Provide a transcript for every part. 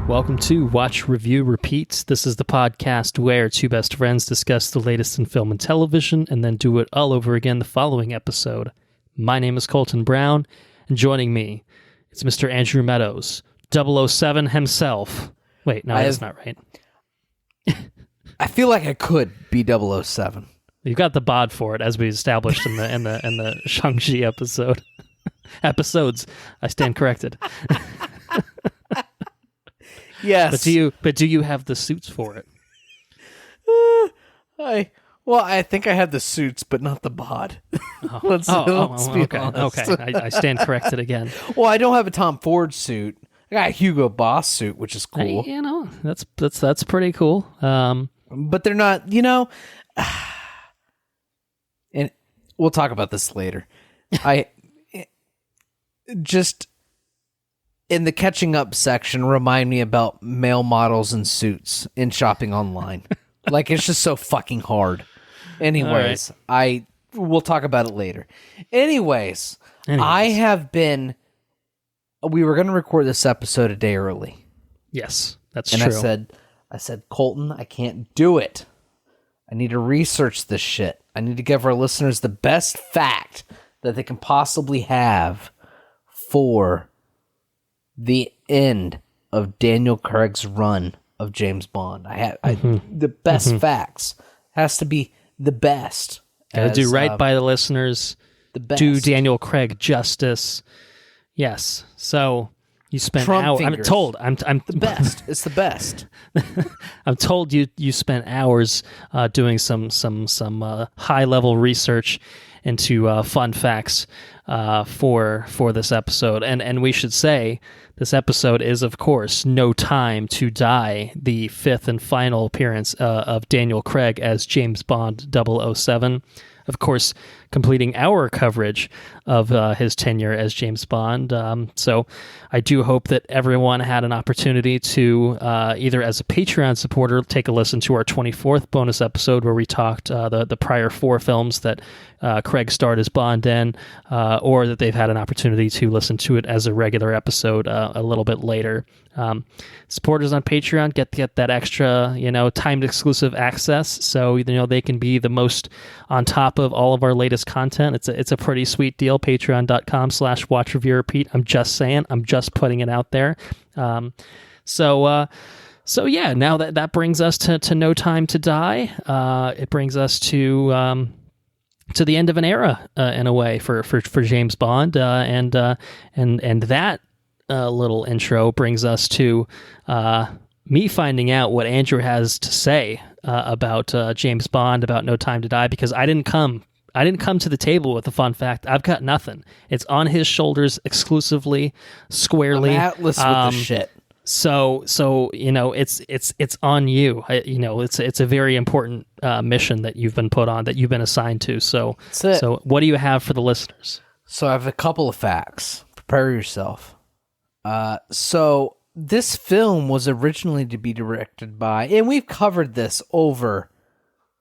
Welcome to Watch, Review, Repeat. This is the podcast where two best friends discuss the latest in film and television and then do it all over again the following episode. My name is Colton Brown, and joining me is Mr. Andrew Meadows, 007 himself. Wait, no, that's not right. I feel like I could be 007. You've got the bod for it, as we established in the Shang-Chi episode. Episodes. I stand corrected. Yes. But do you have the suits for it? I think I have the suits, but not the bod. Let's be okay. honest. Okay, I stand corrected again. Well, I don't have a Tom Ford suit. I got a Hugo Boss suit, which is cool. That's pretty cool. But they're not, and we'll talk about this later. Just in the catching up section, remind me about male models and suits in shopping online. Like, it's just so fucking hard. Anyways, we'll talk about it later. Anyways. We were going to record this episode a day early. Yes, that's true. And I said, Colton, I can't do it. I need to research this shit. I need to give our listeners the best fact that they can possibly have for the end of Daniel Craig's run of James Bond. The best facts has to be the best. Gotta do right by the listeners. The best. Do Daniel Craig justice. Yes. So you spent hours. I'm told. I'm the best. It's the best. I'm told you spent hours doing some high level research into fun facts for this episode, and we should say this episode is, of course, No Time to Die, the fifth and final appearance of Daniel Craig as James Bond 007. Of course, completing our coverage of his tenure as James Bond. So I do hope that everyone had an opportunity to, either as a Patreon supporter, take a listen to our 24th bonus episode where we talked the prior four films that Craig starred as Bond in, or that they've had an opportunity to listen to it as a regular episode a little bit later. Supporters on Patreon get that extra, timed exclusive access, so they can be the most on top of all of our latest content. It's a pretty sweet deal. Patreon.com/watchreviewrepeat. I'm just saying. I'm just putting it out there. So yeah. Now that brings us to No Time to Die. It brings us to the end of an era in a way for James Bond, and that little intro brings us to me finding out what Andrew has to say about James Bond, about No Time to Die, because I didn't come to the table with a fun fact. I've got nothing. It's on his shoulders exclusively, squarely. I'm Atlas with the shit. So it's on you. It's a very important mission that you've been put on, that you've been assigned to. So what do you have for the listeners? So I have a couple of facts. Prepare yourself. So this film was originally to be directed by, and we've covered this over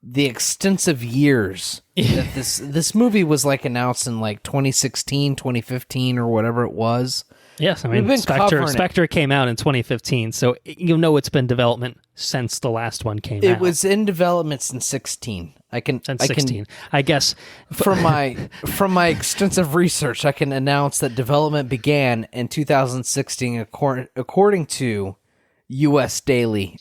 the extensive years that this movie was announced in 2016, 2015, or whatever it was. Yes, I mean, Spectre came out in 2015, so it's been development since the last one came out. It was in development since 16. I guess from my extensive research, I can announce that development began in 2016, according to U.S. Daily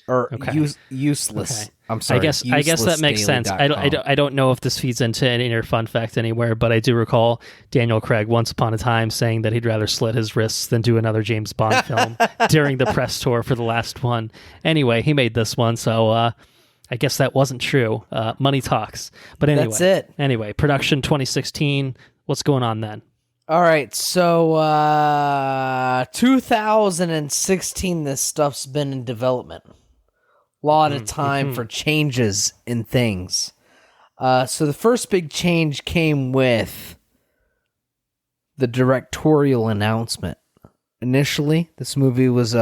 Useless. Okay. I'm sorry. I guess that makes sense. I don't know if this feeds into any inner fun fact anywhere, but I do recall Daniel Craig once upon a time saying that he'd rather slit his wrists than do another James Bond film during the press tour for the last one. Anyway, he made this one, so I guess that wasn't true. Money talks. But anyway, that's it. Anyway, production 2016. What's going on then? All right, so 2016, this stuff's been in development. A lot of time for changes in things. So the first big change came with the directorial announcement. Initially, this movie was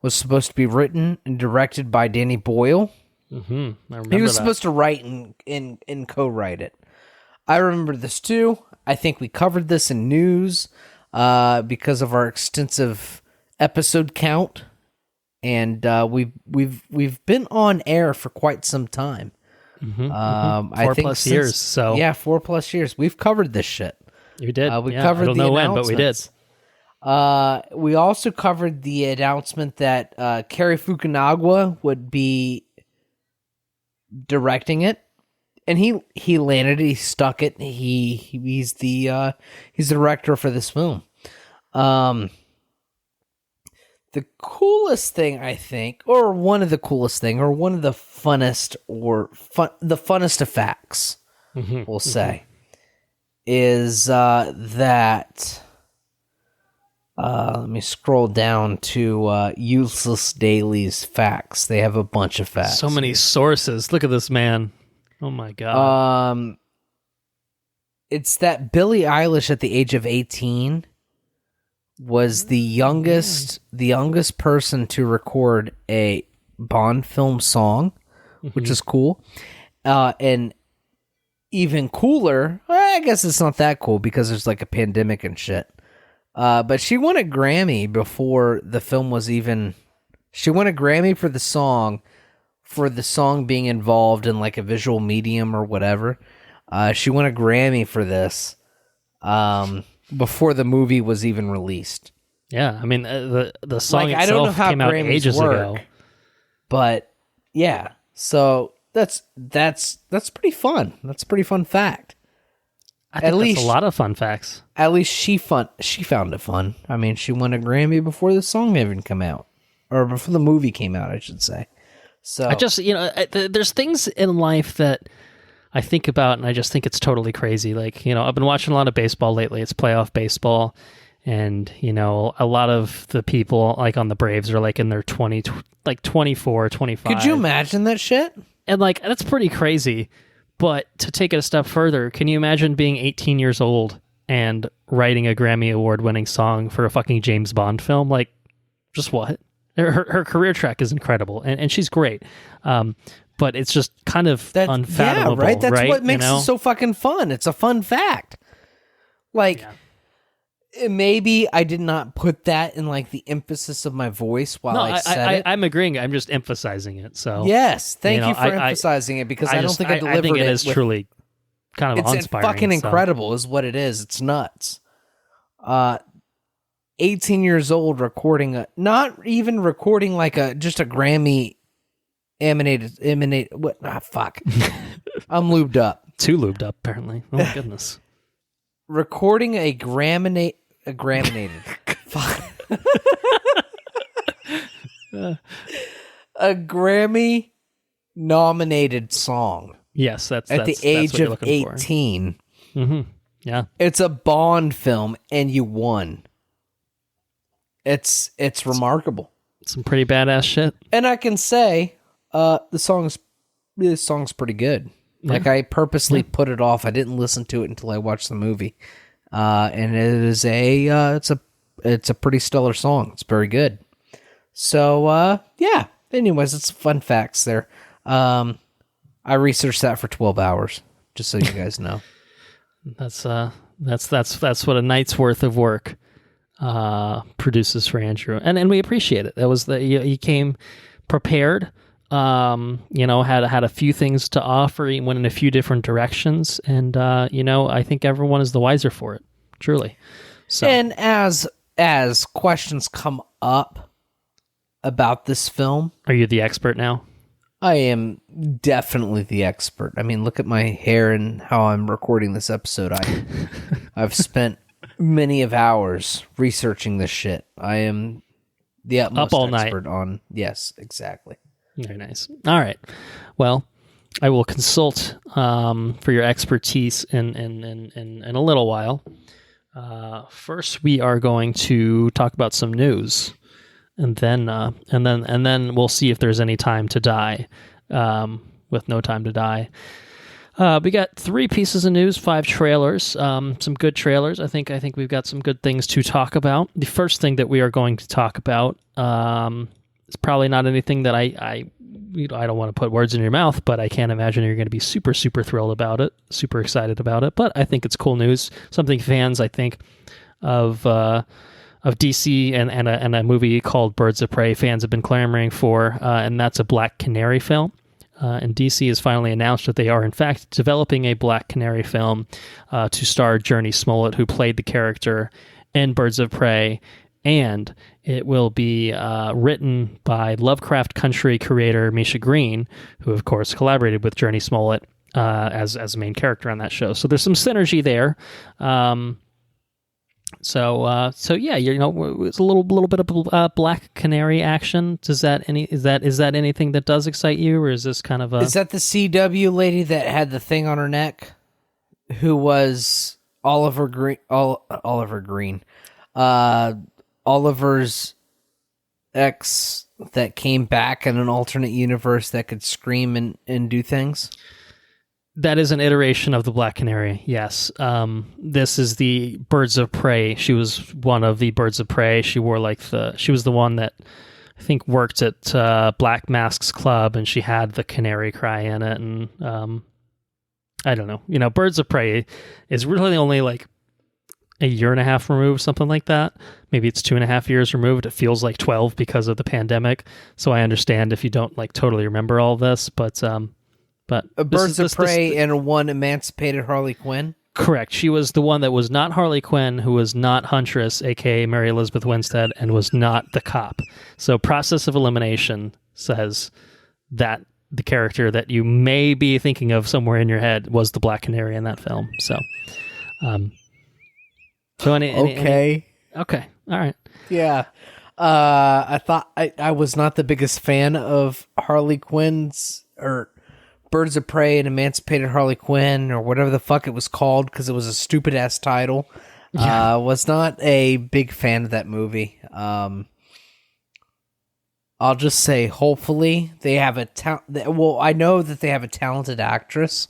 supposed to be written and directed by Danny Boyle. Mm-hmm. I remember he was supposed to write and co-write it. I remember this too. I think we covered this in news because of our extensive episode count and we've been on air for quite some time. I think 4+ years. So yeah, 4+ years. We've covered this shit. You did. We covered I don't the know when, but we did. We also covered the announcement that Cary Fukunaga would be directing it, and he landed it. He stuck it. He's the director for this film. The coolest thing, I think, or one of the coolest thing, or one of the funnest, the funnest of facts, we'll say, is that. Let me scroll down to Useless Daily's facts. They have a bunch of facts. So many sources. Look at this man. Oh my god. It's that Billie Eilish at the age of 18 was the youngest person to record a Bond film song, which is cool. And even cooler, I guess it's not that cool because there's like a pandemic and shit. But she won a Grammy before the film was even... She won a Grammy for the song being involved in like a visual medium or whatever. She won a Grammy for this before the movie was even released. Yeah, I mean, the song I don't know itself how came out Grammys ages work, ago. But yeah, so that's pretty fun. That's a pretty fun fact. I think that's a lot of fun facts. At least she found it fun. I mean, she won a Grammy before the song even came out, or before the movie came out, I should say. So I just, there's things in life that I think about, and I just think it's totally crazy. Like, I've been watching a lot of baseball lately. It's playoff baseball, and a lot of the people like on the Braves are like in their 24, 25. Could you imagine that shit? And like that's pretty crazy. But to take it a step further, can you imagine being 18 years old and writing a Grammy Award-winning song for a fucking James Bond film? Like, just what? Her career track is incredible, and she's great. But it's just kind of unfathomable, yeah, right? That's right? what makes it so fucking fun. It's a fun fact. Like... Yeah. Maybe I did not put that in like the emphasis of my voice while I said it. I'm agreeing. I'm just emphasizing it. So yes, thank you for emphasizing it because I don't think I delivered it. I think it is truly kind of awe-inspiring. It's fucking incredible is what it is. It's nuts. 18 years old recording not even recording like just a Grammy emanated what? Fuck. I'm lubed up. Too lubed up apparently. Oh my goodness. Recording a Grammy nominated song. Yes, that's at the age of 18. Mm-hmm. Yeah, it's a Bond film, and you won. It's remarkable. Some pretty badass shit. And I can say, this song's pretty good. Yeah. Like I purposely put it off. I didn't listen to it until I watched the movie, and it is it's a pretty stellar song. It's very good. So yeah. Anyways, it's fun facts there. I researched that for 12 hours, just so you guys know. That's what a night's worth of work produces for Andrew, and we appreciate it. That was he came prepared. Had a few things to offer. He went in a few different directions, and I think everyone is the wiser for it. Truly. So, and as questions come up about this film, are you the expert now? I am definitely the expert. I mean, look at my hair and how I'm recording this episode. I've spent many of hours researching this shit. I am the utmost up all expert night. On. Yes, exactly. Very nice. All right. Well, I will consult for your expertise in a little while. First, we are going to talk about some news, and then we'll see if there's any time to die. With no time to die, we got 3 pieces of news, 5 trailers, some good trailers. I think we've got some good things to talk about. The first thing that we are going to talk about. It's probably not anything that I don't want to put words in your mouth, but I can't imagine you're going to be super, super thrilled about it, super excited about it. But I think it's cool news, something fans, I think, of DC and a movie called Birds of Prey fans have been clamoring for, and that's a Black Canary film. And DC has finally announced that they are, in fact, developing a Black Canary film to star Jurnee Smollett, who played the character in Birds of Prey, and it will be written by Lovecraft Country creator Misha Green, who, of course, collaborated with Jurnee Smollett as a main character on that show. So there's some synergy there. So yeah, it's a little bit of Black Canary action. Is that anything that does excite you, or is this kind of a? Is that the CW lady that had the thing on her neck, who was Oliver Green? Oliver's ex that came back in an alternate universe that could scream and do things? That is an iteration of the Black Canary, yes. This is the Birds of Prey. She was one of the Birds of Prey. She was the one that I think worked at Black Mask's Club, and she had the canary cry in it. And I don't know. Birds of Prey is really only like a year and a half removed, something like that. Maybe it's 2.5 years removed. It feels like 12 because of the pandemic. So I understand if you don't like totally remember all this, but Birds of Prey and one emancipated Harley Quinn? Correct. She was the one that was not Harley Quinn, who was not Huntress, a.k.a. Mary Elizabeth Winstead, and was not the cop. So process of elimination says that the character that you may be thinking of somewhere in your head was the Black Canary in that film. So, Okay. Okay. All right. Yeah. I thought I was not the biggest fan of Harley Quinn's or Birds of Prey and Emancipated Harley Quinn or whatever the fuck it was called because it was a stupid ass title. Yeah. Was not a big fan of that movie. I'll just say, hopefully they have I know that they have a talented actress.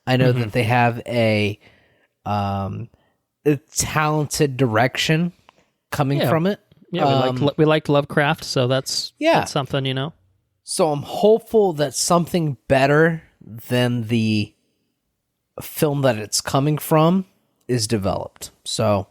I know that they have a talented direction coming from it. Yeah, we liked Lovecraft, so that's something, So I'm hopeful that something better than the film that it's coming from is developed. So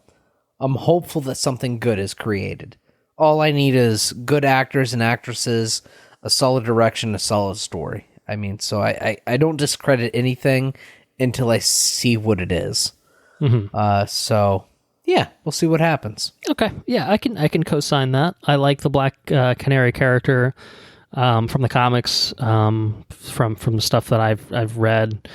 I'm hopeful that something good is created. All I need is good actors and actresses, a solid direction, a solid story. I mean, so I don't discredit anything until I see what it is. Mm-hmm. So yeah, we'll see what happens. Okay, yeah, I can co-sign that. I like the Black Canary character. From the comics, from the stuff that I've read,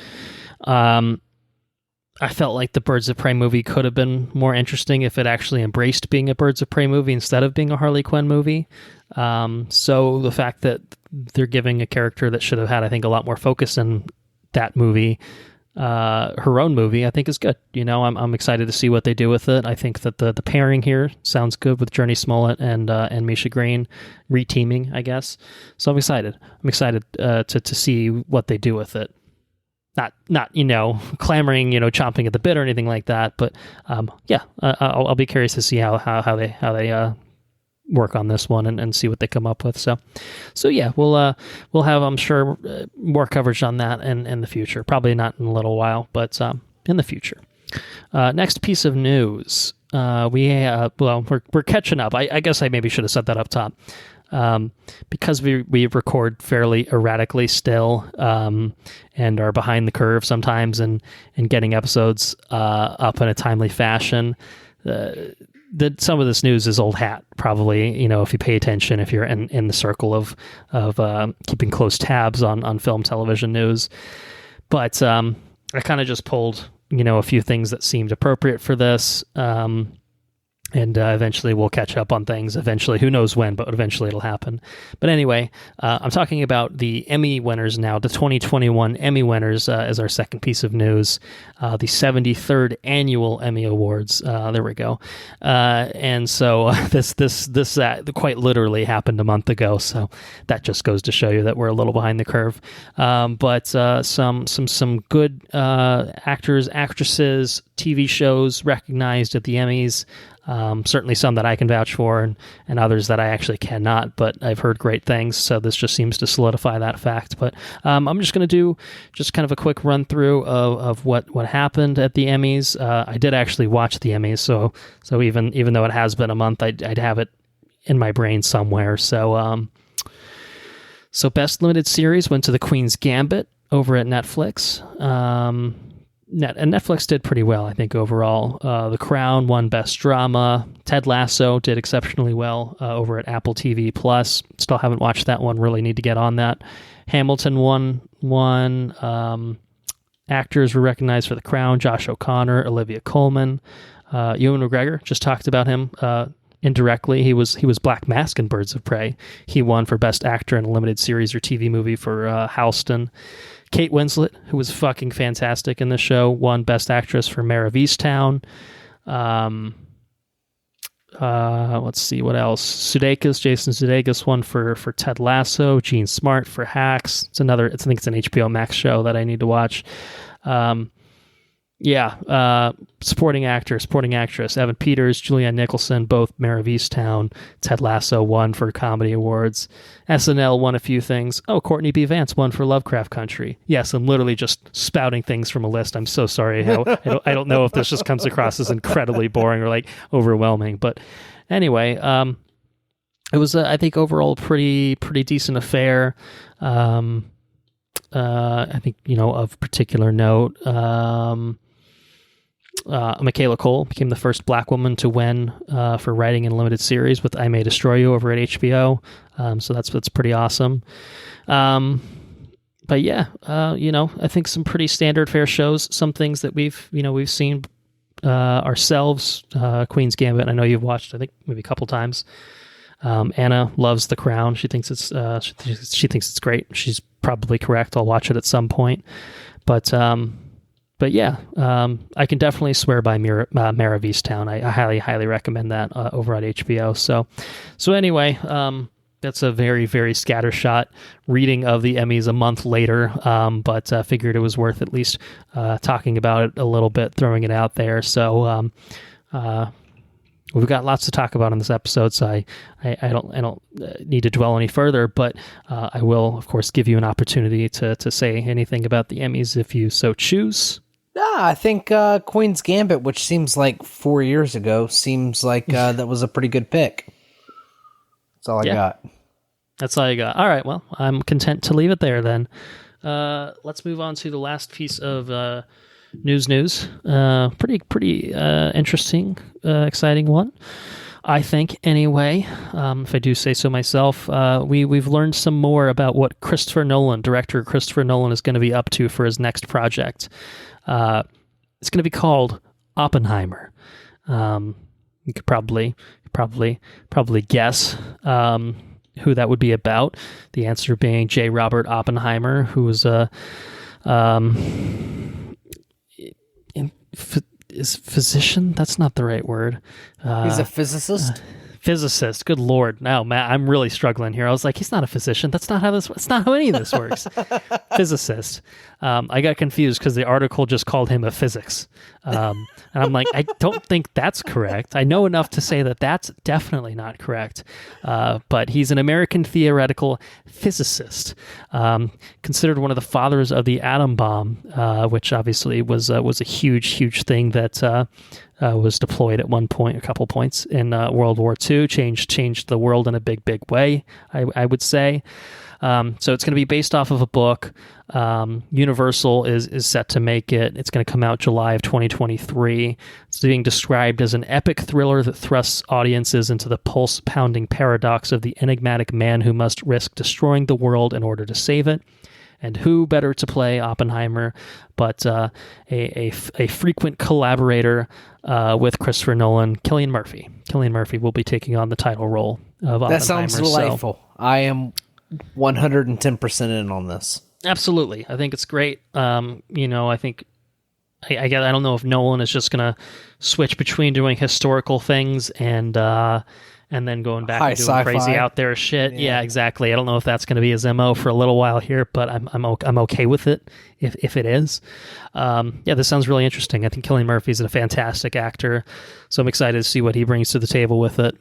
I felt like the Birds of Prey movie could have been more interesting if it actually embraced being a Birds of Prey movie instead of being a Harley Quinn movie. So the fact that they're giving a character that should have had, I think, a lot more focus in that movie, her own movie, I think is good. I'm excited to see what they do with it. I think that the pairing here sounds good with Jurnee Smollett and Misha Green reteaming, I guess. So I'm excited. I'm excited to see what they do with it. Not clamoring, chomping at the bit or anything like that. But I'll be curious to see how they work on this one and see what they come up with. So yeah, we'll have, I'm sure, more coverage on that in the future. Probably not in a little while, but in the future. Next piece of news. We're catching up. I guess I maybe should have said that up top. Because we record fairly erratically still, and are behind the curve sometimes and getting episodes up in a timely fashion. That some of this news is old hat, probably, if you pay attention, if you're in the circle of keeping close tabs on film, television news. But I kind of just pulled, a few things that seemed appropriate for this. And eventually we'll catch up on things. Eventually, who knows when, but eventually it'll happen. But anyway, I'm talking about the Emmy winners now. The 2021 Emmy winners is our second piece of news. The 73rd annual Emmy Awards. There we go. And so this quite literally happened a month ago. So that just goes to show you that we're a little behind the curve. But some good actors, actresses, TV shows recognized at the Emmys. Certainly some that I can vouch for, and others that I actually cannot, but I've heard great things, so this just seems to solidify that fact. But I'm just going to do just kind of a quick run through of what happened at the Emmys. I did actually watch the Emmys, so even though it has been a month, I'd have it in my brain somewhere. So Best Limited Series went to The Queen's Gambit over at Netflix. And Netflix did pretty well, I think, overall. The Crown won Best Drama. Ted Lasso did exceptionally well over at Apple TV+. Still haven't watched that one. Really need to get on that. Hamilton won. Actors were recognized for The Crown. Josh O'Connor, Olivia Colman. Ewan McGregor, just talked about him indirectly. He was Black Mask in Birds of Prey. He won for Best Actor in a Limited Series or TV Movie for Houston. Kate Winslet, who was fucking fantastic in the show, won Best Actress for Mare of Easttown. Let's see, what else? Jason Sudeikis won for Ted Lasso. Gene Smart for Hacks. I think it's an HBO Max show that I need to watch. Supporting actor, supporting actress, Evan Peters, Julianne Nicholson, both Mare of Easttown. Ted Lasso won for Comedy Awards. SNL won a few things. Oh, Courtney B. Vance won for Lovecraft Country. Yes, I'm literally just spouting things from a list. I'm so sorry. I don't know if this just comes across as incredibly boring or like overwhelming, but anyway, it was I think overall pretty decent affair. I think of particular note. Michaela Cole became the first Black woman to win for writing in a limited series with I May Destroy You over at HBO. So that's pretty awesome. But yeah, I think some pretty standard fare shows. Some things that we've seen ourselves. Queen's Gambit, I know you've watched, I think maybe a couple times. Anna loves The Crown. She thinks it's great. She's probably correct. I'll watch it at some point. But yeah, I can definitely swear by Mare of Easttown. I highly recommend that over at HBO. So anyway, that's a very, very scattershot reading of the Emmys a month later, but figured it was worth at least talking about it a little bit, throwing it out there. So we've got lots to talk about in this episode, so I don't need to dwell any further, but I will, of course, give you an opportunity to say anything about the Emmys if you so choose. I think Queen's Gambit, which seems like 4 years ago, seems like that was a pretty good pick. That's all I got. That's all you got. All right, well, I'm content to leave it there then. Let's move on to the last piece of news. Pretty interesting, exciting one, I think, anyway. If I do say so myself. We've learned some more about what director Christopher Nolan is going to be up to for his next project. It's going to be called Oppenheimer. You could probably guess who that would be about. The answer being J. Robert Oppenheimer, who was is physician? That's not the right word. He's a physicist. Physicist. Good Lord. No, Matt, I'm really struggling here. I was like, he's not a physician. That's not how any of this works. Physicist. I got confused because the article just called him a physics. And I'm like, I don't think that's correct. I know enough to say that that's definitely not correct. But he's an American theoretical physicist, considered one of the fathers of the atom bomb, which obviously was a huge thing that was deployed at one point, a couple points in World War II, changed the world in a big way, I would say. So it's going to be based off of a book. Universal is set to make it. It's going to come out July of 2023. It's being described as an epic thriller that thrusts audiences into the pulse-pounding paradox of the enigmatic man who must risk destroying the world in order to save it. And who better to play Oppenheimer but a frequent collaborator with Christopher Nolan, Cillian Murphy. Cillian Murphy will be taking on the title role of Oppenheimer. That sounds delightful. So. I am 110% in on this. Absolutely. I think it's great. I think I don't know if Nolan is just going to switch between doing historical things and and then going back High and doing sci-fi. crazy out there shit. Yeah, exactly. I don't know if that's going to be his MO for a little while here, but I'm okay with it if it is. This sounds really interesting. I think Cillian Murphy's a fantastic actor, so I'm excited to see what he brings to the table with it.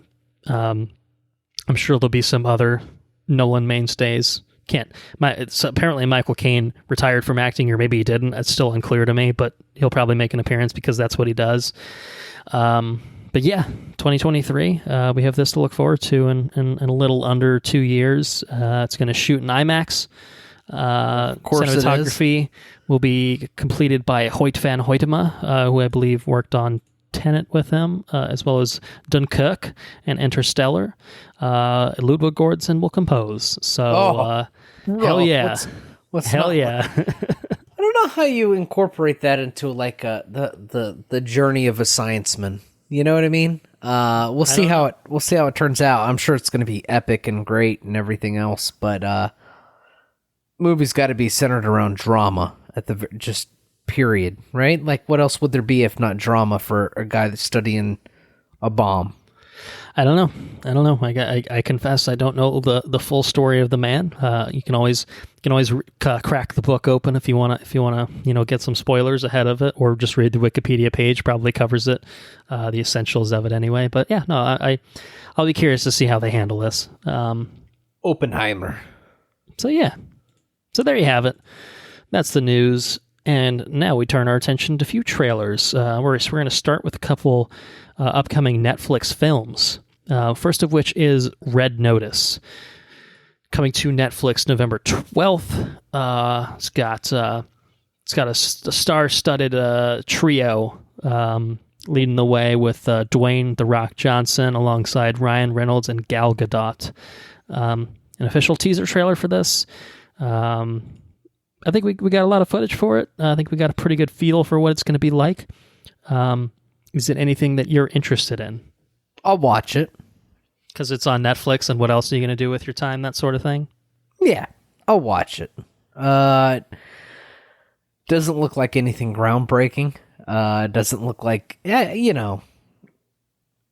I'm sure there'll be some other Nolan mainstays. Apparently Michael Caine retired from acting, or maybe he didn't. It's still unclear to me, but he'll probably make an appearance because that's what he does. But yeah, 2023, we have this to look forward to in a little under 2 years. It's going to shoot in IMAX. Of course, cinematography will be completed by Hoyt van Hoytema, who I believe worked on Tenet with him, as well as Dunkirk and Interstellar. Ludwig Göransson will compose. So, hell yeah. Hell yeah. I don't know how you incorporate that into like the journey of a scienceman. You know what I mean? We'll see how it turns out. I'm sure it's going to be epic and great and everything else, but movie's got to be centered around drama at the just period, right? Like, what else would there be if not drama for a guy that's studying a bomb? I don't know. I confess I don't know the full story of the man. You can always crack the book open if you want to get some spoilers ahead of it, or just read the Wikipedia page. Probably covers it, the essentials of it anyway. But yeah, no, I'll be curious to see how they handle this. Oppenheimer. So yeah, so there you have it. That's the news. And now we turn our attention to a few trailers. We're going to start with a couple upcoming Netflix films. First of which is Red Notice, coming to Netflix November 12th. It's got a star-studded trio leading the way with Dwayne "The Rock" Johnson alongside Ryan Reynolds and Gal Gadot. An official teaser trailer for this. I think we got a lot of footage for it. I think we got a pretty good feel for what it's going to be like. Is it anything that you're interested in? I'll watch it. Because it's on Netflix, and what else are you going to do with your time, that sort of thing? Yeah, I'll watch it. Doesn't look like anything groundbreaking. Doesn't look like... Yeah,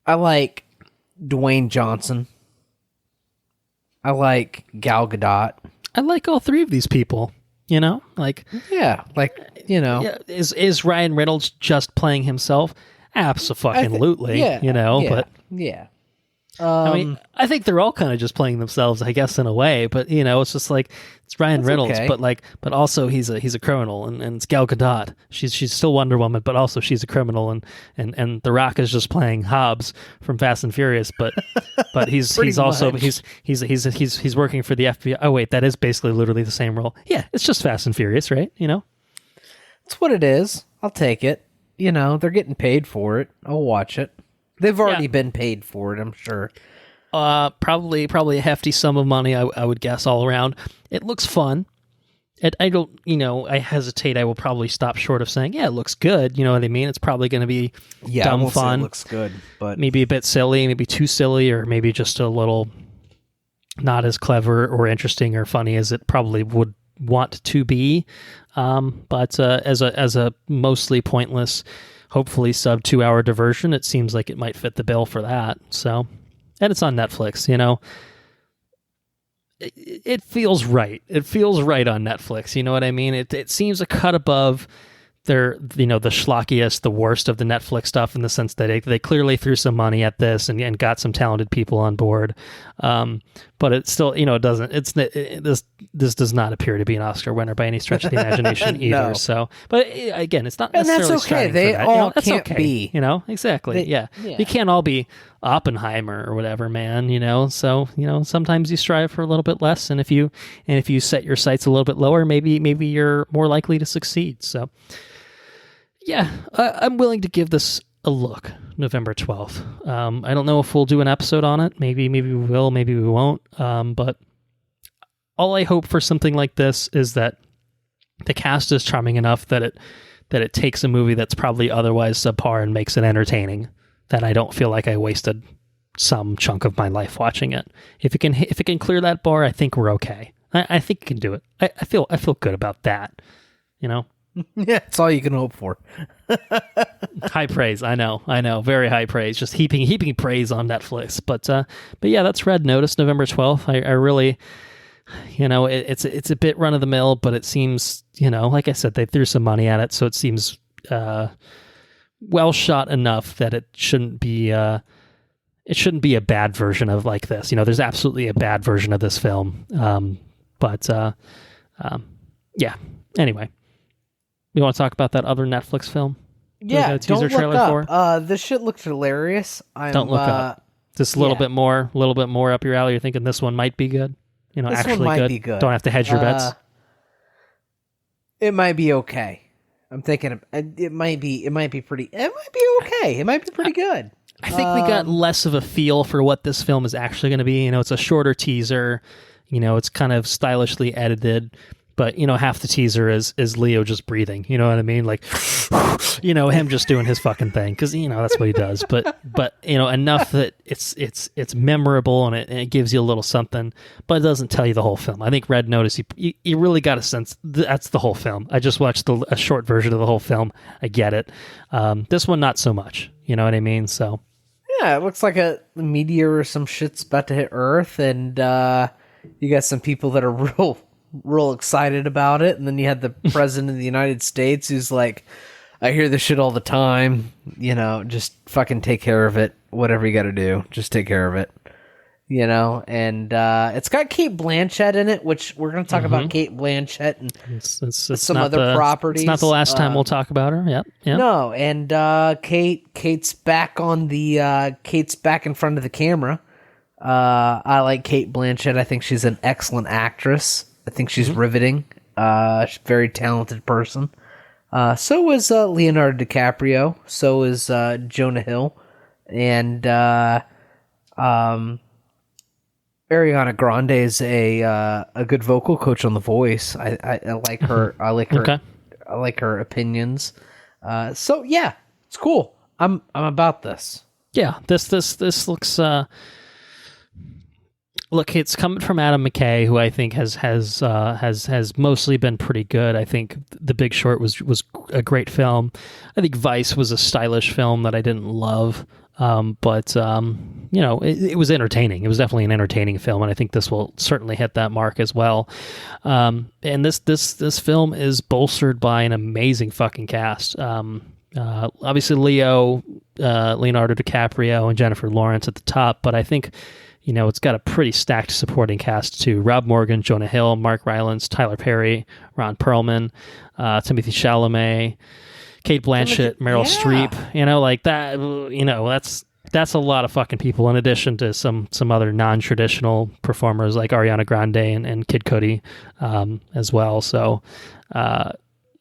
I like Dwayne Johnson. I like Gal Gadot. I like all three of these people. Yeah, is Ryan Reynolds just playing himself? Absolutely. But yeah. I think they're all kind of just playing themselves, I guess, in a way. But it's just like it's Ryan Reynolds, okay. but also he's a criminal, and it's Gal Gadot. She's still Wonder Woman, but also she's a criminal, and The Rock is just playing Hobbs from Fast and Furious, but he's also he's working for the FBI. Oh wait, that is basically literally the same role. Yeah, it's just Fast and Furious, right? It's what it is. I'll take it. They're getting paid for it. I'll watch it. They've already been paid for it, I'm sure. Probably a hefty sum of money, I would guess, all around. It looks fun. I hesitate. I will probably stop short of saying, yeah, it looks good. You know what I mean? It's probably going to be dumb fun. It looks good, but maybe a bit silly, maybe too silly, or maybe just a little not as clever or interesting or funny as it probably would want to be. But as a mostly pointless, hopefully sub 2 hour diversion, it seems like it might fit the bill for that. So, and it's on Netflix, it feels right. It feels right on Netflix. You know what I mean? It seems a cut above their, the schlockiest, the worst of the Netflix stuff, in the sense that they clearly threw some money at this and got some talented people on board. But it still, it doesn't. This does not appear to be an Oscar winner by any stretch of the imagination either. No. So, but again, it's not and necessarily. That's okay. Striving They for that. all That's can't okay. be. Exactly. Yeah. You can't all be Oppenheimer or whatever, man. So sometimes you strive for a little bit less, and if you set your sights a little bit lower, maybe you're more likely to succeed. So. Yeah, I'm willing to give this a look. November 12th. I don't know if we'll do an episode on it. Maybe we will. Maybe we won't. But all I hope for something like this is that the cast is charming enough that it takes a movie that's probably otherwise subpar and makes it entertaining. That I don't feel like I wasted some chunk of my life watching it. If it can clear that bar, I think we're okay. I think it can do it. I feel good about that. Yeah, it's all you can hope for. High praise, I know, very high praise. Just heaping praise on Netflix. But yeah, that's Red Notice, November 12th. I really, it's a bit run of the mill, but it seems, like I said, they threw some money at it, so it seems well shot enough that it shouldn't be a bad version of like this. There's absolutely a bad version of this film, but yeah. Anyway, you want to talk about that other Netflix film? Yeah, teaser don't trailer look up. for? This shit looks hilarious. Don't look up. Just a little bit more up your alley. You're thinking this one might be good. This actually one might be good. Don't have to hedge your bets. It might be okay. I'm thinking it might be pretty. It might be okay. It might be pretty good. I think we got less of a feel for what this film is actually going to be. It's a shorter teaser. It's kind of stylishly edited. But, half the teaser is Leo just breathing. You know what I mean? Like, him just doing his fucking thing. Because, that's what he does. But enough that it's memorable and it gives you a little something. But it doesn't tell you the whole film. I think Red Notice, you really got a sense that's the whole film. I just watched a short version of the whole film. I get it. This one, not so much. You know what I mean? So. Yeah, it looks like a meteor or some shit's about to hit Earth. And you got some people that are real excited about it, and then you had the president of the United States who's like, I hear this shit all the time, just fucking take care of it, whatever you gotta do, just take care of it, and it's got Cate Blanchett in it, which we're gonna talk about Cate Blanchett and it's some other properties. It's not the last time we'll talk about her. Yep. No, and Kate's back on the Kate's back in front of the camera. I like Cate Blanchett. I think she's an excellent actress. I think she's riveting. She's a very talented person. So is Leonardo DiCaprio. So is Jonah Hill. And Ariana Grande is a good vocal coach on The Voice. I like her. I like her. Okay. I like her opinions. So yeah, it's cool. I'm about this. Yeah, this looks. Look, it's coming from Adam McKay, who I think has mostly been pretty good. I think The Big Short was a great film. I think Vice was a stylish film that I didn't love, but it was entertaining. It was definitely an entertaining film, and I think this will certainly hit that mark as well. And this film is bolstered by an amazing fucking cast. Obviously, Leonardo DiCaprio, and Jennifer Lawrence at the top, but I think. It's got a pretty stacked supporting cast too. Rob Morgan, Jonah Hill, Mark Rylance, Tyler Perry, Ron Perlman, Timothée Chalamet, Cate Blanchett, Meryl Streep. Like that. That's a lot of fucking people. In addition to some other non-traditional performers like Ariana Grande and Kid Cudi as well. So.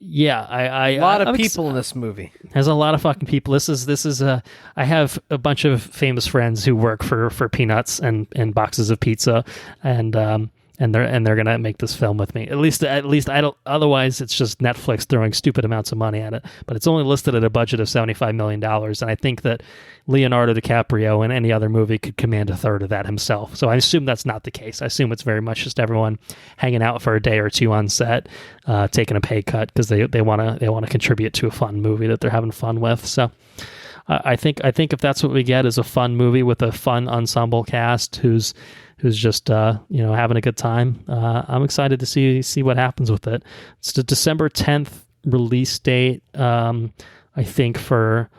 Yeah, a lot of people in this movie. There's a lot of fucking people. This is I have a bunch of famous friends who work for Peanuts and boxes of pizza, and they're gonna make this film with me. At least I don't. Otherwise, it's just Netflix throwing stupid amounts of money at it. But it's only listed at a budget of $75 million, and I think that Leonardo DiCaprio in any other movie could command a third of that himself. So I assume that's not the case. I assume it's very much just everyone hanging out for a day or two on set, taking a pay cut because they want to contribute to a fun movie that they're having fun with. So I think if that's what we get is a fun movie with a fun ensemble cast who's just having a good time. I'm excited to see what happens with it. It's the December 10th release date. I think for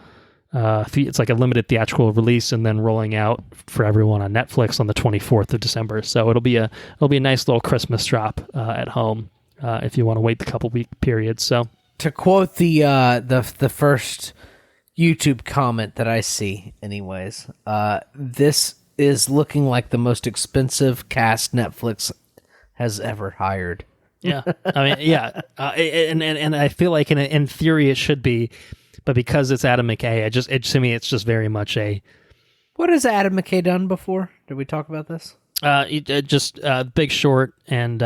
it's like a limited theatrical release and then rolling out for everyone on Netflix on the 24th of December. So it'll be a nice little Christmas drop at home if you want to wait the couple week period. So to quote the first YouTube comment that I see, anyways, this is looking like the most expensive cast Netflix has ever hired. Yeah, I mean, yeah, and I feel like in theory it should be, but because it's Adam McKay, to me it's just very much a. What has Adam McKay done before? Did we talk about this? Big Short and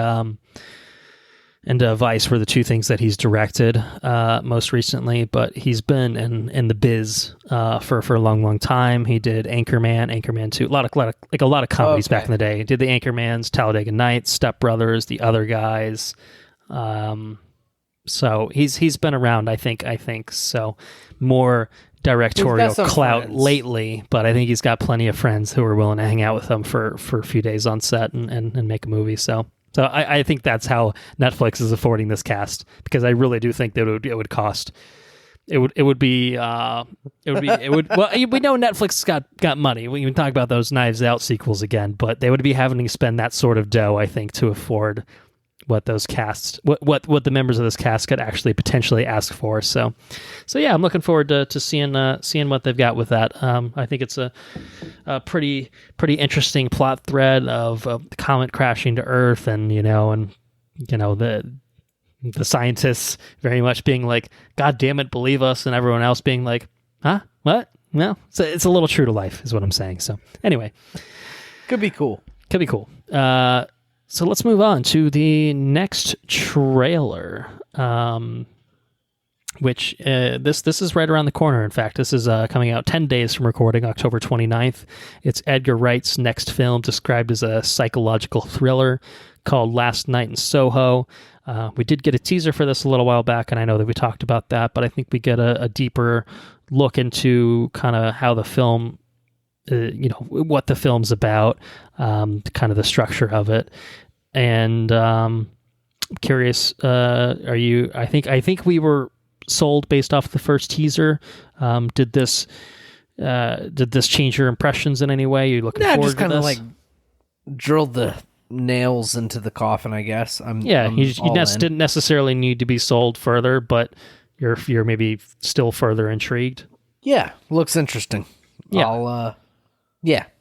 Vice were the two things that he's directed most recently, but he's been in the biz for a long time. He did Anchorman 2, a lot of comedies back in the day. He did the Anchormans, Talladega Nights, Step Brothers, The Other Guys. So he's been around, I think so. More directorial clout friends lately, but I think he's got plenty of friends who are willing to hang out with him for a few days on set and make a movie. So I think that's how Netflix is affording this cast, because I really do think that it would cost. It would we know Netflix got money. We can talk about those Knives Out sequels again, but they would be having to spend that sort of dough, I think, to afford what those casts, what the members of this cast could actually potentially ask for. So yeah, I'm looking forward to seeing what they've got with that. I think it's a pretty interesting plot thread of the comet crashing to Earth, and the scientists very much being like, "God damn it, believe us," and everyone else being like, "Huh? What?" No, so it's a little true to life, is what I'm saying. So anyway, could be cool. So let's move on to the next trailer, which this is right around the corner. In fact, this is coming out 10 days from recording, October 29th. It's Edgar Wright's next film, described as a psychological thriller called Last Night in Soho. We did get a teaser for this a little while back, and I know that we talked about that, but I think we get a deeper look into kind of how the film, what the film's about, kind of the structure of it. And I'm curious, I think we were sold based off the first teaser. Did this change your impressions in any way? Are you looking forward to this? Just kind of like drilled the nails into the coffin, I guess. You didn't necessarily need to be sold further, but you're maybe still further intrigued. Yeah, looks interesting. Yeah.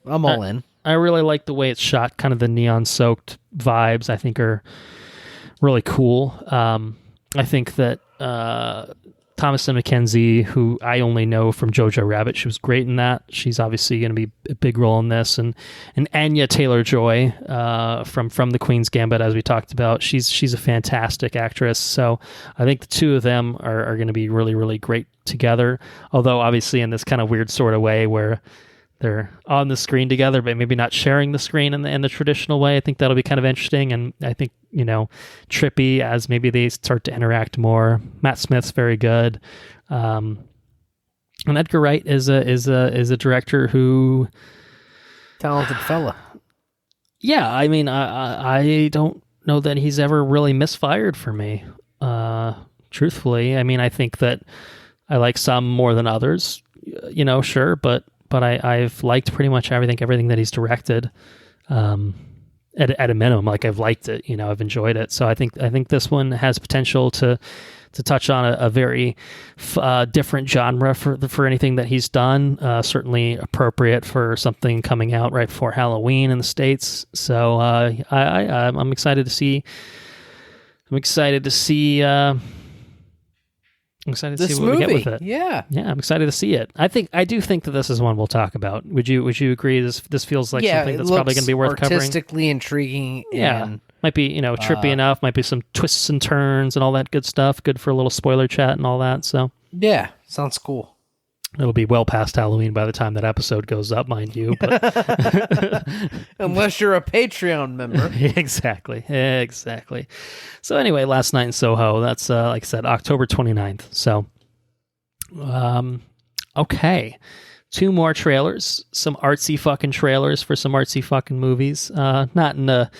I'm all in. I really like the way it's shot. Kind of the neon-soaked vibes, I think, are really cool. I think that Thomasin McKenzie, who I only know from Jojo Rabbit, she was great in that. She's obviously going to be a big role in this. And Anya Taylor-Joy from The Queen's Gambit, as we talked about, she's a fantastic actress. So I think the two of them are going to be really, really great together. Although, obviously, in this kind of weird sort of way where they're on the screen together, but maybe not sharing the screen in the traditional way. I think that'll be kind of interesting. And I think, trippy as maybe they start to interact more. Matt Smith's very good. And Edgar Wright is a director who, talented fella. Yeah. I mean, I don't know that he's ever really misfired for me. Truthfully. I mean, I think that I like some more than others, sure. But I've liked pretty much everything that he's directed. At a minimum, like I've liked it, I've enjoyed it. So I think this one has potential to touch on a very different genre for anything that he's done. Certainly appropriate for something coming out right before Halloween in the States. So I'm excited to see. I'm excited to see this what movie. we get with it. Yeah, I'm excited to see it. I do think that this is one we'll talk about. Would you agree? This feels like something that's probably going to be worth covering. Artistically intriguing. And might be trippy enough. Might be some twists and turns and all that good stuff. Good for a little spoiler chat and all that. So yeah, sounds cool. It'll be well past Halloween by the time that episode goes up, mind you. But unless you're a Patreon member. Exactly. So anyway, Last Night in Soho, that's, like I said, October 29th. So, okay. 2 more trailers, some artsy fucking trailers for some artsy fucking movies. Not in a,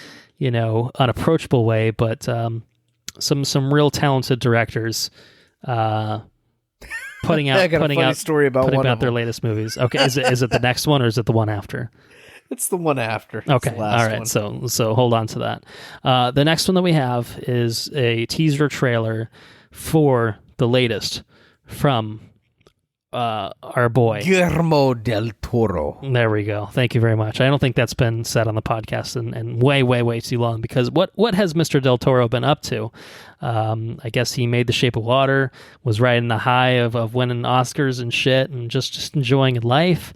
unapproachable way, but some real talented directors putting out their latest movies. Okay, is it the next one or is it the one after? It's the one after. Okay, all right. So hold on to that. The next one that we have is a teaser trailer for the latest from our boy Guillermo del Toro. There we go. Thank you very much. I don't think that's been said on the podcast in way too long, because what has Mr. Del Toro been up to? I guess he made The Shape of Water, was riding the high of winning Oscars and shit and just enjoying life.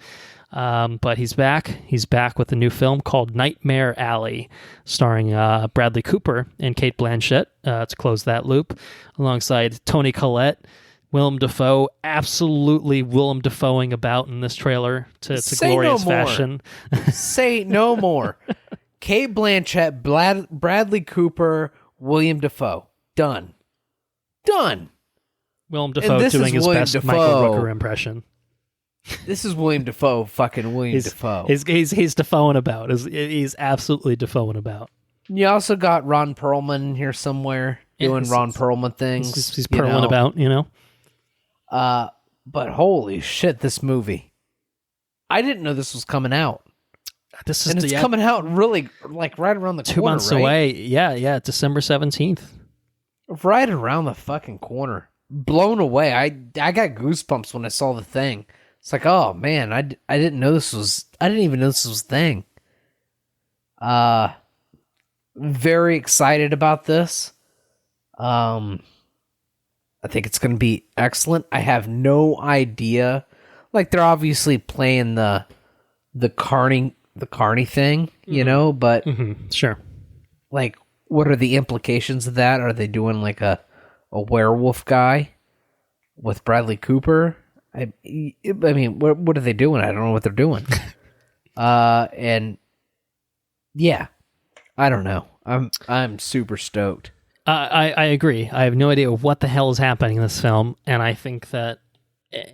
But he's back. He's back with a new film called Nightmare Alley, starring Bradley Cooper and Cate Blanchett, to close that loop, alongside Toni Collette, Willem Dafoe, absolutely Willem Dafoeing about in this trailer to glorious fashion. Say no more. Cate Blanchett, Bradley Cooper, William Dafoe. Done. Done. Willem Dafoe doing his best Michael Rooker impression. This is William Dafoe, fucking William Dafoe. He's Dafoeing about. He's absolutely Dafoeing about. You also got Ron Perlman in here somewhere doing Ron Perlman things. He's perling about, you know. But holy shit, this movie! I didn't know this was coming out. It's coming out really like right around the 2 corner, months right? away. Yeah, December 17th. Right around the fucking corner. Blown away. I got goosebumps when I saw the thing. It's like, oh man, I didn't know this was. I didn't even know this was a thing. Very excited about this. I think it's going to be excellent. I have no idea. Like, they're obviously playing the Carney thing, you know, but sure. Like, what are the implications of that? Are they doing like a werewolf guy with Bradley Cooper? I mean, what are they doing? I don't know what they're doing. And yeah, I don't know. I'm super stoked. I agree. I have no idea what the hell is happening in this film, and I think that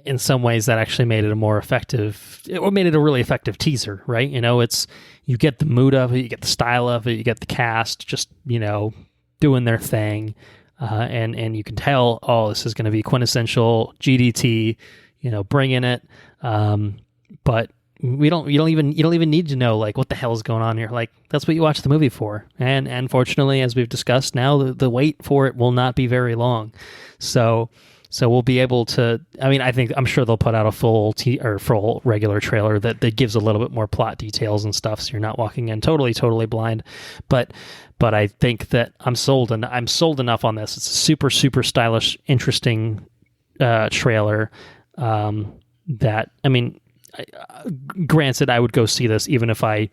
in some ways that actually made it a more effective, or made it a really effective teaser, right? You know, you get the mood of it, you get the style of it, you get the cast just, you know, doing their thing, and you can tell, oh, this is going to be quintessential GDT, you know, bringing it, but you don't even need to know like what the hell is going on here. Like, that's what you watch the movie for. And unfortunately, as we've discussed, now the wait for it will not be very long. So we'll be able to. I mean, I'm sure they'll put out a full regular trailer that gives a little bit more plot details and stuff, so you're not walking in totally blind. But I think that I'm sold enough on this. It's a super stylish, interesting trailer. That, I mean. Granted, I would go see this even if I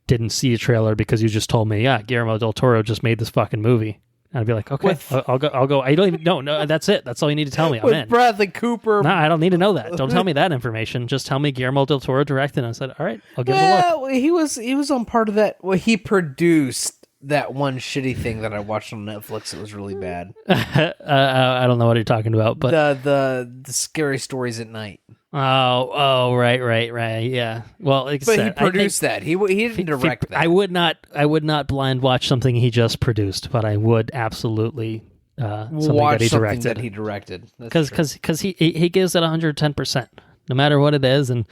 didn't see a trailer because you just told me, yeah, Guillermo del Toro just made this fucking movie. And I'd be like, okay, I'll go. I don't even no, that's it. That's all you need to tell me. I'm in. Bradley Cooper. No, I don't need to know that. Don't tell me that information. Just tell me Guillermo del Toro directed. And I said, all right, I'll give it a look. He was on part of that. Well, he produced that one shitty thing that I watched on Netflix. It was really bad. I don't know what you're talking about, but the scary stories at night. Oh, right, yeah. Well, like I said, he produced that. He didn't direct that. I would not blind watch something he just produced, but I would absolutely watch something that he directed. Because he gives it 110%, no matter what it is, and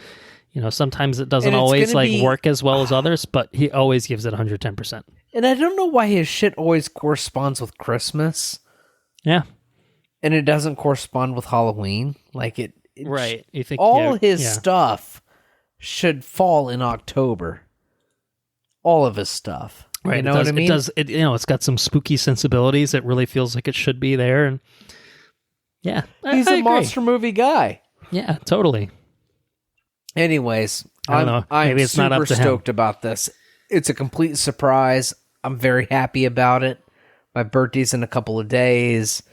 you know sometimes it doesn't always work as well as others, but he always gives it 110%. And I don't know why his shit always corresponds with Christmas. Yeah, and it doesn't correspond with Halloween. Like it. Right. You think his stuff should fall in October. All of his stuff. Right. You know what I mean? It's got some spooky sensibilities. It really feels like it should be there. And yeah. He's a monster movie guy. Yeah, totally. Anyways, I don't know. Maybe it's not up to him. Stoked about this. It's a complete surprise. I'm very happy about it. My birthday's in a couple of days.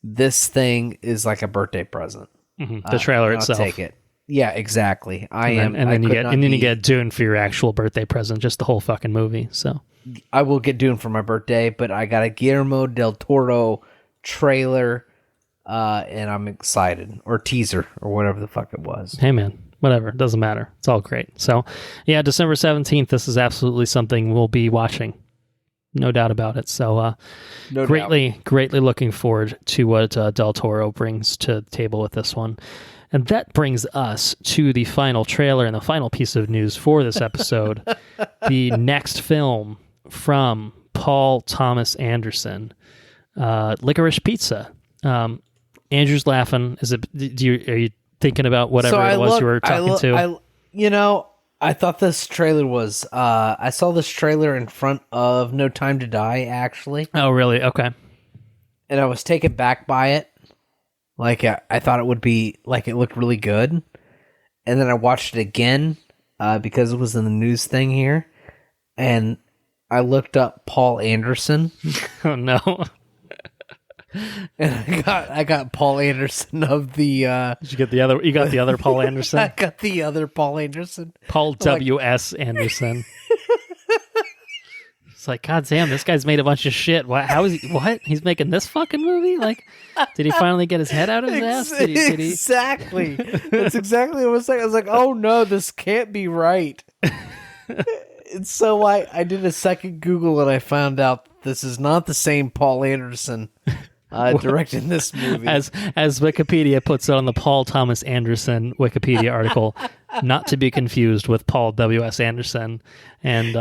This thing is like a birthday present. The trailer itself. I'll take it. Yeah, exactly. And then you get Dune for your actual birthday present, just the whole fucking movie. So I will get Dune for my birthday, but I got a Guillermo del Toro trailer, and I'm excited, or teaser, or whatever the fuck it was. Hey man, whatever, it doesn't matter. It's all great. So yeah, December 17th. This is absolutely something we'll be watching. No doubt about it. So greatly looking forward to what Del Toro brings to the table with this one. And that brings us to the final trailer and the final piece of news for this episode. The next film from Paul Thomas Anderson, Licorice Pizza. Andrew's laughing. Are you thinking about whatever it was you were talking to? I thought this trailer was, I saw this trailer in front of No Time to Die, actually. Oh, really? Okay. And I was taken back by it. Like, I thought it would be, like, it looked really good. And then I watched it again, because it was in the news thing here. And I looked up Paul Anderson. Oh, no. And I got Paul Anderson of the Did you get the other? You got the other Paul Anderson? I got the other Paul Anderson. Paul W.S. Anderson. It's like, God damn, this guy's made a bunch of shit. How is he? What? He's making this fucking movie? Like, did he finally get his head out of his ass? Did he? Exactly. That's exactly what I was saying. I was like, oh no, this can't be right. And so I did a second Google and I found out this is not the same Paul Anderson directing this movie. As Wikipedia puts it on the Paul Thomas Anderson Wikipedia article, not to be confused with Paul W.S. Anderson, and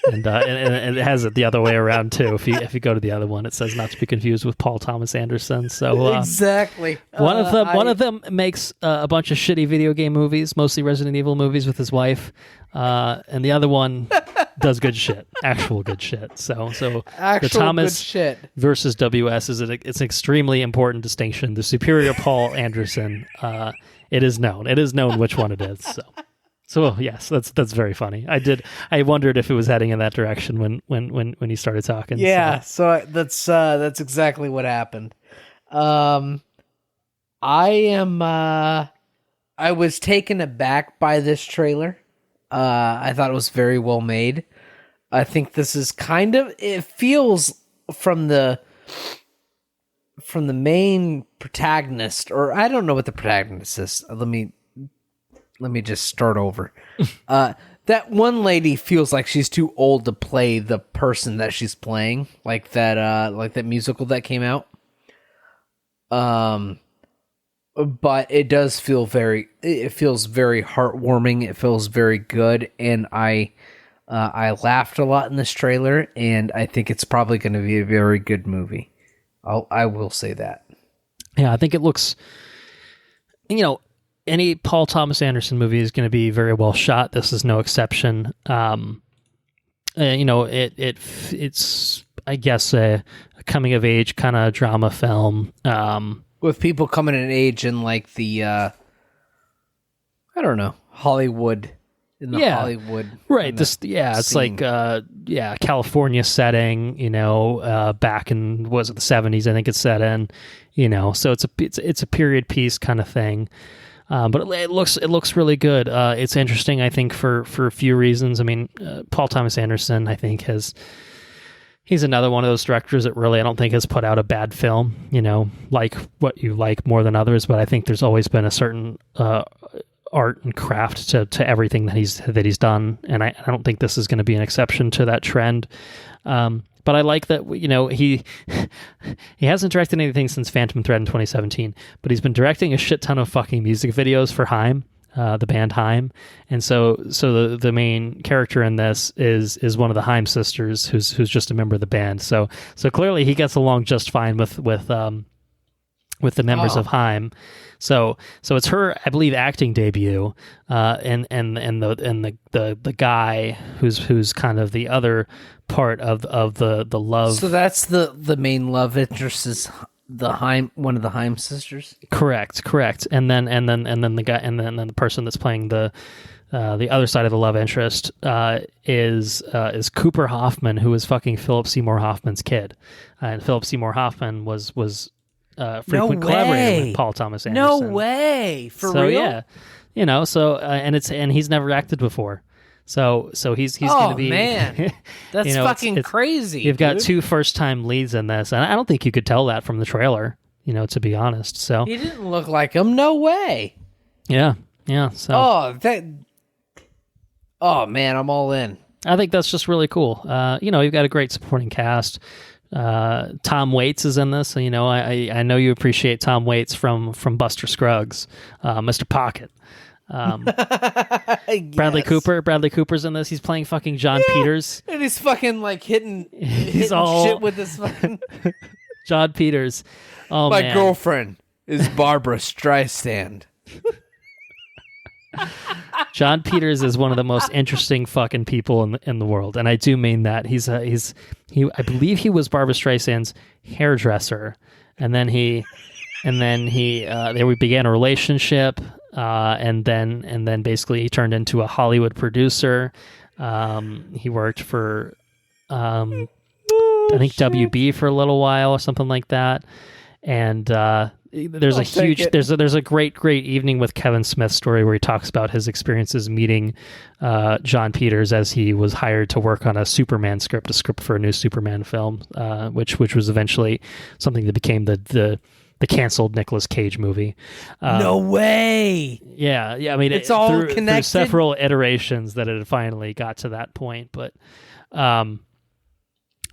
it has it the other way around too. If you go to the other one, it says not to be confused with Paul Thomas Anderson. So exactly, one of them makes a bunch of shitty video game movies, mostly Resident Evil movies with his wife, and the other one does good shit, actual good shit. So actual the Thomas good shit versus WS it's an extremely important distinction. The superior Paul Anderson, it is known which one it is. So yes, that's very funny. I wondered if it was heading in that direction when he started talking. Yeah, so that's exactly what happened. I was taken aback by this trailer. I thought it was very well made. I think this is it feels from the main protagonist, or I don't know what the protagonist is. Let me just start over. That one lady feels like she's too old to play the person that she's playing, like that musical that came out. But it does feel it feels very heartwarming. It feels very good, and I laughed a lot in this trailer, and I think it's probably going to be a very good movie. I will say that. Yeah, I think it looks, any Paul Thomas Anderson movie is going to be very well shot. This is no exception. It's I guess a coming of age kind of drama film. With people coming in age in like the, I don't know, Hollywood. In the Hollywood. Right. It's scene. Like, California setting, back in, was it the 70s, I think it's set in, so it's a period piece kind of thing. But it looks really good. It's interesting, I think, for a few reasons. I mean, Paul Thomas Anderson, I think, he's another one of those directors that really I don't think has put out a bad film, like what you like more than others. But I think there's always been a certain art and craft to everything that he's done, and I don't think this is going to be an exception to that trend. But I like that, he hasn't directed anything since Phantom Thread in 2017, but he's been directing a shit ton of fucking music videos for Haim, the band Haim. And so the main character in this is one of the Haim sisters who's just a member of the band. So clearly he gets along just fine with the members of Haim. So it's her, I believe, acting debut, and the guy who's kind of the other part of the love. So that's the main love interest is one of the Haim sisters. Correct. And then the guy, and then the person that's playing the other side of the love interest is Cooper Hoffman, who is fucking Philip Seymour Hoffman's kid, and Philip Seymour Hoffman was frequent collaborator with Paul Thomas Anderson. No way, for real? Yeah, and he's never acted before, so he's going to be. Oh man, that's fucking crazy. You've got two first-time leads in this, and I don't think you could tell that from the trailer. To be honest, so he didn't look like him. No way. Yeah. So oh man, I'm all in. I think that's just really cool. You've got a great supporting cast. Tom Waits is in this. So, I know you appreciate Tom Waits from Buster Scruggs, Mr. Pocket. Yes. Bradley Cooper's in this. He's playing fucking John Peters, and he's fucking like hitting shit with this fucking John Peters. Oh, my man. girlfriend is Barbara Streisand. John Peters is one of the most interesting fucking people in the world, and I do mean that. I believe he was Barbara Streisand's hairdresser, and then they began a relationship, and then basically he turned into a Hollywood producer. He worked for I think WB for a little while or something like that, and there's a great evening with Kevin Smith's story where he talks about his experiences meeting John Peters as he was hired to work on a Superman script, a script for a new Superman film, which was eventually something that became the canceled Nicolas Cage movie. No way. Yeah. I mean, it's all through connected. Several iterations that it finally got to that point, but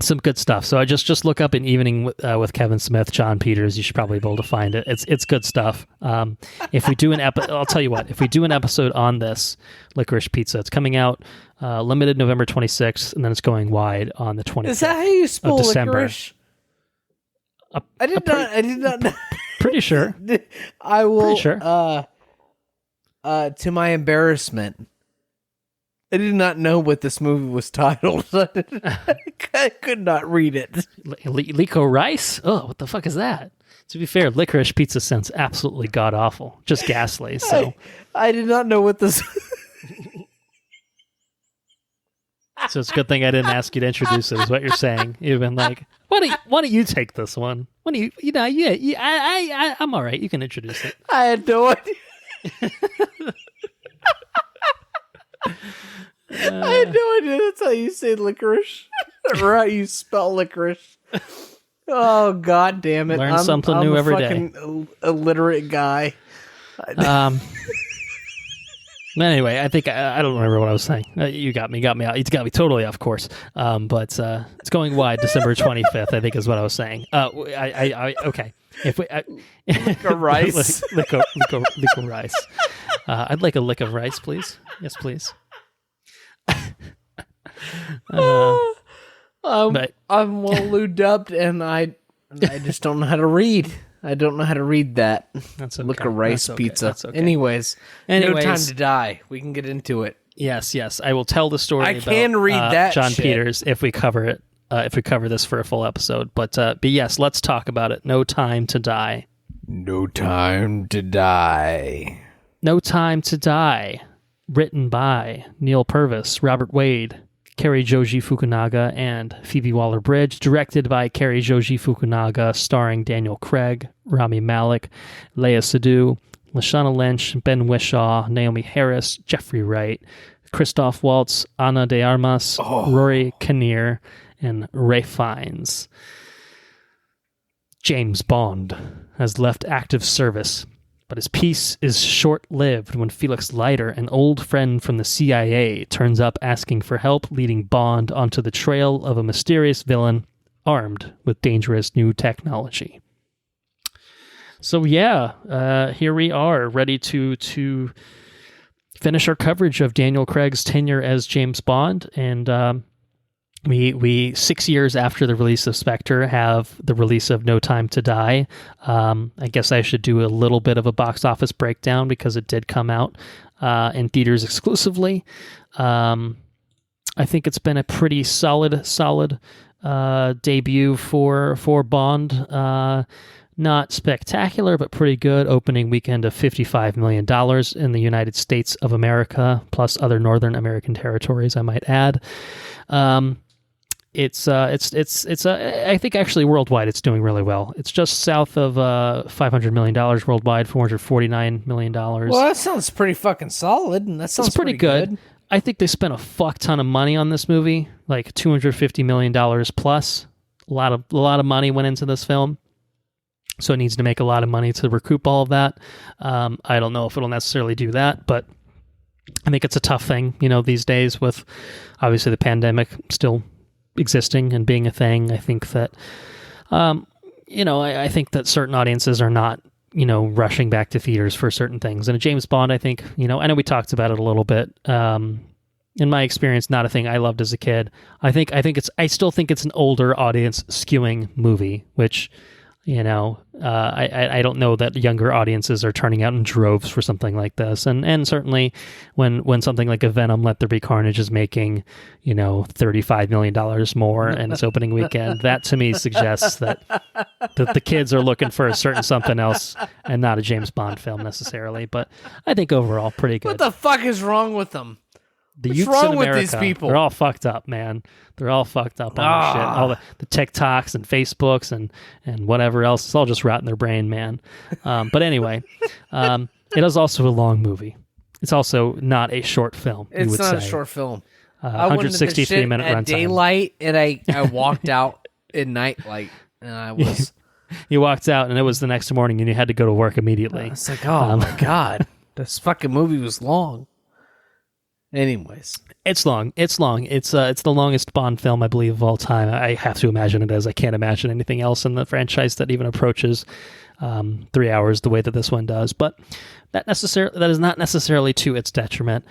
some good stuff. So I just look up An Evening with Kevin Smith, John Peters. You should probably be able to find it. It's good stuff. If we do I'll tell you what. If we do an episode on this Licorice Pizza, it's coming out limited November 26th, and then it's going wide on the 20th. Is that how you spell licorice? I did not know. Pretty sure. I will. Pretty sure. To my embarrassment, I did not know what this movie was titled. I could not read it. Licorice? Oh, what the fuck is that? To be fair, Licorice Pizza sounds absolutely god-awful. Just ghastly, so... I did not know what this... So it's a good thing I didn't ask you to introduce it, is what you're saying. You've been like, why don't you take this one? I'm all right. You can introduce it. I had no idea. I had no idea that's how you say licorice. Or how you spell licorice. Oh, god damn it. Learn something new every day. I'm a fucking illiterate guy. Anyway, I think I don't remember what I was saying. You got me out. You got me totally off course. But it's going wide December 25th, I think is what I was saying. Okay. If we rice. Lick rice. I'd like a lick of rice, please. Yes, please. I'm well lubed up, and I just don't know how to read. I don't know how to read that. That's okay. Look, a rice That's okay. pizza. That's okay. Anyways, No Time to Die. We can get into it. Yes. I will tell the story. I can read that John shit. Peters if we cover it. If we cover this for a full episode, but yes, let's talk about it. No Time to Die. No Time to Die. No Time to Die. Written by Neil Purvis, Robert Wade, Cary Joji Fukunaga, and Phoebe Waller-Bridge. Directed by Cary Joji Fukunaga, starring Daniel Craig, Rami Malek, Léa Seydoux, Lashana Lynch, Ben Whishaw, Naomi Harris, Jeffrey Wright, Christoph Waltz, Ana de Armas, Rory Kinnear, and Ray Fiennes. James Bond has left active service, but his peace is short-lived when Felix Leiter, an old friend from the CIA, turns up asking for help, leading Bond onto the trail of a mysterious villain armed with dangerous new technology. So yeah, here we are, ready to finish our coverage of Daniel Craig's tenure as James Bond, and we 6 years after the release of Spectre have the release of No Time to Die. I guess I should do a little bit of a box office breakdown because it did come out in theaters exclusively. I think it's been a pretty solid debut for Bond. Not spectacular, but pretty good. Opening weekend of $55 million in the United States of America, plus other Northern American territories, I might add. It's I think actually worldwide it's doing really well. It's just south of $500 million worldwide, $449 million. Well, that sounds pretty fucking solid, and that sounds pretty good. I think they spent a fuck ton of money on this movie, like $250 million plus. A lot of money went into this film, so it needs to make a lot of money to recoup all of that. I don't know if it'll necessarily do that, but I think it's a tough thing, these days with obviously the pandemic still existing and being a thing. I think that, I think that certain audiences are not, rushing back to theaters for certain things. And a James Bond, I think, I know we talked about it a little bit. In my experience, not a thing I loved as a kid. I still think it's an older audience skewing movie, which, I don't know that younger audiences are turning out in droves for something like this. And certainly when something like a Venom Let There Be Carnage is making, $35 million more in its opening weekend, that to me suggests that the kids are looking for a certain something else and not a James Bond film necessarily. But I think overall pretty good. What the fuck is wrong with them? The What's youths wrong in with America, these people? they're all fucked up, man. They're all fucked up on this shit. All the TikToks and Facebooks and whatever else. It's all just rotting their brain, man. But anyway, it is also a long movie. It's also not a short film. It's not a short film. I went into this 163 shit minute at runtime. daylight, and I walked out at night, like, and I was. You walked out, and it was the next morning, and you had to go to work immediately. It's like, oh my god, this fucking movie was long. Anyways, it's long. It's the longest Bond film, I believe, of all time. I have to imagine it is. I can't imagine anything else in the franchise that even approaches 3 hours the way that this one does. But that is not necessarily to its detriment.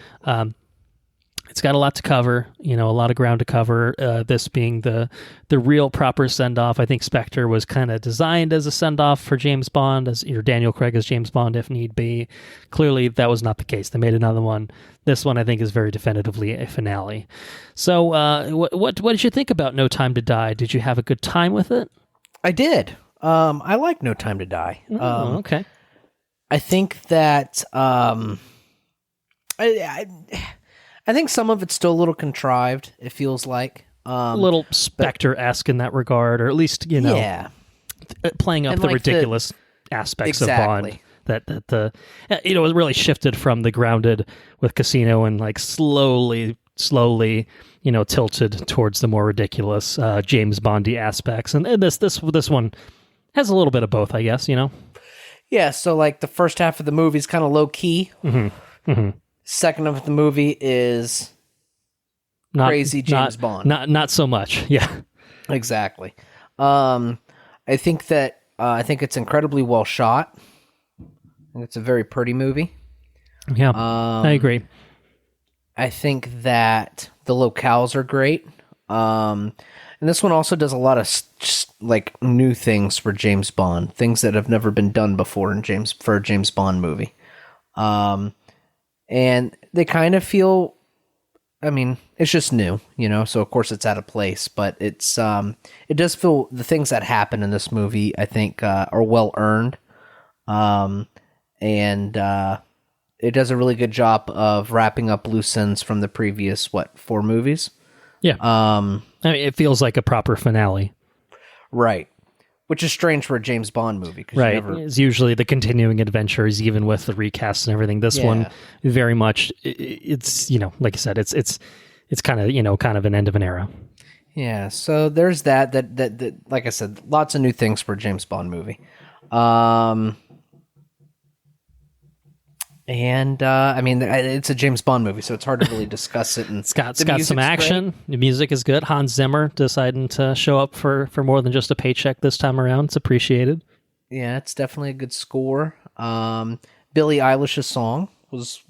It's got a lot to cover, a lot of ground to cover. This being the real proper send-off. I think Spectre was kind of designed as a send-off for James Bond, as Daniel Craig as James Bond if need be. Clearly, that was not the case. They made another one. This one, I think, is very definitively a finale. So, what did you think about No Time to Die? Did you have a good time with it? I did. I like No Time to Die. Okay. I think that I think some of it's still a little contrived, it feels like. A little Spectre-esque in that regard, or at least, playing up the ridiculous aspects of Bond. That it was really shifted from the grounded with Casino and like slowly, tilted towards the more ridiculous James Bondy aspects. And this one has a little bit of both, I guess, Yeah, so like the first half of the movie is kind of low-key. Mm-hmm. Mm-hmm. Second half of the movie is crazy James Bond. Not so much. Yeah, exactly. I think it's incredibly well shot. I think it's a very pretty movie. Yeah, I agree. I think that the locales are great. And this one also does a lot of like new things for James Bond, things that have never been done before for a James Bond movie. And they kind of feel, it's just new, so of course it's out of place, but it does feel the things that happen in this movie, I think, are well earned. And it does a really good job of wrapping up loose ends from the previous, 4 movies? Yeah. It feels like a proper finale. Right. Which is strange for a James Bond movie. Right. It's usually the continuing adventures, even with the recasts and everything. This one, very much, it's, like you said, it's kind of an end of an era. Yeah, so there's that, like I said, lots of new things for a James Bond movie. It's a James Bond movie, so it's hard to really discuss it. And it's got some action. Great. The music is good. Hans Zimmer deciding to show up for more than just a paycheck this time around. It's appreciated. Yeah, it's definitely a good score. Billie Eilish's song was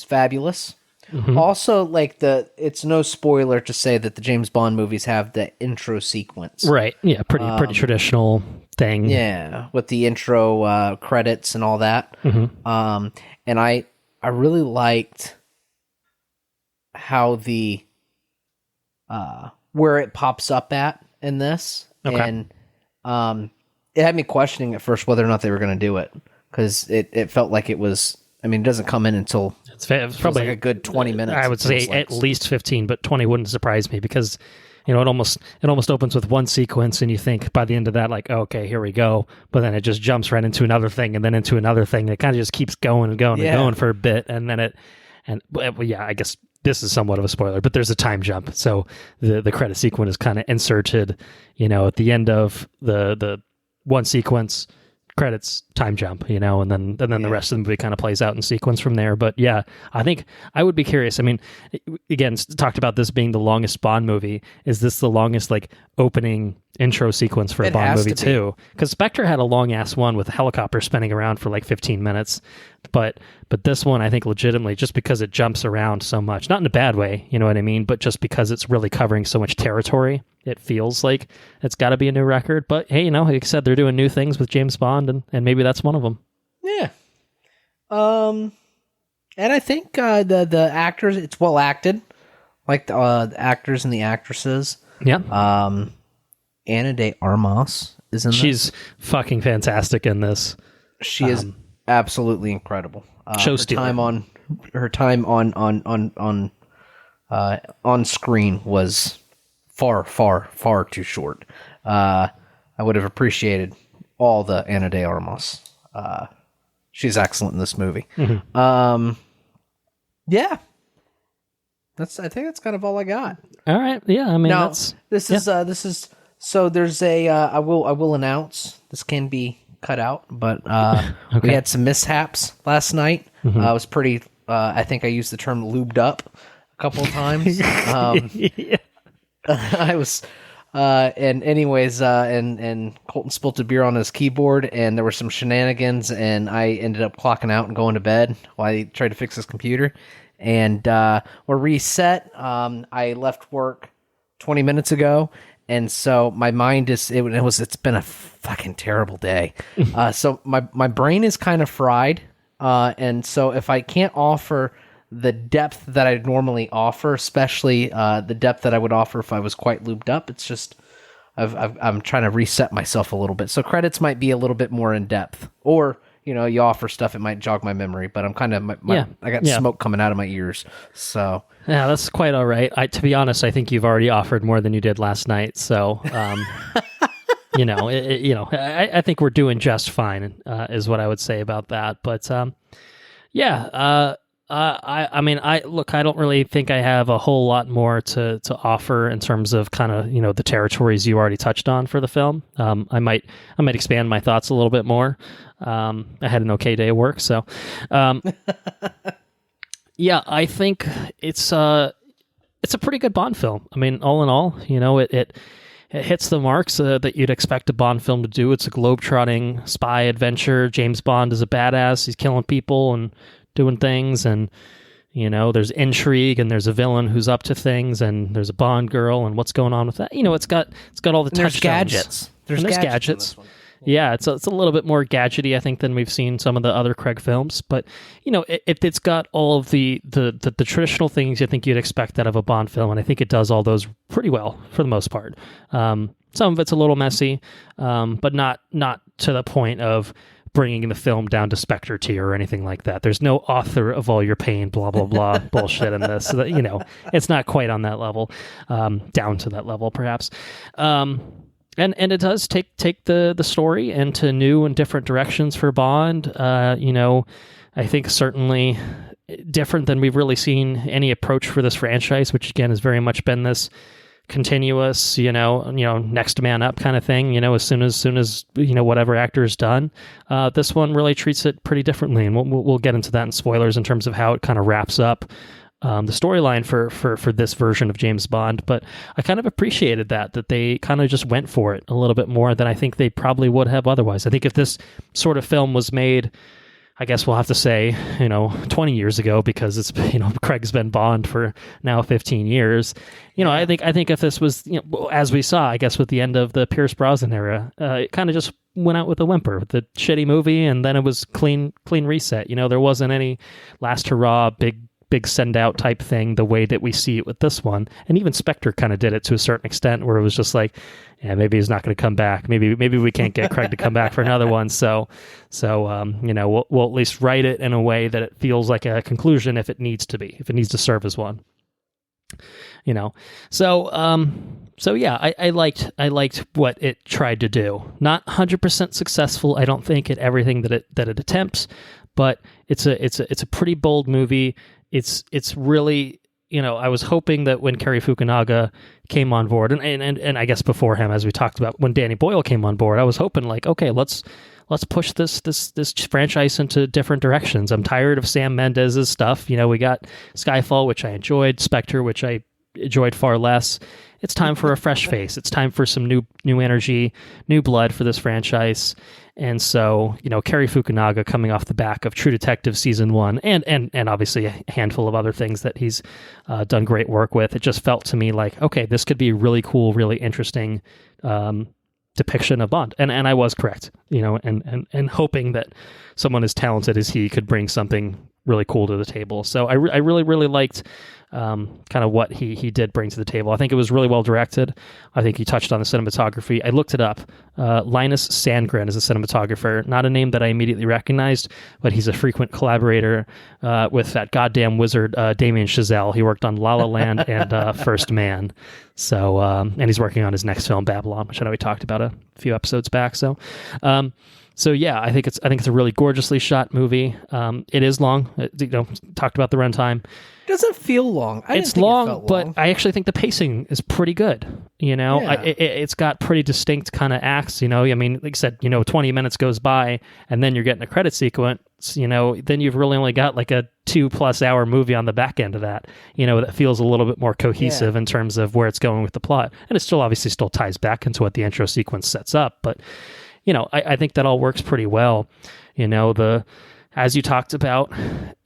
fabulous. Mm-hmm. Also, it's no spoiler to say that the James Bond movies have the intro sequence. Right. Yeah, pretty traditional thing. Yeah, with the intro credits and all that. Mm-hmm. And I really liked how the where it pops up at in this. Okay. And it had me questioning at first whether or not they were going to do it, because it felt like it was. It doesn't come in until it's probably like a good 20 minutes. I would say at least 15, but 20 wouldn't surprise me, because it almost opens with one sequence, and you think by the end of that, like, oh, okay, here we go. But then it just jumps right into another thing, and then into another thing. It kind of just keeps going and going and going for a bit, and then I guess this is somewhat of a spoiler, but there's a time jump. So the credit sequence is kind of inserted, at the end of the one sequence. Credits, time jump, and then the rest of the movie kind of plays out in sequence from there. But yeah, I think I would be curious. Again, talked about this being the longest Bond movie. Is this the longest opening intro sequence for a Bond movie too? Because Spectre had a long ass one with a helicopter spinning around for 15 minutes, but this one, I think, legitimately, just because it jumps around so much, not in a bad way, you know what I mean, but just because it's really covering so much territory, it feels like it's got to be a new record. But hey, like I said, they're doing new things with James Bond, and maybe that's one of them. Yeah. And I think the actors, it's well acted, like the actors and the actresses. Yeah. Ana de Armas is in this. She's fucking fantastic in this. She is absolutely incredible. Show stealer. her time on screen was far too short. I would have appreciated all the Ana de Armas. She's excellent in this movie. Yeah. I think that's kind of all I got. All right. Yeah. I mean, now, this is so there's a I will announce, this can be cut out, but we had some mishaps last night. I was pretty I think I used the term lubed up a couple of times. I was and anyways and Colton spilled a beer on his keyboard, and there were some shenanigans, and I ended up clocking out and going to bed while I tried to fix his computer. And we're reset. I left work 20 minutes ago, and so my mind is it's been a fucking terrible day. So my brain is kind of fried, and so if I can't offer the depth that I normally offer, especially the depth that I would offer if I was quite lubed up, it's just I'm trying to reset myself a little bit. So credits might be a little bit more in depth, or you offer stuff, it might jog my memory, but I'm kind of, I got smoke coming out of my ears, so. Yeah, that's quite all right. To be honest, I think you've already offered more than you did last night, so, I think we're doing just fine, is what I would say about that, but, I mean, I don't really think I have a whole lot more to offer in terms of kind of, the territories you already touched on for the film. I might expand my thoughts a little bit more. I had an okay day at work, so, yeah, I think it's a pretty good Bond film. I mean, all in all, it hits the marks that you'd expect a Bond film to do. It's a globetrotting spy adventure. James Bond is a badass. He's killing people and doing things, and there's intrigue, and there's a villain who's up to things, and there's a Bond girl, and what's going on with that. It's got all the touchstones. There's gadgets. In this one. Yeah, it's a little bit more gadgety, I think, than we've seen some of the other Craig films. But it's got all of the traditional things you think you'd expect out of a Bond film, and I think it does all those pretty well for the most part. Some of it's a little messy, but not to the point of bringing the film down to Spectre tier or anything like that. There's no author of all your pain, blah, blah, blah bullshit in this. So that, it's not quite on that level, down to that level, perhaps. And it does take the story into new and different directions for Bond. I think certainly different than we've really seen any approach for this franchise, which again has very much been this continuous, next man up kind of thing, as soon as whatever actor is done. This one really treats it pretty differently, and we'll get into that in spoilers in terms of how it kind of wraps up the storyline for this version of James Bond. But I kind of appreciated that they kind of just went for it a little bit more than I think they probably would have otherwise. I think if this sort of film was made, I guess we'll have to say, 20 years ago, because it's, Craig's been Bond for now 15 years. I think if this was, as we saw, I guess with the end of the Pierce Brosnan era, it kind of just went out with a whimper with the shitty movie, and then it was clean reset. There wasn't any last hurrah, big send out type thing the way that we see it with this one. And even Spectre kind of did it to a certain extent, where it was just like, yeah, maybe he's not going to come back. Maybe we can't get Craig to come back for another one. So we'll at least write it in a way that it feels like a conclusion if it needs to be, if it needs to serve as one. So yeah, I liked what it tried to do. Not 100% successful, I don't think, at everything that it attempts, but it's a pretty bold movie. It's really, I was hoping that when Cary Fukunaga came on board, and I guess before him, as we talked about, when Danny Boyle came on board, I was hoping like, okay, let's push this franchise into different directions. I'm tired of Sam Mendes's stuff. We got Skyfall, which I enjoyed, Spectre, which I enjoyed far less. It's time for a fresh face. It's time for some new energy, new blood for this franchise. And so, Cary Fukunaga coming off the back of True Detective Season 1 and obviously a handful of other things that he's done great work with, it just felt to me like, okay, this could be a really cool, really interesting depiction of Bond. And I was correct, and hoping that someone as talented as he could bring something really cool to the table. So I really, really liked kind of what he did bring to the table. I think it was really well directed. I think he touched on the cinematography. I looked it up. Linus Sandgren is a cinematographer, not a name that I immediately recognized, but he's a frequent collaborator with that goddamn wizard Damien Chazelle. He worked on La La Land and First Man. So and he's working on his next film, Babylon, which I know we talked about a few episodes back. So yeah, I think it's a really gorgeously shot movie. It is long. Talked about the runtime. It doesn't feel long. It's long, but I actually think the pacing is pretty good. Yeah. It's got pretty distinct kind of acts. I mean, like I said, 20 minutes goes by, and then you're getting a credit sequence. Then you've really only got like a 2+ hour movie on the back end of that. That feels a little bit more cohesive in terms of where it's going with the plot, and it still ties back into what the intro sequence sets up. But I think that all works pretty well. As you talked about,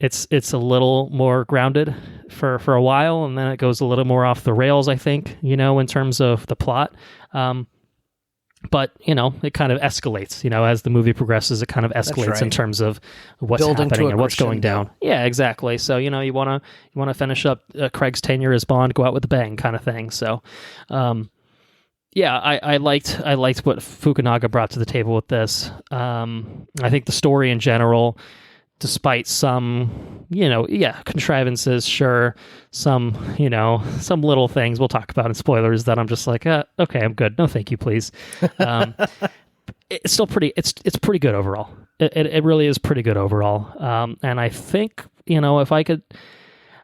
it's a little more grounded for a while, and then it goes a little more off the rails, I think, in terms of the plot. But, it kind of escalates, as the movie progresses, it kind of escalates in terms of what's happening and what's going down. Yeah, exactly. So, you want to finish up Craig's tenure as Bond, go out with a bang kind of thing. So, yeah, I liked what Fukunaga brought to the table with this. I think the story in general, despite some, contrivances, sure, some little things we'll talk about in spoilers that I'm just like, okay, I'm good. No, thank you, please. It's still it's pretty good overall. It really is pretty good overall. And I think,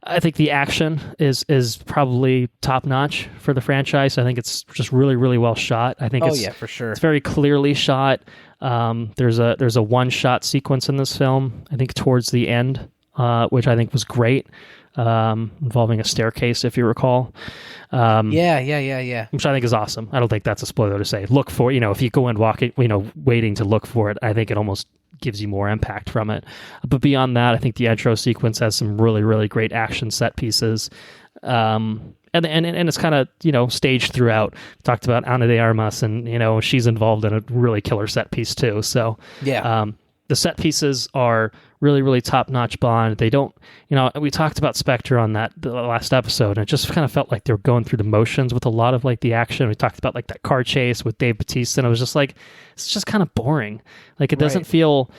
I think the action is probably top notch for the franchise. I think it's just really, really well shot. I think for sure. It's very clearly shot. There's a one-shot sequence in this film, I think towards the end, which I think was great, involving a staircase, if you recall. Yeah. Which I think is awesome. I don't think that's a spoiler to say. Look for, if you go in walking, waiting to look for it, I think it almost gives you more impact from it. But beyond that, I think the intro sequence has some really, really great action set pieces. And it's kind of, staged throughout. Talked about Ana de Armas, and, she's involved in a really killer set piece too. So, yeah. The set pieces are really, really top-notch Bond. They don't, we talked about Spectre on the last episode, and it just kind of felt like they were going through the motions with a lot of like the action. We talked about like that car chase with Dave Bautista, and it was just like, it's just kind of boring. Like it doesn't feel,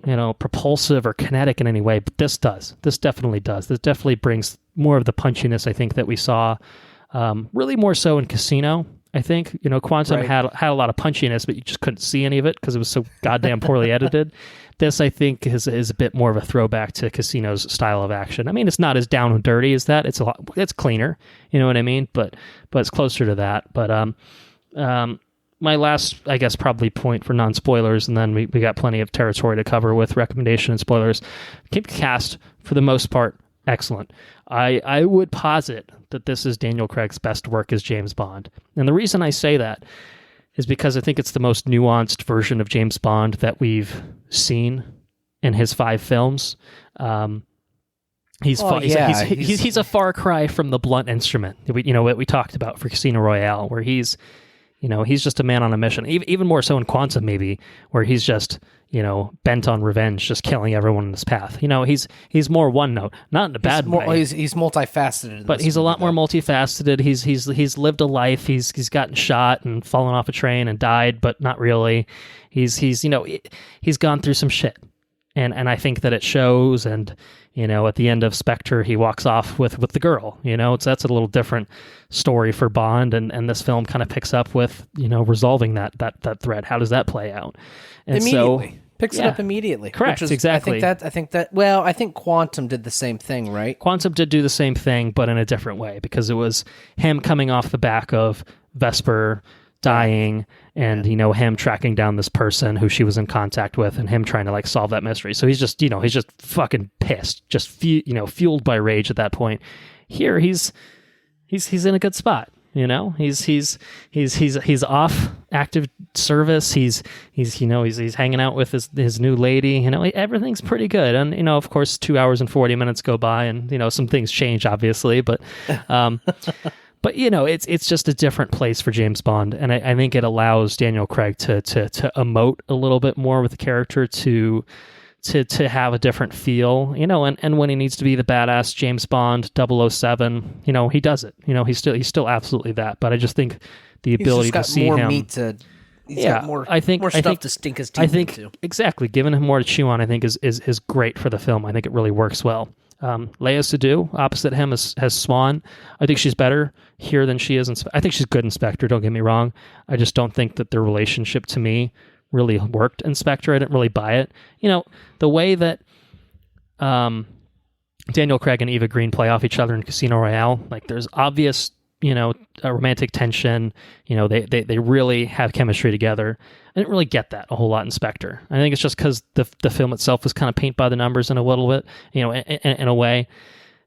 propulsive or kinetic in any way, but this does. This definitely does. This definitely brings more of the punchiness, I think, that we saw, really more so in Casino. I think, Quantum had a lot of punchiness, but you just couldn't see any of it because it was so goddamn poorly edited. This, I think, is a bit more of a throwback to Casino's style of action. I mean, it's not as down and dirty as that. It's cleaner, you know what I mean? But it's closer to that. But my last, I guess, probably point for non-spoilers, and then we got plenty of territory to cover with recommendation and spoilers. Keep the cast, for the most part, excellent. I would posit that this is Daniel Craig's best work as James Bond. And the reason I say that is because I think it's the most nuanced version of James Bond that we've seen in his 5 films. He's a far cry from the blunt instrument that we talked about for Casino Royale, where he's just a man on a mission. Even more so in Quantum, maybe, where he's just, bent on revenge, just killing everyone in his path. He's more one note, not in a bad way. He's multifaceted, but he's a lot more multifaceted. He's lived a life. He's gotten shot and fallen off a train and died, but not really. He's gone through some shit, and I think that it shows. And at the end of Spectre, he walks off with the girl. That's a little different story for Bond, and this film kind of picks up with resolving that thread. How does that play out? And immediately picks it up immediately. Correct, exactly. I think Quantum did the same thing, right? Quantum did do the same thing, but in a different way, because it was him coming off the back of Vesper dying, and him tracking down this person who she was in contact with, and him trying to like solve that mystery. So he's just fucking pissed, just fueled by rage at that point. Here he's in a good spot. He's off active service. He's hanging out with his new lady. Everything's pretty good. And of course, 2 hours and 40 minutes go by, and some things change, obviously. But but it's just a different place for James Bond, and I think it allows Daniel Craig to emote a little bit more with the character, to to have a different feel, and when he needs to be the badass James Bond 007, he does it. He's still absolutely that. But I just think the ability to see him, he's got more stuff to stink his teeth into. Exactly, giving him more to chew on, I think is great for the film. I think it really works well. Léa Seydoux, opposite him, has Swan. I think she's better here than she is. I think she's good in Spectre, don't get me wrong. I just don't think that their relationship, to me, really worked in Spectre. I didn't really buy it. The way that Daniel Craig and Eva Green play off each other in Casino Royale, like there's obvious, a romantic tension. They really have chemistry together. I didn't really get that a whole lot in Spectre. I think it's just because the film itself was kind of paint by the numbers in a little bit, in a way.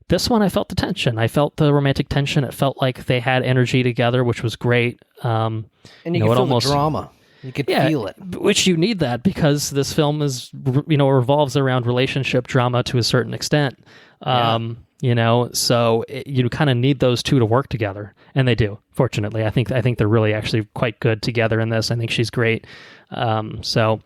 This one, I felt the tension. I felt the romantic tension. It felt like they had energy together, which was great. And you can feel the drama. You could feel it. Which you need that because this film is, revolves around relationship drama to a certain extent. So you kind of need those two to work together, and they do. Fortunately, I think they're really actually quite good together in this. I think she's great. So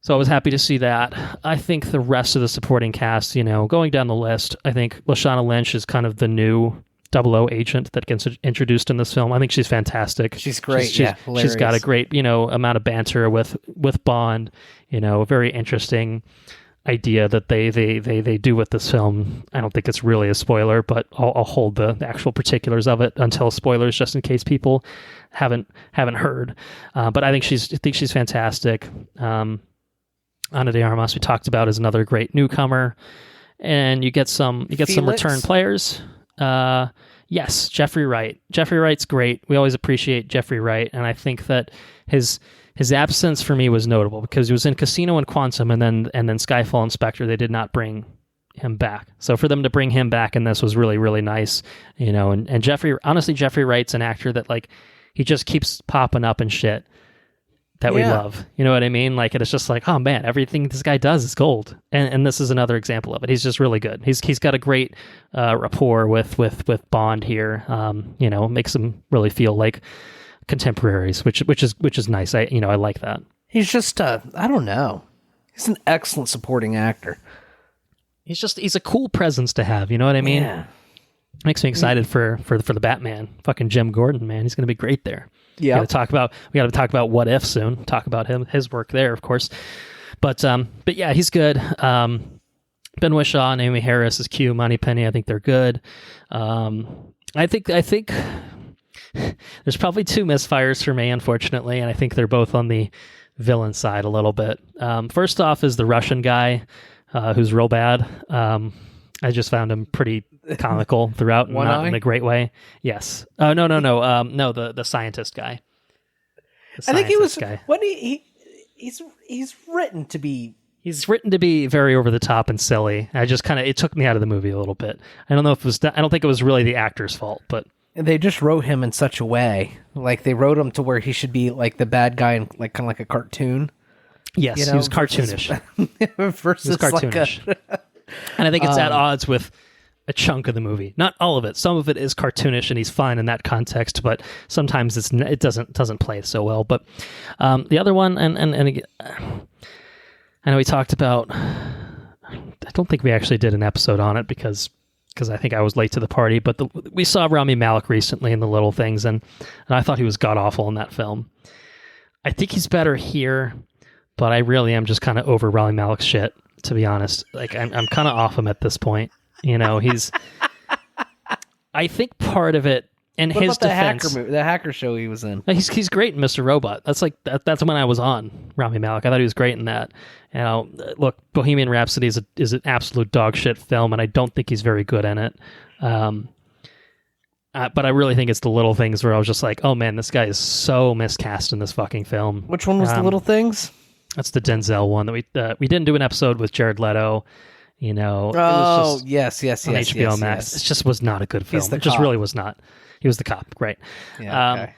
I was happy to see that. I think the rest of the supporting cast, going down the list, I think Lashana Lynch is kind of the new 00 agent that gets introduced in this film. I think she's fantastic. She's great. She's got a great, amount of banter with Bond. A very interesting idea that they do with this film. I don't think it's really a spoiler, but I'll hold the actual particulars of it until spoilers, just in case people haven't heard. But I think she's fantastic. Ana de Armas, we talked about, is another great newcomer, and you get some return players. Yes, Jeffrey Wright. Jeffrey Wright's great. We always appreciate Jeffrey Wright, and I think that his absence for me was notable because he was in Casino and Quantum, and then Skyfall and Spectre. They did not bring him back, so for them to bring him back in this was really, really nice. And Jeffrey Wright's an actor that he just keeps popping up and shit that we love. You know what I mean? Like, it's just like, oh man, everything this guy does is gold. And this is another example of it. He's just really good. He's got a great rapport with Bond here. Makes him really feel like contemporaries, which is nice. I like that. He's just I don't know. He's an excellent supporting actor. He's a cool presence to have. You know what I mean? Yeah. Makes me excited for the Batman. Fucking Jim Gordon, man. He's going to be great there. Yeah. We got to talk about What If soon. Talk about his work there, of course. But yeah, he's good. Ben Whishaw and Amy Harris is Q, Monty Penny. I think they're good. I think there's probably two misfires for me, unfortunately, and I think they're both on the villain side a little bit. First off is the Russian guy, who's real bad. I just found him pretty comical throughout, not in a great way. Yes. Oh, no. No, the scientist guy. I think he was. Guy. What he's written to be. He's written to be very over the top and silly. It took me out of the movie a little bit. I don't think it was really the actor's fault, but they just wrote him in such a way. Like, they wrote him to where he should be like the bad guy in like kind of like a cartoon. Yes, he was cartoonish. Versus he was cartoonish. And I think it's at odds with a chunk of the movie. Not all of it. Some of it is cartoonish, and he's fine in that context. But sometimes it doesn't play so well. But the other one, and again, I know we talked about. I don't think we actually did an episode on it because I think I was late to the party. But we saw Rami Malek recently in The Little Things, and I thought he was god awful in that film. I think he's better here, but I really am just kind of over Rami Malek's shit. To be honest, like I'm kind of off him at this point. He's. I think part of it, and what his about defense, the hacker show he was in. He's great in Mr. Robot. That's like that's when I was on Rami Malek. I thought he was great in that. Look, Bohemian Rhapsody is an absolute dog shit film, and I don't think he's very good in it. But I really think it's The Little Things where I was just like, oh man, this guy is so miscast in this fucking film. Which one was The Little Things? That's the Denzel one that we didn't do an episode with Jared Leto. It was just yes, on HBO Max. It just was not a good film. It just really was not. He was the cop, right? Yeah. Okay.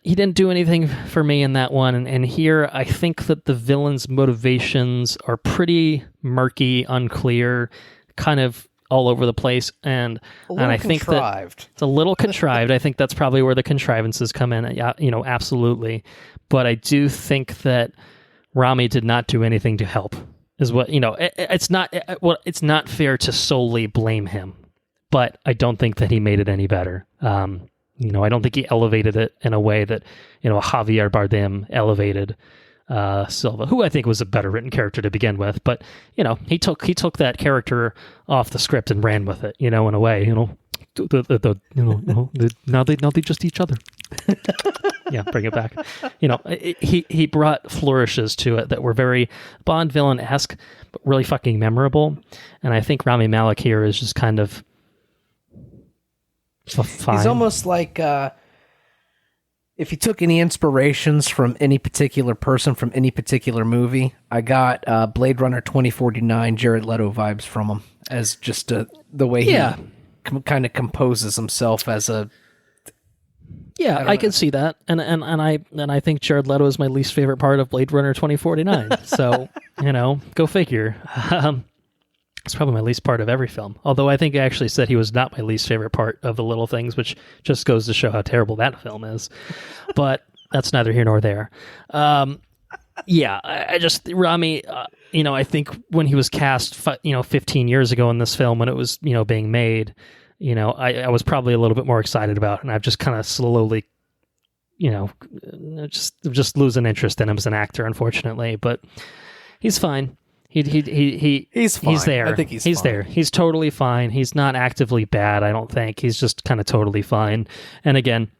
He didn't do anything for me in that one, and here I think that the villain's motivations are pretty murky, unclear, kind of all over the place, and I think that it's a little contrived. I think that's probably where the contrivances come in. Absolutely. But I do think that Rami did not do anything to help. Is what it's not fair to solely blame him, but I don't think that he made it any better. I don't think he elevated it in a way that Javier Bardem elevated Silva, who I think was a better written character to begin with. But he took that character off the script and ran with it. In a way, now they just each other. Yeah, bring it back. He brought flourishes to it that were very Bond villain-esque, but really fucking memorable. And I think Rami Malek here is just kind of fine. He's almost like if you took any inspirations from any particular person from any particular movie, I got Blade Runner 2049 Jared Leto vibes from him, as just the way he kind of composes himself as a... Yeah, I can see that, and I think Jared Leto is my least favorite part of Blade Runner 2049. So go figure. It's probably my least part of every film. Although I think I actually said he was not my least favorite part of The Little Things, which just goes to show how terrible that film is. But that's neither here nor there. I just Rami. I think when he was cast, 15 years ago in this film when it was being made. I was probably a little bit more excited about it, and I've just kind of slowly, just losing interest in him as an actor, unfortunately. But he's fine. He's fine. He's there. I think he's fine. There. He's totally fine. He's not actively bad, I don't think. He's just kind of totally fine. And again,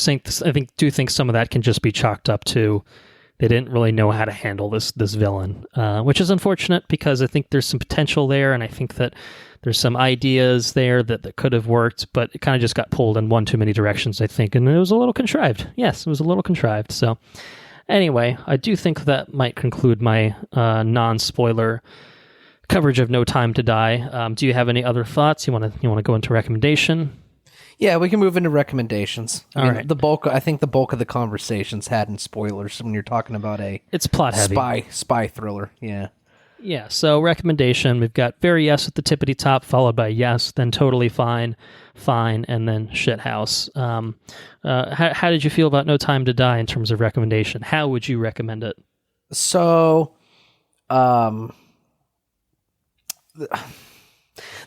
I do think some of that can just be chalked up to they didn't really know how to handle this villain, which is unfortunate because I think there's some potential there, and I think that there's some ideas there that could have worked, but it kind of just got pulled in one too many directions, I think, and it was a little contrived. Yes, it was a little contrived. So anyway, I do think that might conclude my non-spoiler coverage of No Time to Die. Do you have any other thoughts? You want to go into recommendation? Yeah, we can move into recommendations. All right. I think the bulk of the conversation's had in spoilers when you're talking about it's plot heavy spy thriller. Yeah. Yeah, so recommendation, we've got very yes at the tippity top, followed by yes, then totally fine, and then shithouse. How did you feel about No Time to Die in terms of recommendation? How would you recommend it? So,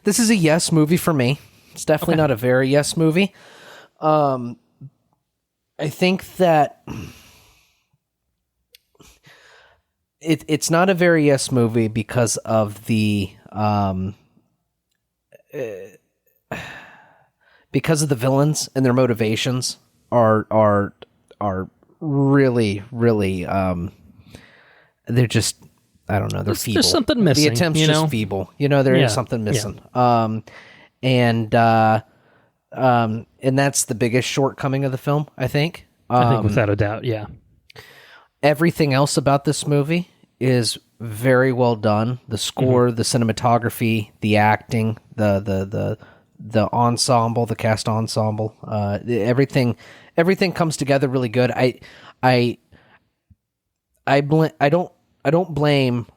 this is a yes movie for me. It's definitely not a very yes movie. I think that... It's not a very yes movie because of the villains and their motivations are really they're just, I don't know, they're feeble. There's something missing. The attempt's just feeble. There is something missing. Yeah. And that's the biggest shortcoming of the film, I think. I think without a doubt, yeah. Everything else about this movie is very well done. The score, the cinematography, the acting, the ensemble, the cast ensemble, everything comes together really good. I don't blame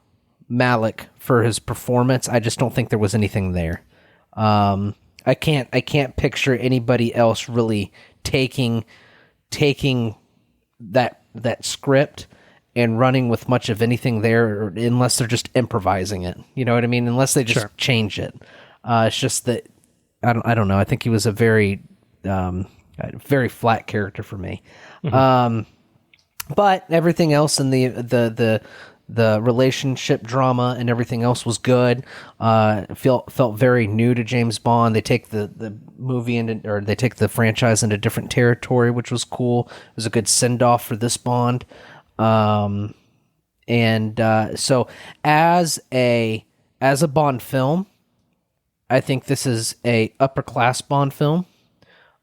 Malik for his performance. I just don't think there was anything there. I can't picture anybody else really taking that script and running with much of anything there, unless they're just improvising it. You know what I mean? Unless they just change it. It's just that I don't know. I think he was a very flat character for me. But everything else in the relationship drama and everything else was good. Felt very new to James Bond. They take the movie or they take the franchise into different territory, which was cool. It was a good send off for this Bond. So as a Bond film, I think this is a upper class Bond film.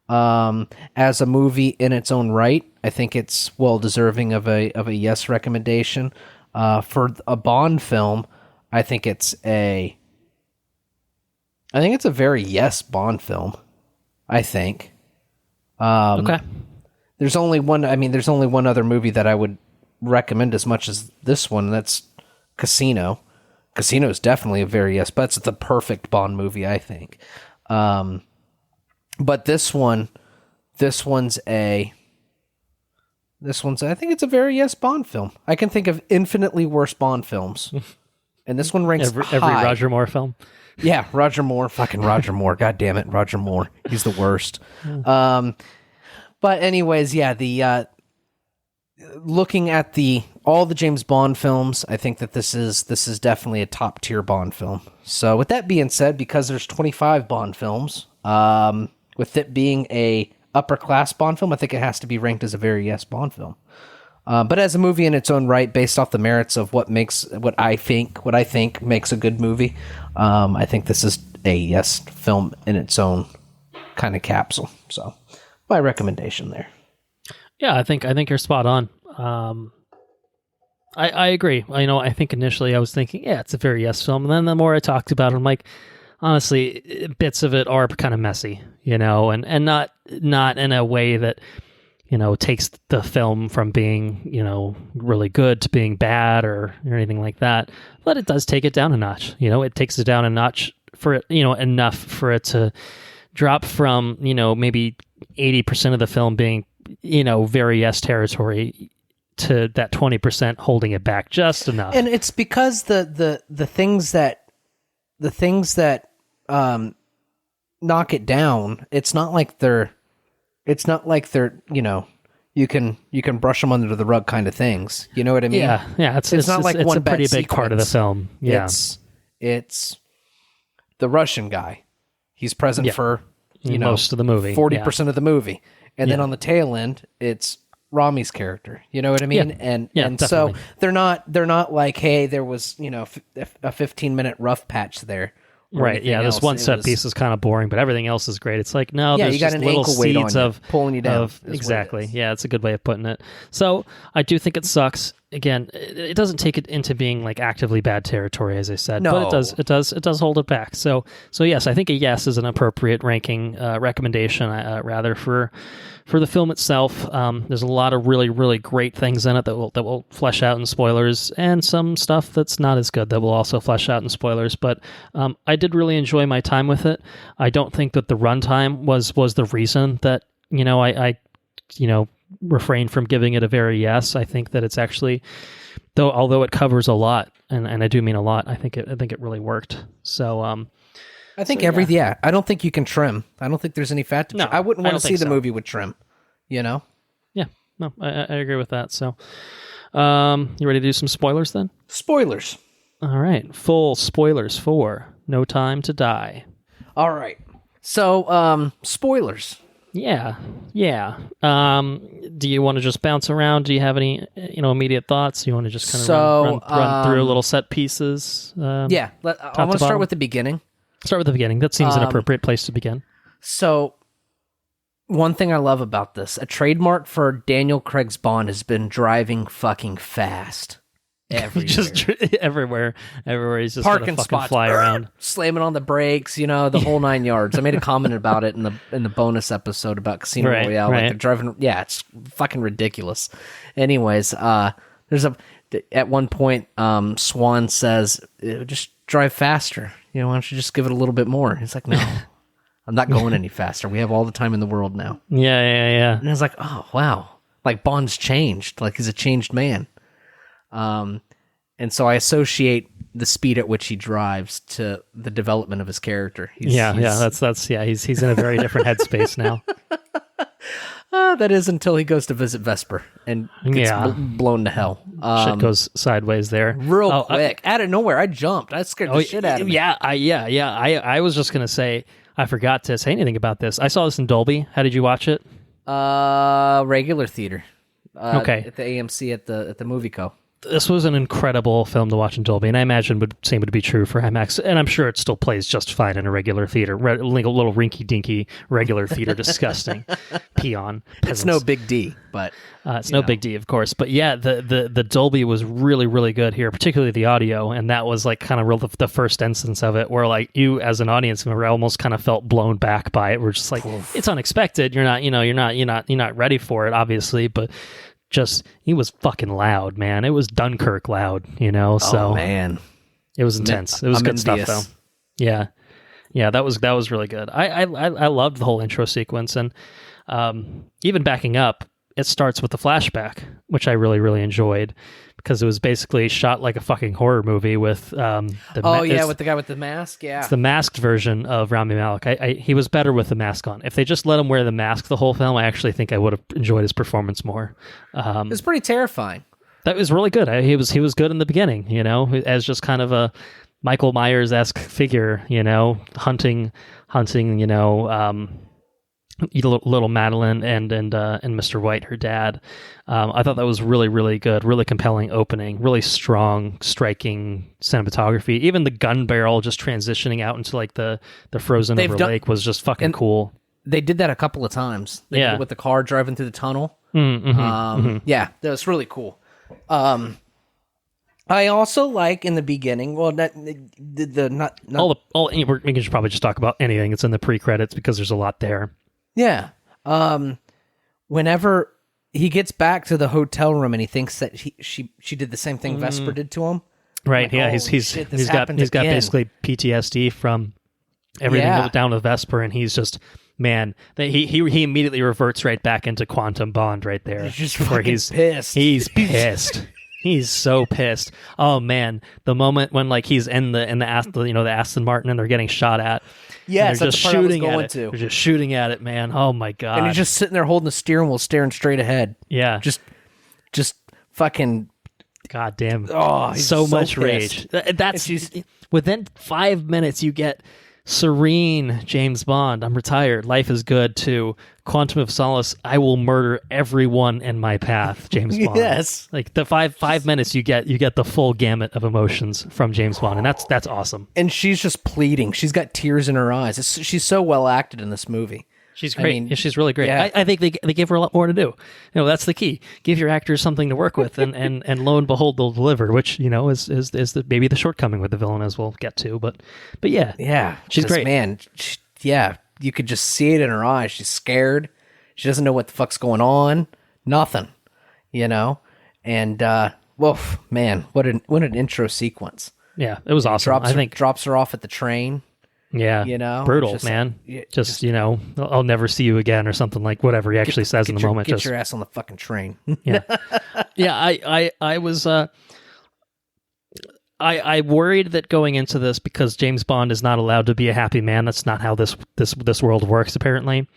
As a movie in its own right, I think it's well deserving of a yes recommendation. For a Bond film, I think it's a very yes Bond film. I think. Okay. There's only one other movie that I would recommend as much as this one, and that's Casino. Casino is definitely a very yes, but it's the perfect Bond movie, I think. But this one's This one's, I think it's a very yes Bond film. I can think of infinitely worse Bond films. And this one ranks every high. Roger Moore film. Yeah, Roger Moore. Fucking Roger Moore. God damn it, Roger Moore. He's the worst. But anyways, yeah, looking at all the James Bond films, I think that this is definitely a top tier Bond film. So with that being said, because there's 25 Bond films, with it being a upper class Bond film, I think it has to be ranked as a very yes Bond film. But as a movie in its own right, based off the merits of what I think makes a good movie, I think this is a yes film in its own kind of capsule. So my recommendation there. Yeah, I think you're spot on. I agree. I think initially I was thinking, yeah, it's a very yes film, and then the more I talked about it, I'm like, honestly, bits of it are kind of messy, and not in a way that takes the film from being really good to being bad or anything like that. But it does take it down a notch. It takes it down a notch for it, enough for it to drop from maybe 80% of the film being very yes territory to that 20% holding it back just enough. And it's because the things that knock it down, it's not like they're you can brush them under the rug kind of things. You know what I mean? Yeah. It's not like it's a pretty big part of the film. Yeah, it's the Russian guy. He's present for most of the movie, 40% of the movie, and then on the tail end, it's Rami's character. You know what I mean? Yeah. And so they're not like, hey, there was a 15-minute rough patch there. Right, yeah, this one set piece is kind of boring, but everything else is great. It's like, no, there's you got just an little ankle weight seeds on you, of pulling you down. Exactly, yeah, it's a good way of putting it. So I do think it sucks. Again, it doesn't take it into being like actively bad territory, as I said, but it does hold it back. So yes, I think a yes is an appropriate ranking recommendation, rather for the film itself. There's a lot of really, really great things in it that will flesh out in spoilers, and some stuff that's not as good that will also flesh out in spoilers. But I did really enjoy my time with it. I don't think that the runtime was the reason that I refrained from giving it a very yes. I think that it's actually, although it covers a lot, and I do mean a lot, I think it really worked. So I think I don't think you can trim. I don't think there's any fat to trim. I wouldn't want to see the movie with trim, Yeah, no, I agree with that. So you ready to do some spoilers then? Spoilers. All right, full spoilers for No Time to Die. All right. So spoilers. Yeah. Do you want to just bounce around? Do you have any immediate thoughts? Do you want to just kind of run through little set pieces? I'm going to start with the beginning. Start with the beginning. That seems an appropriate place to begin. So, one thing I love about this, a trademark for Daniel Craig's Bond has been driving fucking fast. Everywhere. Just everywhere. He's just parking fucking spots, fly around, slamming on the brakes, the whole 9 yards. I made a comment about it in the bonus episode about Casino Royale. Like they're driving, it's fucking ridiculous. Anyways, there's at one point, Swan says, "Just drive faster. Why don't you just give it a little bit more?" He's like, "No, I'm not going any faster. We have all the time in the world now." Yeah. And I was like, "Oh wow, like Bond's changed. Like he's a changed man." And so I associate the speed at which he drives to the development of his character. He's in a very different headspace now. That is until he goes to visit Vesper and gets blown to hell. Shit goes sideways there. Real quick. Out of nowhere, I jumped. I scared the shit out of me. I was just going to say, I forgot to say anything about this. I saw this in Dolby. How did you watch it? Regular theater. Okay. At the AMC at the Movie Co. This was an incredible film to watch in Dolby, and I imagine same would be true for IMAX, and I'm sure it still plays just fine in a regular theater. Like a little rinky-dinky regular theater, disgusting. Peon. Peasants. It's no big D, but... it's no big D, of course. But yeah, the Dolby was really, really good here, particularly the audio, and that was like kind of the first instance of it where like you as an audience member almost kind of felt blown back by it. We're just like, it's unexpected. You're not ready for it, obviously, but... he was fucking loud, man. It was Dunkirk loud, so oh man, it was intense. It was good stuff though. Yeah, that was really good. I loved the whole intro sequence, and even backing up, it starts with the flashback, which I really, really enjoyed because it was basically shot like a fucking horror movie with with the guy with the mask. Yeah, it's the masked version of Rami Malek. He was better with the mask on. If they just let him wear the mask the whole film, I actually think I would have enjoyed his performance more. It was pretty terrifying. That was really good. He was good in the beginning, as just kind of a Michael Myers-esque figure, hunting, little Madeline and Mr. White, her dad. I thought that was really, really good, really compelling opening, really strong, striking cinematography. Even the gun barrel just transitioning out into like the frozen over lake was just fucking cool. They did that a couple of times. They did it with the car driving through the tunnel. Yeah, that was really cool. I also like in the beginning. Well, we can probably just talk about anything that's in the pre-credits because there's a lot there. Yeah. Whenever he gets back to the hotel room and he thinks that she did the same thing Vesper did to him. Right. Like, yeah. He's got basically PTSD from everything that went down with Vesper, and he's just. Man, he immediately reverts right back into Quantum Bond right there. He's just pissed. He's pissed. He's so pissed. Oh man, the moment when like he's in the Aston Martin and they're getting shot at. Yes, they're that's just the part shooting I was at going it. to. They're just shooting at it, man. Oh my god. And he's just sitting there holding the steering wheel, staring straight ahead. Yeah. Just fucking. God damn. Oh, he's so pissed. much rage. That's within 5 minutes you get. Serene James Bond, I'm retired, life is good, to Quantum of Solace, I will murder everyone in my path, James Bond. Yes. Like the five minutes you get the full gamut of emotions from James Bond, and that's awesome. And she's just pleading. She's got tears in her eyes. She's so well acted in this movie. She's great. She's really great. Yeah. I think they give her a lot more to do. That's the key. Give your actors something to work with, and lo and behold, they'll deliver. Which is maybe the shortcoming with the villain, as we'll get to. But yeah, she's great. Man, you could just see it in her eyes. She's scared. She doesn't know what the fuck's going on. Nothing, And woof, man, what an intro sequence. Yeah, it was awesome. Drops her off at the train. Yeah, brutal, man. I'll never see you again, or something like whatever he actually says in the moment. Get your ass on the fucking train. Yeah, I was. I worried that going into this, because James Bond is not allowed to be a happy man. That's not how this world works. Apparently,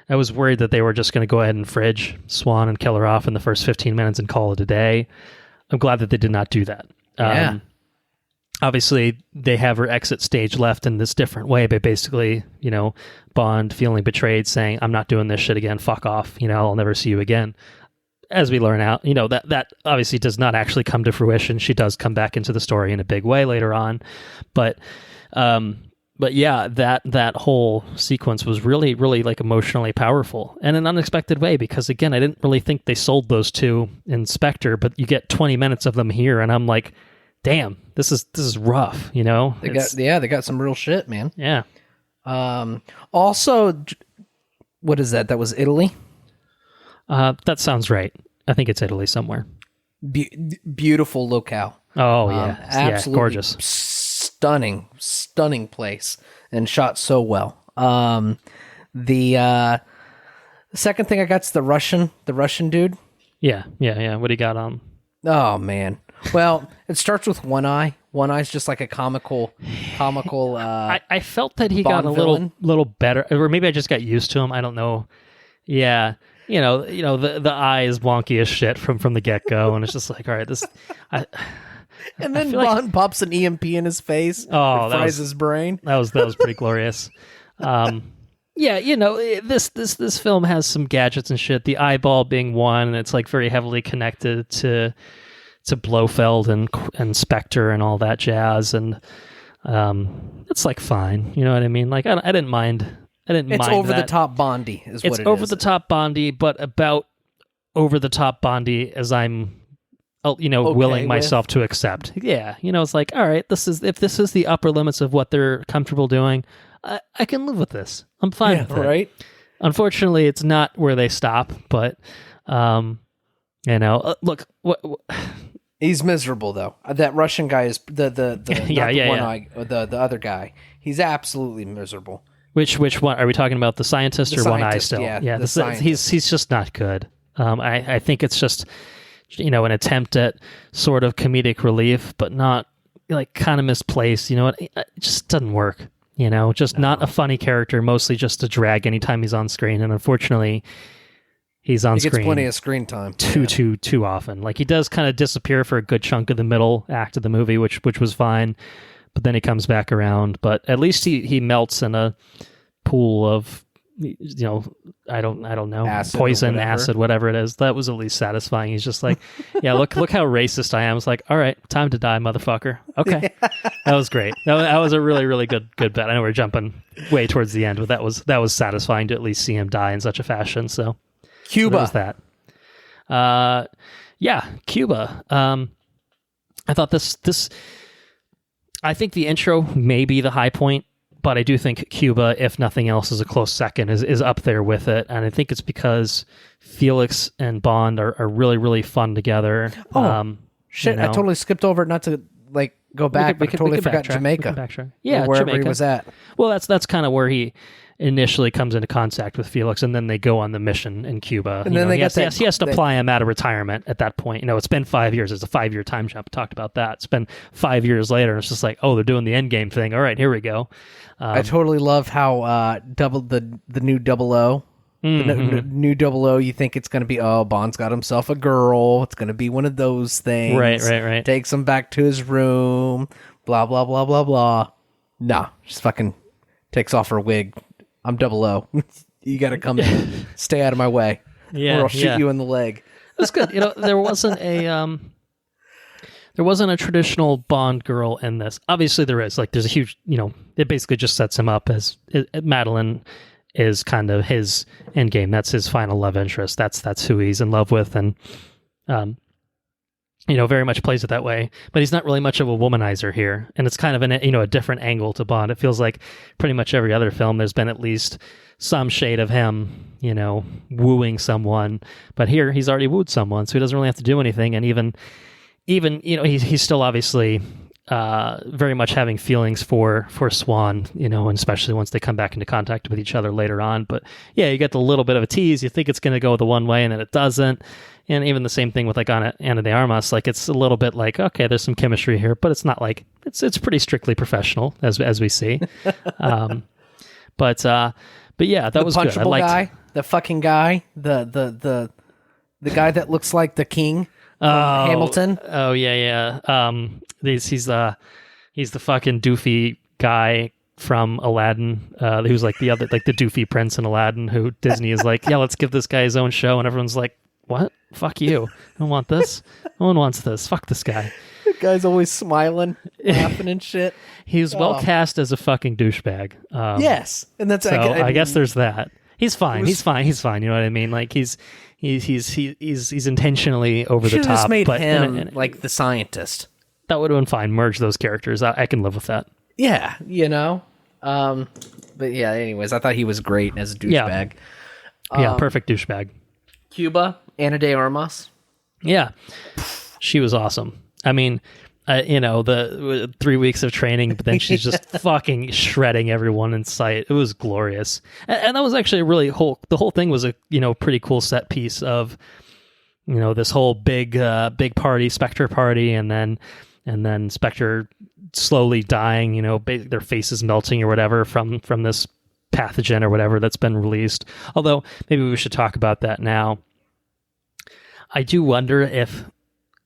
I was worried that they were just going to go ahead and fridge Swan and kill her off in the first 15 minutes and call it a day. I'm glad that they did not do that. Yeah. Obviously, they have her exit stage left in this different way, but basically, Bond feeling betrayed, saying, I'm not doing this shit again, fuck off, I'll never see you again. As we learn out, that obviously does not actually come to fruition. She does come back into the story in a big way later on. But yeah, that whole sequence was really, really like emotionally powerful in an unexpected way, because again, I didn't really think they sold those two in Spectre, but you get 20 minutes of them here, and I'm like, damn, this is rough, They got some real shit, man. Yeah. Also, what is that? That was Italy? That sounds right. I think it's Italy somewhere. Beautiful locale. Oh, yeah. Absolutely gorgeous. Stunning place, and shot so well. The second thing I got's the Russian dude. Yeah. What do you got on? Oh, man. Well, it starts with One Eye. One Eye's just like a comical. I felt that he Bond got a villain. little better, or maybe I just got used to him. I don't know. Yeah, the eye is wonky as shit from the get go, and it's just like, all right, this. And then Bond pops an EMP in his face. Oh, that fries his brain. That was pretty glorious. Yeah, this film has some gadgets and shit. The eyeball being one, and it's like very heavily connected to Blofeld and Spectre and all that jazz, and it's like fine. You know what I mean? Like I didn't mind. It's over the top Bondy, is what it is. It's over the top Bondy, but about over the top Bondy as I'm. Willing myself to accept. Yeah, it's like, all right, if this is the upper limits of what they're comfortable doing, I can live with this. I'm fine with it. Right? Unfortunately, it's not where they stop, but look, what he's miserable though. That Russian guy is the other guy. He's absolutely miserable. Which one are we talking about? The scientist or One Eye still? Yeah, he's just not good. I think it's just, an attempt at sort of comedic relief, but not like kind of misplaced. You know what? It just doesn't work. Not a funny character, mostly just a drag anytime he's on screen. And unfortunately, he's on screen. He gets plenty of screen time. Too often. Like, he does kind of disappear for a good chunk of the middle act of the movie, which was fine. But then he comes back around. But at least he melts in a pool of, I don't know, poison, acid, whatever it is. That was at least satisfying. He's just like, yeah, look how racist I am. It's like, all right, time to die, motherfucker. Okay. That was great. That was a really, really good bit. I know we're jumping way towards the end, but that was satisfying to at least see him die in such a fashion. So Cuba. So that was that. Yeah, Cuba. I thought this I think the intro may be the high point, but I do think Cuba, if nothing else, is a close second, is up there with it. And I think it's because Felix and Bond are really, really fun together. Shit, I totally skipped over it, not to go back, but I totally forgot Jamaica. Yeah, wherever Jamaica. he was at. Well, that's kind of where he initially comes into contact with Felix, and then they go on the mission in Cuba. And then he has to apply him out of retirement at that point. It's been 5 years. It's a 5-year time jump. Talked about that. It's been 5 years later, and it's just like, oh, they're doing the Endgame thing. All right, here we go. I totally love how the new 00. The new 00, you think it's going to be, Bond's got himself a girl. It's going to be one of those things. Right. Takes him back to his room. Blah, blah, blah, blah, blah. Nah, just fucking takes off her wig. I'm 00. You got to come in. Stay out of my way. Yeah, or I'll shoot you in the leg. That's good. There wasn't a traditional Bond girl in this. Obviously there is. Like, there's a huge, it basically just sets him up as Madeline is kind of his endgame. That's his final love interest. That's who he's in love with, and very much plays it that way. But he's not really much of a womanizer here, and it's kind of a different angle to Bond. It feels like pretty much every other film there's been at least some shade of him, wooing someone. But here he's already wooed someone, so he doesn't really have to do anything. And even he's still obviously very much having feelings for Swan, and especially once they come back into contact with each other later on. But yeah, you get the little bit of a tease. You think it's going to go the one way, and then it doesn't. And even the same thing with Ana de Armas. Like, it's a little bit like, okay, there's some chemistry here, but it's not like it's pretty strictly professional as we see. But yeah, that was good. I liked guy, the fucking guy, the guy that looks like the king. Hamilton. Oh yeah. He's the fucking doofy guy from Aladdin, who's like the doofy prince in Aladdin, who Disney is like, yeah, let's give this guy his own show, and everyone's like, what? Fuck you. I don't want this. No one wants this. Fuck this guy. The guy's always smiling, laughing and shit. He's well cast as a fucking douchebag. Yes, and that's so. I guess there's that. He's fine. He's fine. You know what I mean? Like, he's intentionally over the top. Just made but him like the scientist. That would have been fine. Merge those characters. I can live with that. Yeah, But yeah, anyways, I thought he was great as a douchebag. Yeah, perfect douchebag. Cuba, Ana de Armas. Yeah, she was awesome. I mean, the 3 weeks of training, but then she's just fucking shredding everyone in sight. It was glorious. And that was actually the whole thing was a, pretty cool set piece of, this whole big party, Spectre party, and then Spectre slowly dying, their faces melting or whatever from this pathogen or whatever that's been released. Although maybe we should talk about that now. I do wonder if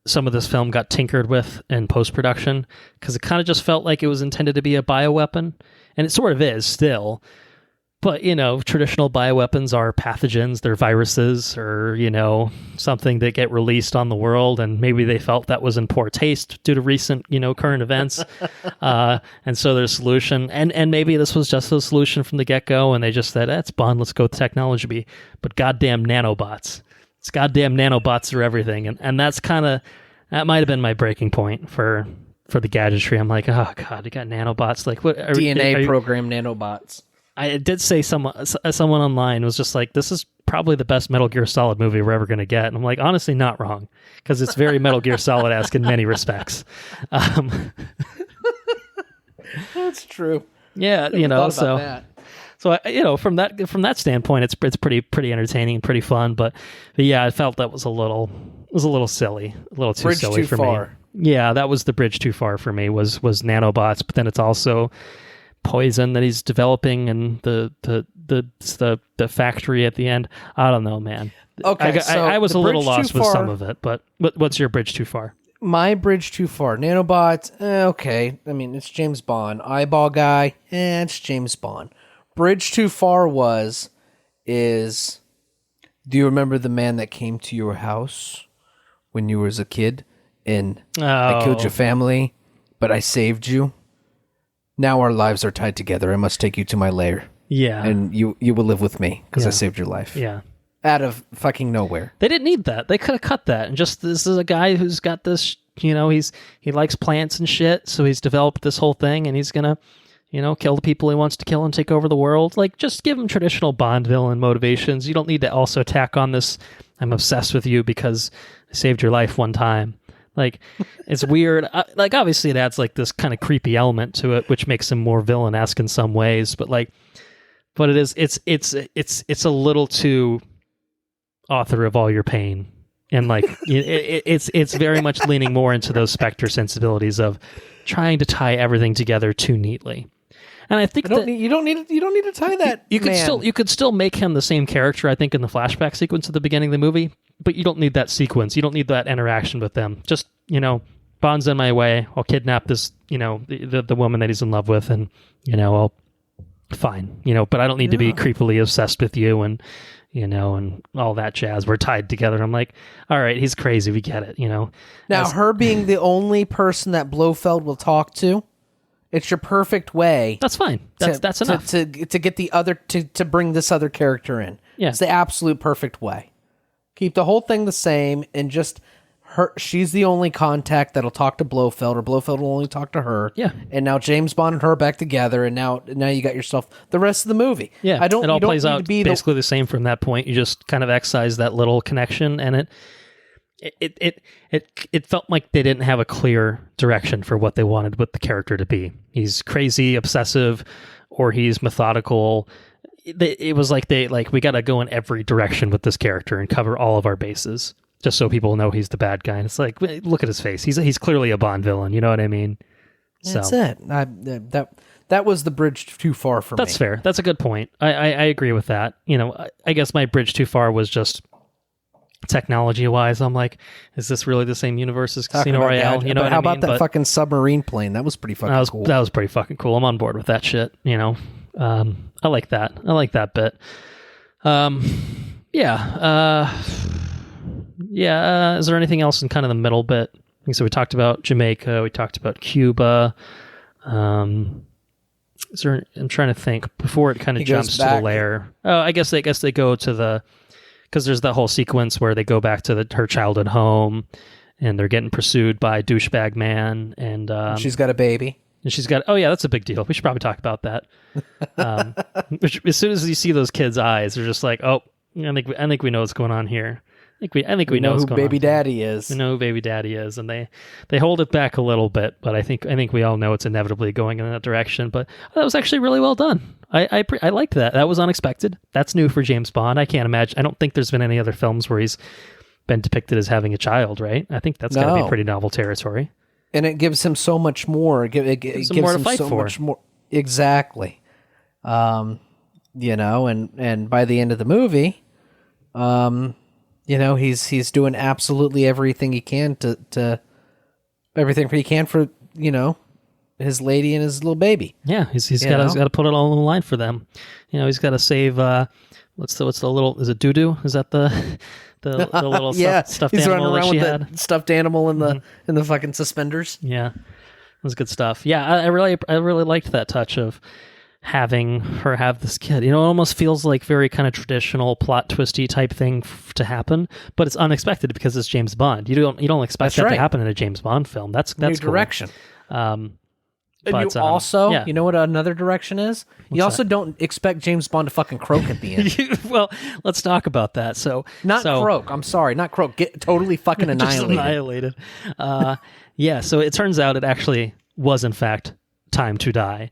some of this film got tinkered with in post-production, because it kind of just felt like it was intended to be a bioweapon, and it sort of is still. But, traditional bioweapons are pathogens, they're viruses, or, something that get released on the world, and maybe they felt that was in poor taste due to recent, current events. And so their solution, and maybe this was just a solution from the get-go, and they just said, it's Bond, let's go with technology. But goddamn nanobots. It's goddamn nanobots are everything. And that's that might have been my breaking point for the gadgetry. I'm like, oh God, you got nanobots. Like, what? DNA program nanobots. I did say someone online was just like, this is probably the best Metal Gear Solid movie we're ever going to get. And I'm like, honestly, not wrong, because it's very Metal Gear Solid-esque in many respects. That's true. Yeah, so So from that standpoint, it's pretty entertaining and pretty fun. But yeah, I felt that was a little silly, a little too silly for me. Yeah, that was the bridge too far for me. Was nanobots, but then it's also poison that he's developing, and the factory at the end. I don't know, man. Okay, I was a little lost with some of it, but what's your bridge too far? My bridge too far. Nanobots, okay. I mean, it's James Bond. Eyeball guy, it's James Bond. Bridge too far is, do you remember the man that came to your house when you were a kid and I killed your family, but I saved you? Now our lives are tied together. I must take you to my lair. Yeah. And you will live with me because I saved your life. Yeah. Out of fucking nowhere. They didn't need that. They could have cut that. And just, this is a guy who's got this, he likes plants and shit, so he's developed this whole thing, and he's gonna, kill the people he wants to kill and take over the world. Like, just give him traditional Bond villain motivations. You don't need to also tack on this, I'm obsessed with you because I saved your life one time. Like, it's weird. Like, obviously it adds like this kind of creepy element to it, which makes him more villain-esque in some ways, but it's a little too author of all your pain, and like it's very much leaning more into those Spectre sensibilities of trying to tie everything together too neatly. And I think you don't need to tie that. You could still make him the same character, I think, in the flashback sequence at the beginning of the movie, but you don't need that sequence. You don't need that interaction with them. Just, Bond's in my way. I'll kidnap this, the woman that he's in love with, and I'll fine, but I don't need to be creepily obsessed with you, and and all that jazz. We're tied together. I'm like, all right, he's crazy. We get it, Now, her being the only person that Blofeld will talk to, it's your perfect way. That's fine. That's enough. To get the other, to bring this other character in. Yeah. It's the absolute perfect way. Keep the whole thing the same, and just her. She's the only contact that'll talk to Blofeld, or Blofeld will only talk to her. Yeah. And now James Bond and her are back together, and now you got yourself the rest of the movie. Yeah. It all plays out basically the same from that point. You just kind of excise that little connection, and it felt like they didn't have a clear direction for what they wanted with the character to be. He's crazy, obsessive, or he's methodical. It was like we got to go in every direction with this character and cover all of our bases, just so people know he's the bad guy. And it's like, look at his face. He's clearly a Bond villain. You know what I mean? That's it. That was the bridge too far for me. That's fair. That's a good point. I agree with that. I guess my bridge too far was just technology-wise. I'm like, is this really the same universe as Casino Royale? How about that fucking submarine plane? That was pretty fucking cool. That was pretty fucking cool. I'm on board with that shit. I like that. I like that bit. Is there anything else in kind of the middle bit? So we talked about Jamaica. We talked about Cuba. I'm trying to think before it kind of jumps to the lair. Oh, I guess they go to because there's that whole sequence where they go back to her childhood home, and they're getting pursued by douchebag man, and she's got a baby. And she's got, oh yeah, that's a big deal. We should probably talk about that. As soon as you see those kids' eyes, they're just like, oh, I think we know what's going on here. I think we know what's going on. Who baby daddy is. We know who baby daddy is, and they hold it back a little bit, but I think we all know it's inevitably going in that direction. But that was actually really well done. I liked that. That was unexpected. That's new for James Bond. I can't imagine. I don't think there's been any other films where he's been depicted as having a child, right? I think that's got to be pretty novel territory. And it gives him so much more. It gives him more to fight for. Much more. Exactly. And by the end of the movie, he's doing absolutely everything he can to everything he can for, his lady and his little baby. Yeah, he's got to put it all on the line for them. He's got to save what's the little, is it Doo-Doo? Is that the little stuffed he's animal running around that she with had? The stuffed animal in the fucking suspenders. Yeah, it was good stuff. Yeah, I really liked that touch of having her have this kid. It almost feels like very kind of traditional plot twisty type thing to happen, but it's unexpected because it's James Bond. You don't expect that to happen in a James Bond film. That's new cool. direction. But you also, you know what another direction is? You also don't expect James Bond to fucking croak at the end. Well, let's talk about that. Croak. I'm sorry, not croak. Get totally fucking annihilated. So it turns out it actually was in fact time to die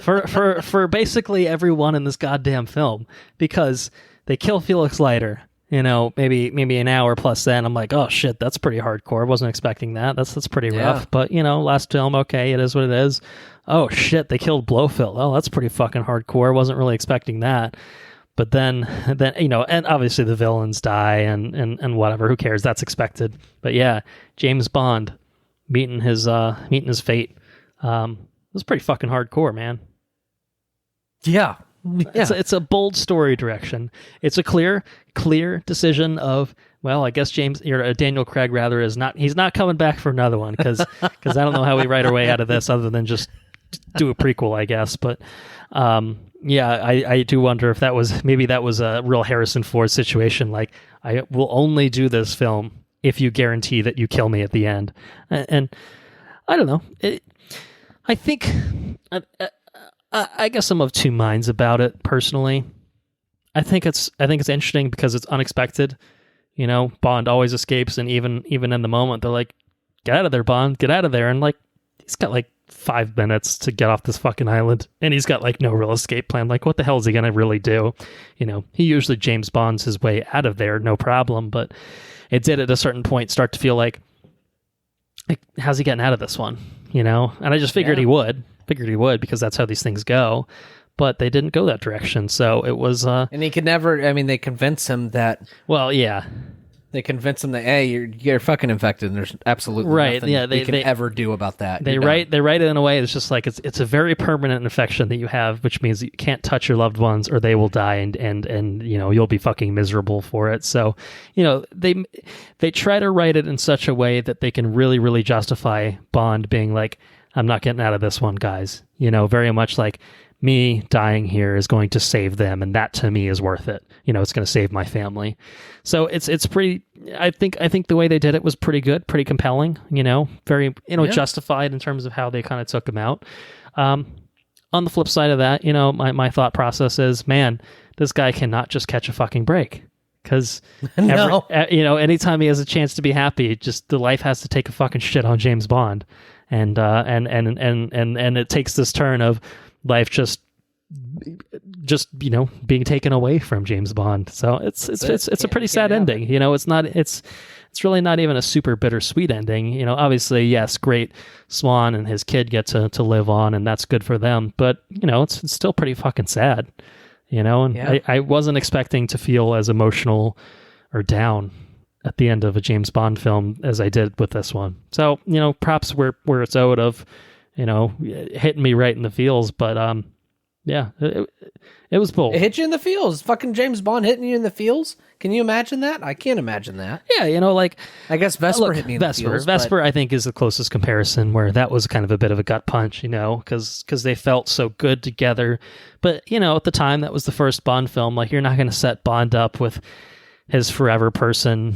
for basically everyone in this goddamn film, because they kill Felix Leiter. Maybe an hour plus then I'm like, oh shit, that's pretty hardcore. Wasn't expecting that. That's pretty rough. But last film, okay, it is what it is. Oh shit, they killed Blofeld. Oh, that's pretty fucking hardcore. Wasn't really expecting that. But then and obviously the villains die and whatever. Who cares? That's expected. But yeah, James Bond meeting his fate. It was pretty fucking hardcore, man. Yeah. It's a bold story direction. It's a clear decision of, well, I guess Daniel Craig rather he's not coming back for another one, because I don't know how we write our way out of this other than just do a prequel, I guess. But I do wonder if that was a real Harrison Ford situation. Like, I will only do this film if you guarantee that you kill me at the end. And I don't know. I think. I guess I'm of two minds about it personally. I think it's interesting because it's unexpected. Bond always escapes, and even in the moment, they're like, "Get out of there, Bond! Get out of there!" And like, he's got like 5 minutes to get off this fucking island, and he's got like no real escape plan. Like, what the hell is he gonna really do? He usually James Bonds his way out of there, no problem. But it did at a certain point start to feel like how's he getting out of this one? And I just figured he would. Because that's how these things go, but they didn't go that direction. So it was and he could never. I mean, they convinced him that. Well, yeah, they convinced him that, hey, you're fucking infected, and there's absolutely nothing they can ever do about that. They write it in a way that's just like it's a very permanent infection that you have, which means you can't touch your loved ones or they will die, and you'll be fucking miserable for it. So they try to write it in such a way that they can really, really justify Bond being like, I'm not getting out of this one, guys. Very much like, me dying here is going to save them, and that to me is worth it. It's going to save my family. So it's pretty. I think the way they did it was pretty good, pretty compelling. Very justified in terms of how they kind of took him out. On the flip side of that, my thought process is, man, this guy cannot just catch a fucking break. Because anytime he has a chance to be happy, just the life has to take a fucking shit on James Bond. And it takes this turn of life just being taken away from James Bond. So it's a pretty sad ending. It's really not even a super bittersweet ending. Obviously, yes, great, Swan and his kid get to live on, and that's good for them. But it's still pretty fucking sad. I wasn't expecting to feel as emotional or down at the end of a James Bond film as I did with this one. So, props where it's owed of, hitting me right in the feels. But, it was bold. It hit you in the feels. Fucking James Bond hitting you in the feels. Can you imagine that? I can't imagine that. Yeah, I guess Vesper hit me in the feels. Vesper, I think, is the closest comparison, where that was kind of a bit of a gut punch, because they felt so good together. But, at the time, that was the first Bond film. Like, you're not going to set Bond up with his forever person,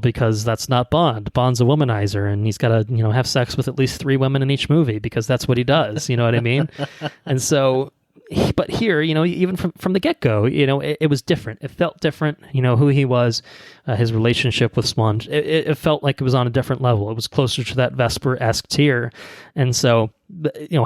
because that's not Bond. Bond's a womanizer, and he's got to, have sex with at least 3 women in each movie, because that's what he does. You know what I mean? And so, but here, even from the get-go, it was different. It felt different, who he was, his relationship with Swan. It felt like it was on a different level. It was closer to that Vesper-esque tier. And so,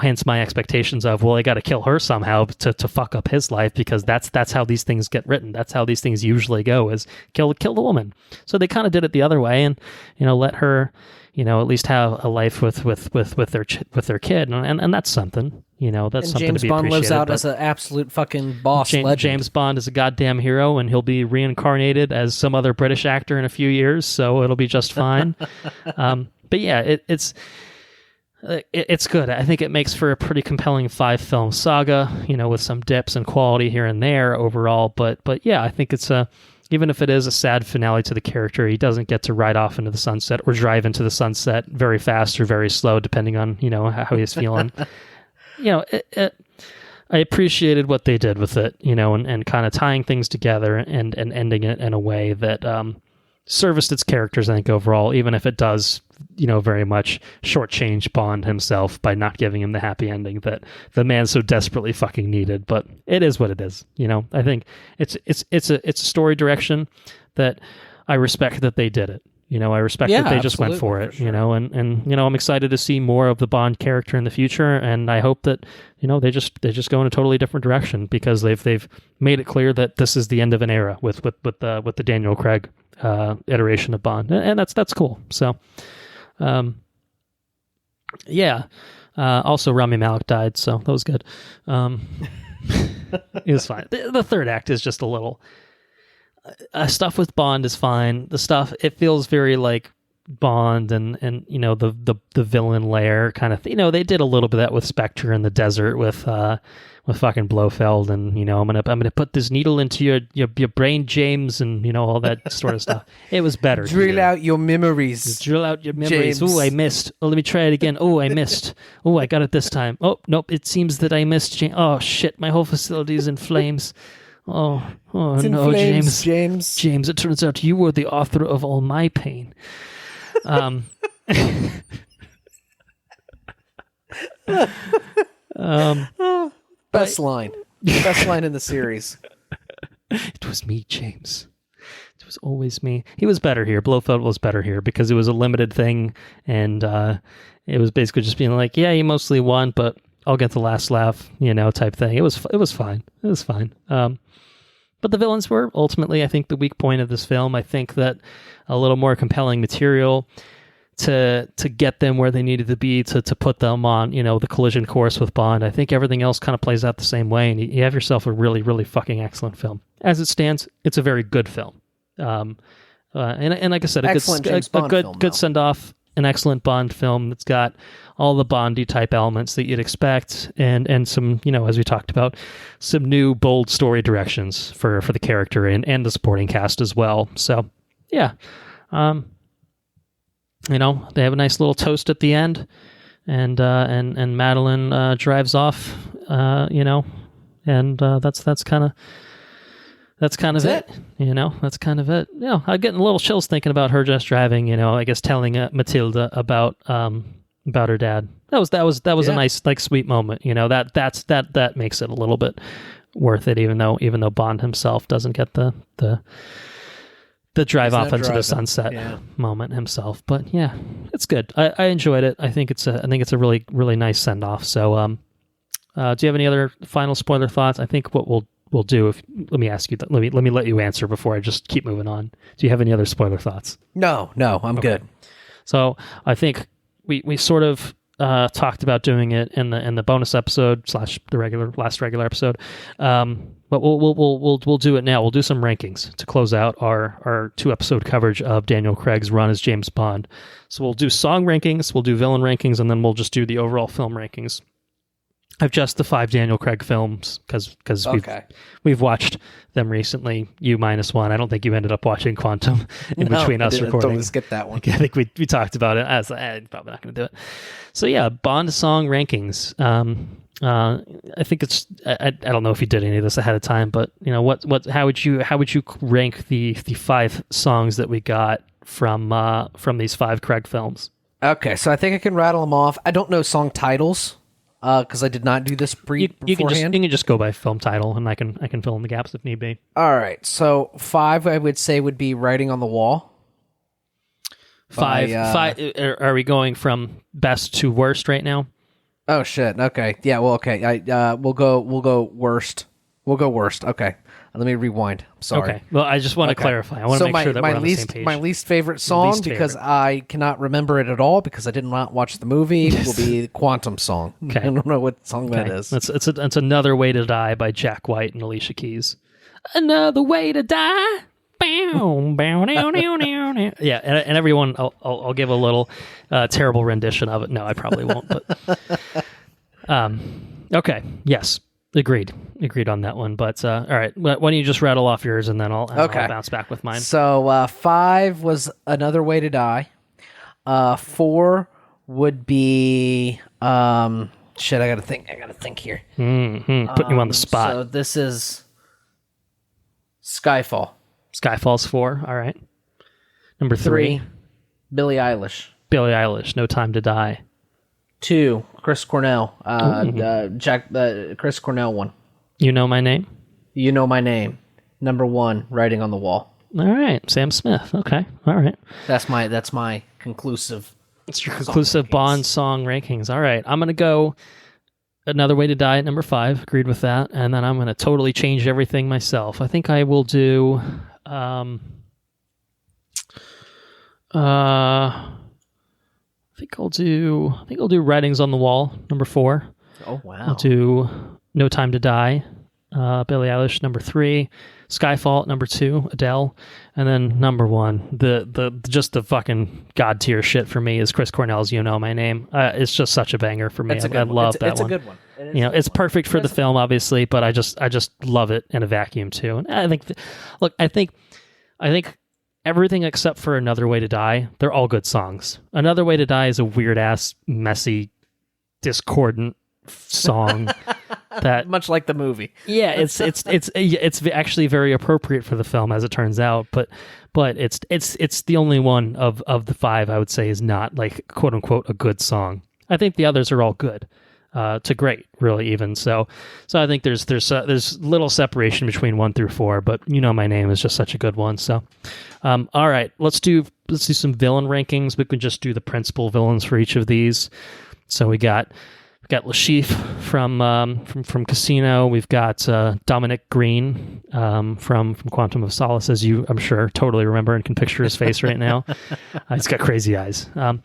hence my expectations of, well, I got to kill her somehow to fuck up his life, because that's how these things get written. That's how these things usually go, is kill the woman. So they kind of did it the other way, and let her, at least have a life with their kid, and that's something. That's something James to be Bond appreciated. lives out as an absolute fucking boss legend. James Bond is a goddamn hero, and he'll be reincarnated as some other British actor in a few years, so it'll be just fine. But yeah, it's good. I think it makes for a pretty compelling 5-film saga, with some dips and quality here and there overall. But yeah, I think it's even if it is a sad finale to the character, he doesn't get to ride off into the sunset or drive into the sunset very fast or very slow, depending on how he's feeling. I appreciated what they did with it, and kind of tying things together and ending it in a way that serviced its characters, I think, overall, even if it does, very much shortchange Bond himself by not giving him the happy ending that the man so desperately fucking needed. But it is what it is. I think it's a story direction that I respect that they did it. I respect that they just went for it, sure. And I'm excited to see more of the Bond character in the future, and I hope that, they just go in a totally different direction, because they've made it clear that this is the end of an era with the Daniel Craig iteration of Bond, and that's cool. So, also Rami Malek died, so that was good. It was fine. The third act is just a little. Stuff with Bond is fine. The stuff, it feels very like Bond and the villain lair kind of thing. They did a little bit of that with Spectre in the desert with fucking Blofeld, and I'm gonna put this needle into your brain, James, and all that sort of stuff. It was better. Drill out your memories. Drill out your memories. Oh, I missed. Oh, let me try it again. Oh, I missed. Oh, I got it this time. Oh, nope. It seems that I missed. Oh shit! My whole facility is in flames. Oh no, flames, James, it turns out you were the author of all my pain. Best line in the series. It was me, James. It was always me. He was better here. Blofeld was better here because it was a limited thing, and it was basically just being like, yeah, you mostly won, but I'll get the last laugh, type thing. It was fine. It was fine. But the villains were ultimately, I think, the weak point of this film. I think that a little more compelling material to get them where they needed to be, to put them on, the collision course with Bond. I think everything else kind of plays out the same way, and you have yourself a really, really fucking excellent film. As it stands, it's a very good film. And like I said, a good send off. An excellent Bond film that's got all the Bondy type elements that you'd expect, and some, as we talked about, some new bold story directions for the character and the supporting cast as well. So, yeah, they have a nice little toast at the end, and Madeline drives off, and that's kind of. That's kind of it. That's kind of it. I'm getting a little chills thinking about her just driving, I guess telling Matilda about her dad. That was a nice, like, sweet moment. That makes it a little bit worth it, even though Bond himself doesn't get the drive off into the sunset moment himself. But yeah, it's good. I enjoyed it. I think it's a really, really nice send off. So do you have any other final spoiler thoughts? I think what we'll do, let me ask you that. Let me let you answer before I just keep moving on. Do you have any other spoiler thoughts? No, I'm good. So I think we sort of talked about doing it in the bonus episode / the last regular episode. But we'll do it now. We'll do some rankings to close out our 2-episode coverage of Daniel Craig's run as James Bond. So we'll do song rankings, we'll do villain rankings, and then we'll just do the overall film rankings of just the 5 Daniel Craig films, because we've watched them recently. You -1. I don't think you ended up watching Quantum in between us recording. Don't skip that one. I think we talked about it. As I'm probably not going to do it. So yeah, Bond song rankings. I think it's. I don't know if you did any of this ahead of time, but how would you rank the 5 songs that we got from these 5 Craig films? Okay, so I think I can rattle them off. I don't know song titles. Because I did not do this beforehand. You can just go by film title, and I can fill in the gaps if need be. All right, so 5 I would say would be Writing on the Wall. 5. Are we going from best to worst right now? Oh shit. Okay. Yeah. Well. Okay. We'll go worst. We'll go worst. Okay. Let me rewind. I'm sorry. Okay. Well, I just want to clarify. I want to make sure that we're on the same page. My least favorite song, because I cannot remember it at all because I did not watch the movie, will be the Quantum song. Okay. I don't know what song that is. It's Another Way to Die by Jack White and Alicia Keys. Another Way to Die. Yeah, and everyone, I'll give a little terrible rendition of it. No, I probably won't. But okay. Yes. Agreed on that one. But all right, why don't you just rattle off yours, and then I'll bounce back with mine. So 5 was Another Way to Die. 4 would be shit. I gotta think here. Putting you on the spot. So this is Skyfall. Skyfall's 4. All right. Number 3, Billie Eilish. No Time to Die. 2, Chris Cornell. Chris Cornell one. You Know My Name. You Know My Name. Number 1, Writing on the Wall. All right, Sam Smith. Okay, all right. That's my conclusive. It's your conclusive Bond song rankings. All right, I'm gonna go Another Way to Die at number 5. Agreed with that, and then I'm gonna totally change everything myself. I think I will do. I think I'll do Writings on the Wall, number 4. Oh wow! I'll do No Time to Die, Billie Eilish, number 3. Skyfall at number 2, Adele, and then number 1, the fucking god tier shit for me is Chris Cornell's "You Know My Name." It's just such a banger for me. I love that one. It's a good one. It's perfect for the film, obviously, but I just love it in a vacuum too. And I think, I think everything except for Another Way to Die, they're all good songs. Another Way to Die is a weird ass, messy, discordant song that much like the movie. Yeah, it's actually very appropriate for the film, as it turns out. But it's the only one of the 5 I would say is not like quote unquote a good song. I think the others are all good. To great, really, even so. I think there's little separation between 1 through 4, but You Know My Name is just such a good one. So, all right, let's do some villain rankings. We can just do the principal villains for each of these. So we got Lashif from Casino. We've got Dominic Green from Quantum of Solace, as you, I'm sure, totally remember and can picture his face right now. He's got crazy eyes. Skyfall,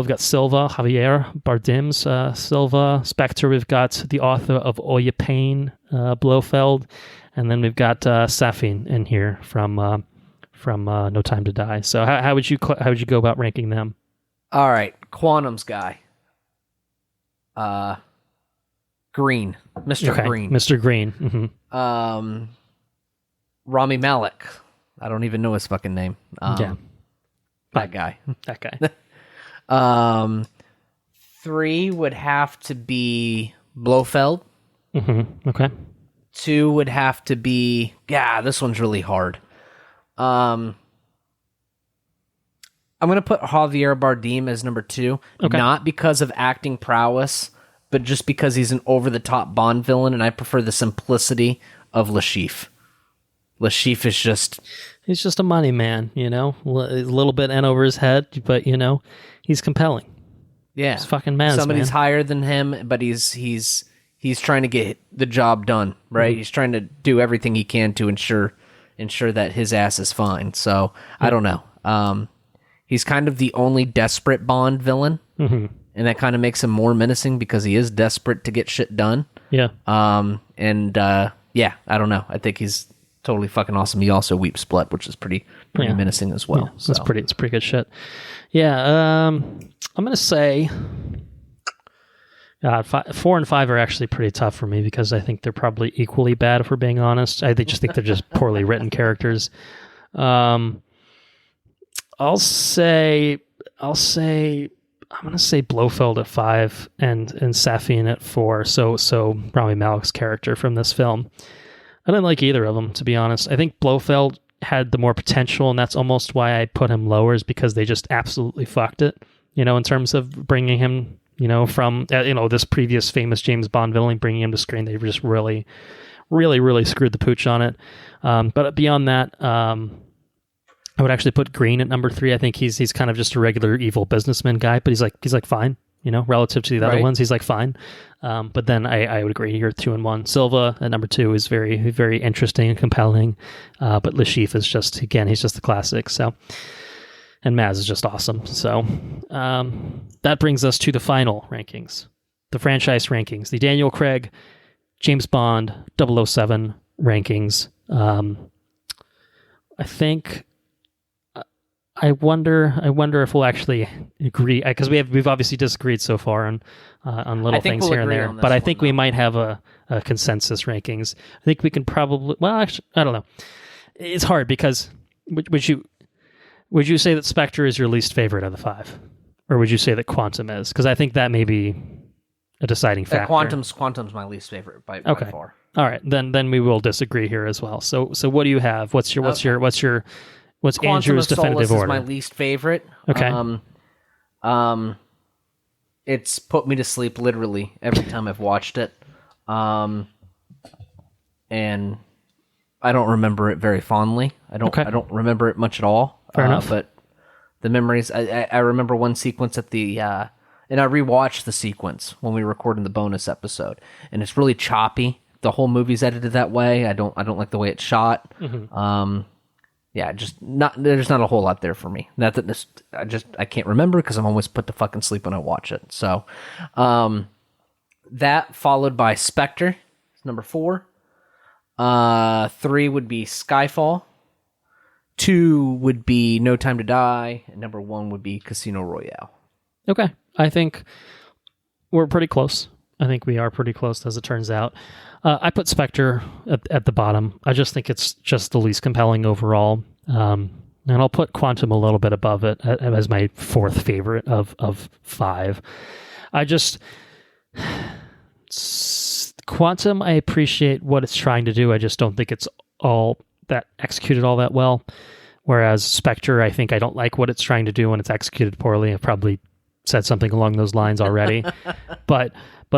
we've got Silva, Javier Bardem's Silva. Spectre, we've got the author of Oya Payne, Blofeld. And then we've got Safin in here from No Time to Die. So how would you go about ranking them? All right, Quantum's guy. Green. Mr. Green. Mr. Green. Mm-hmm. Rami Malek. I don't even know his fucking name. Yeah. That guy. That guy. 3 would have to be Blofeld. Mm-hmm. Okay. 2 would have to be... Yeah, this one's really hard. I'm going to put Javier Bardem as number 2, not because of acting prowess, but just because he's an over-the-top Bond villain, and I prefer the simplicity of Lashif. Lashif is just... He's just a money man, a little bit in over his head, but, he's compelling. Yeah. He's fucking mad. Somebody's higher than him, but he's trying to get the job done, right? Mm-hmm. He's trying to do everything he can to ensure that his ass is fine. So, I don't know. He's kind of the only desperate Bond villain, and that kind of makes him more menacing because he is desperate to get shit done. Yeah. I don't know. I think he's totally fucking awesome. He also weeps split, which is pretty menacing as well. Yeah, so. It's pretty good shit. Yeah. I'm gonna say, 4 and 5 are actually pretty tough for me because I think they're probably equally bad. If we're being honest, I just think they're just poorly written characters. I'll say I'm gonna say Blofeld at 5 and Safin at 4. So Rami Malek's character from this film. I didn't like either of them, to be honest. I think Blofeld had the more potential, and that's almost why I put him lower, is because they just absolutely fucked it. In terms of bringing him, from this previous famous James Bond villain, bringing him to screen, they just really, really, really screwed the pooch on it. But beyond that, I would actually put Green at number 3. I think he's kind of just a regular evil businessman guy, but he's like fine, relative to the other ones, he's like fine. But then I would agree here, 2 and 1. Silva at number 2 is very, very interesting and compelling. But Lashif is just, again, he's just the classic. So, and Maz is just awesome. So, that brings us to the final rankings, the franchise rankings, the Daniel Craig, James Bond, 007 rankings. I think. I wonder if we'll actually agree, because we've obviously disagreed so far on little things here and there. But I think we might have a consensus rankings. I think we can probably. Well, actually, I don't know. It's hard because would you say that Spectre is your least favorite of the 5, or would you say that Quantum is? Because I think that may be a deciding factor. Quantum's my least favorite by far. All right, then we will disagree here as well. So what do you have? What's Andrew's definitive order? Is my least favorite. Okay. It's put me to sleep literally every time I've watched it. And I don't remember it very fondly. I don't remember it much at all. Fair enough. But the memories, I remember one sequence at the, and I rewatched the sequence when we recorded the bonus episode, and it's really choppy. The whole movie's edited that way. I don't like the way it's shot. Yeah, there's not a whole lot there for me. Not that this, I can't remember because I'm always put to fucking sleep when I watch it. So, that followed by Spectre, number 4. 3 would be Skyfall. 2 would be No Time to Die, and number 1 would be Casino Royale. Okay, I think we're pretty close. I think we are pretty close, as it turns out. I put Spectre at the bottom. I just think it's just the least compelling overall. And I'll put Quantum a little bit above it as my 4th favorite of 5. Quantum, I appreciate what it's trying to do. I just don't think it's all that executed all that well. Whereas Spectre, I think I don't like what it's trying to do when it's executed poorly. I've probably said something along those lines already. But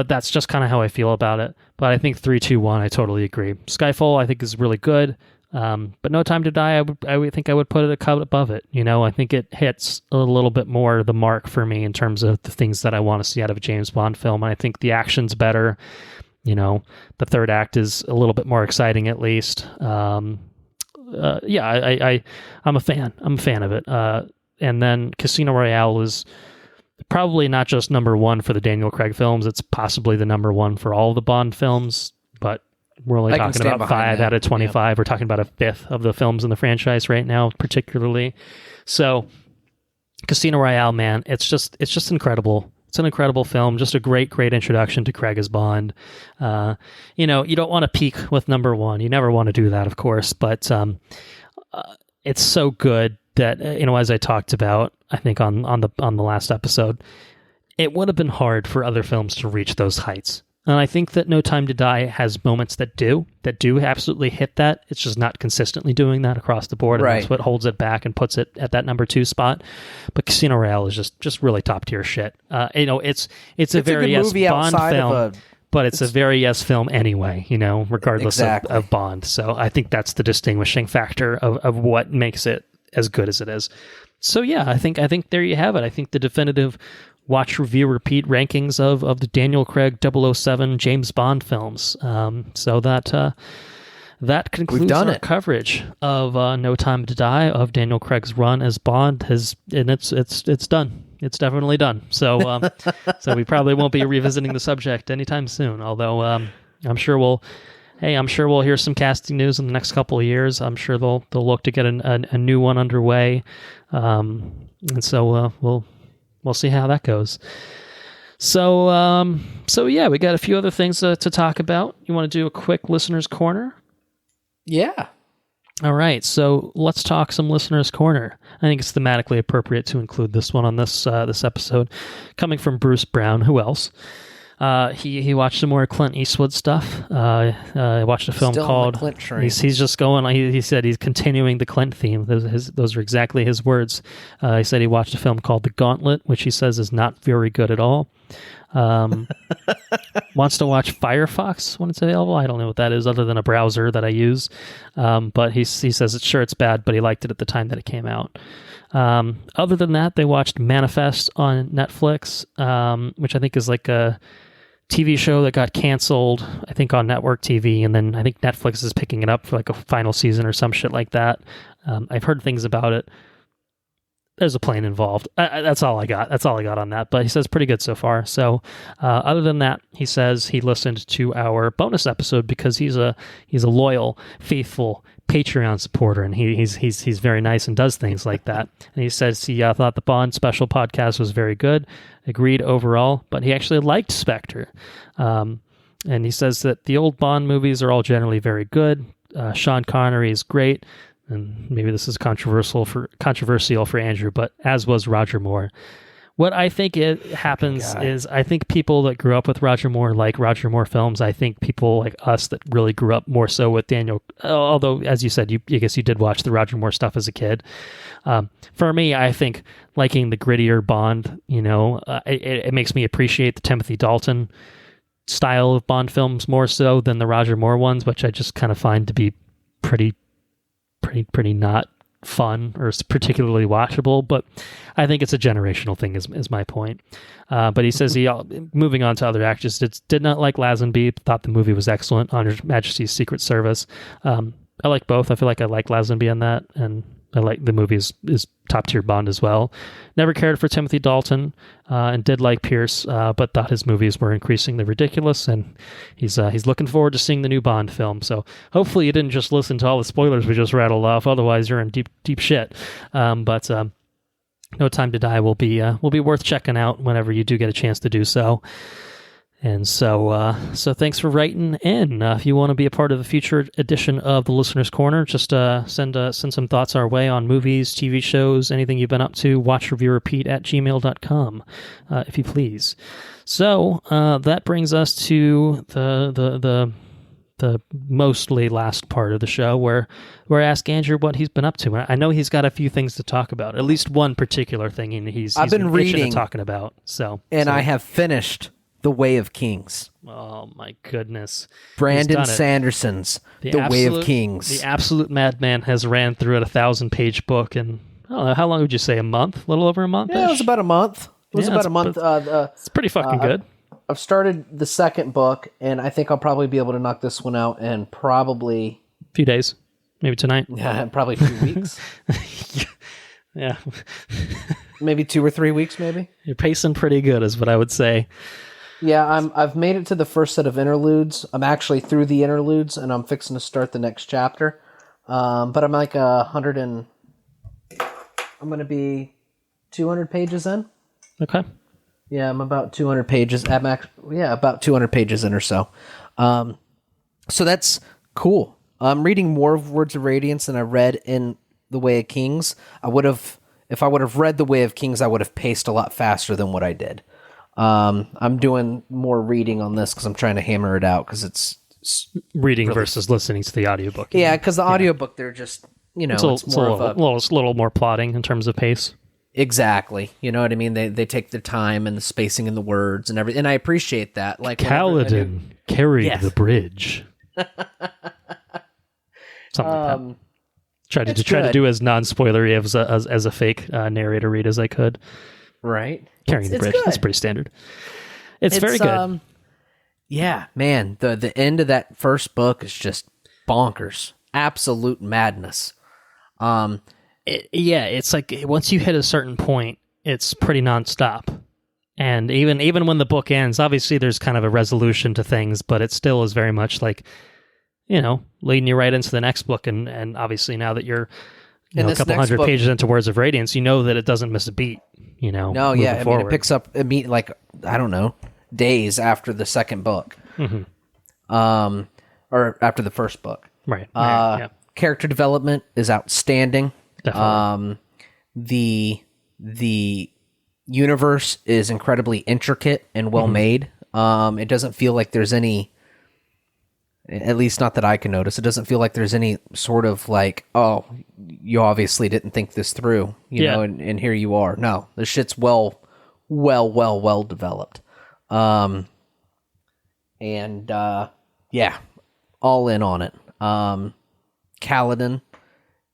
that's just kind of how I feel about it. But I think 3, 2, 1, I totally agree. Skyfall, I think, is really good. But No Time to Die, I would think I would put it a cut above it. I think it hits a little bit more the mark for me in terms of the things that I want to see out of a James Bond film. And I think the action's better. The third act is a little bit more exciting, at least. I'm a fan. I'm a fan of it. And then Casino Royale is probably not just number 1 for the Daniel Craig films. It's possibly the number 1 for all the Bond films, but we're only talking about 5 out of 25. Yeah. We're talking about a 5th of the films in the franchise right now, particularly. So Casino Royale, man, it's just incredible. It's an incredible film, just a great introduction to Craig as Bond. You don't want to peak with number 1. You never want to do that, of course, but it's so good that, as I talked about, I think on the last episode, it would have been hard for other films to reach those heights. And I think that No Time to Die has moments that do absolutely hit that. It's just not consistently doing that across the board, and that's what holds it back and puts it at that number 2 spot. But Casino Royale is just really top tier shit. It's a very yes Bond film, but it's a very yes film anyway. Regardless of Bond. So I think that's the distinguishing factor of what makes it as good as it is. So yeah, I think there you have it. I think the definitive watch, review, repeat rankings of the Daniel Craig 007 James Bond films. So that concludes our coverage of No Time to Die, of Daniel Craig's run as Bond. And it's done. It's definitely done. So so we probably won't be revisiting the subject anytime soon. Although I'm sure we'll hear some casting news in the next couple of years. I'm sure they'll look to get a new one underway. And so we'll see how that goes. So yeah, we got a few other things to talk about. You want to do a quick listener's corner? Yeah. All right. So let's talk some listener's corner. I think it's thematically appropriate to include this one on this episode. Coming from Bruce Brown. Who else? He watched some more Clint Eastwood stuff. Watched a film Still called. He's just going. He said he's continuing the Clint theme. Those are exactly his words. He said he watched a film called The Gauntlet, which he says is not very good at all. Wants to watch Firefox when it's available. I don't know what that is, other than a browser that I use. But he says it's bad, but he liked it at the time that it came out. Other than that, they watched Manifest on Netflix, which I think is like a TV show that got canceled, I think on network TV, and then I think Netflix is picking it up for like a final season or some shit like that. I've heard things about it. There's a plane involved. That's all I got. That's all I got on that. But he says pretty good so far. So other than that, he says he listened to our bonus episode because he's a loyal, faithful Patreon supporter, and he's very nice and does things like that. And he says he thought the Bond special podcast was very good, agreed overall, but he actually liked Spectre. And he says that the old Bond movies are all generally very good. Sean Connery is great. And maybe this is controversial for Andrew, but as was Roger Moore. What I think happens is I think people that grew up with Roger Moore like Roger Moore films. I think people like us that really grew up more so with Daniel, although as you said, I guess you did watch the Roger Moore stuff as a kid. For me, I think liking the grittier Bond, it makes me appreciate the Timothy Dalton style of Bond films more so than the Roger Moore ones, which I just kind of find to be pretty not fun or particularly watchable, but I think it's a generational thing is my point. But he says moving on to other actors, did not like Lazenby, thought the movie was excellent. On Her Majesty's Secret Service. I like both. I feel like I like Lazenby on that, and I like the movie is top tier Bond as well. Never cared for Timothy Dalton, and did like Pierce, but thought his movies were increasingly ridiculous. And he's looking forward to seeing the new Bond film. So hopefully you didn't just listen to all the spoilers we just rattled off. Otherwise, you're in deep shit. But No Time to Die will be worth checking out whenever you do get a chance to do so. And so thanks for writing in. If you want to be a part of the future edition of the Listener's Corner, just send some thoughts our way on movies, TV shows, anything you've been up to. Watch, review, repeat at gmail.com, if you please. So that brings us to the mostly last part of the show where I ask Andrew what he's been up to. I know he's got a few things to talk about, at least one particular thing, and he's been reading and talking about. I have finished The Way of Kings. Oh my goodness. Brandon Sanderson's The Way of Kings. The absolute madman has ran through a 1,000-page book in, I don't know, how long would you say, a month? A little over a month? Yeah, it was about a month. It's pretty fucking good. I've started the second book, and I think I'll probably be able to knock this one out in probably... a few days. Maybe tonight. Yeah, probably 2 weeks. Yeah. Maybe 2 or 3 weeks, maybe. You're pacing pretty good, is what I would say. Yeah, I've made it to the first set of interludes. I'm actually through the interludes, and I'm fixing to start the next chapter. But I'm like I'm going to be 200 pages in. Okay. Yeah, I'm about 200 pages. About 200 pages in or so. So that's cool. I'm reading more of Words of Radiance than I read in The Way of Kings. If I would have read The Way of Kings, I would have paced a lot faster than what I did. I'm doing more reading on this because I'm trying to hammer it out because it's reading versus listening to the audiobook. Yeah, because the audiobook, they're just, it's more of a little more plotting in terms of pace. Exactly. You know what I mean? They take their time and the spacing in the words and everything. And I appreciate that. Like Kaladin carried the bridge. Something like that. Try to do as non-spoilery as a fake narrator read as I could. Right. Carrying the bridge. Good. That's pretty standard. It's very good. Yeah, man. The end of that first book is just bonkers. Absolute madness. It's like once you hit a certain point, it's pretty nonstop. And even when the book ends, obviously there's kind of a resolution to things, but it still is very much like, leading you right into the next book. And obviously now that you're a couple hundred pages into Words of Radiance, you know that it doesn't miss a beat, No, yeah. I mean, it picks up like, I don't know, days after the second book. Mm-hmm. Or after the first book. Right. Yeah. Character development is outstanding. Definitely. The universe is incredibly intricate and well made. It doesn't feel like there's any, at least not that I can notice, it doesn't feel like there's any sort of like, oh, you obviously didn't think this through, and here you are. No, this shit's well developed. All in on it. Kaladin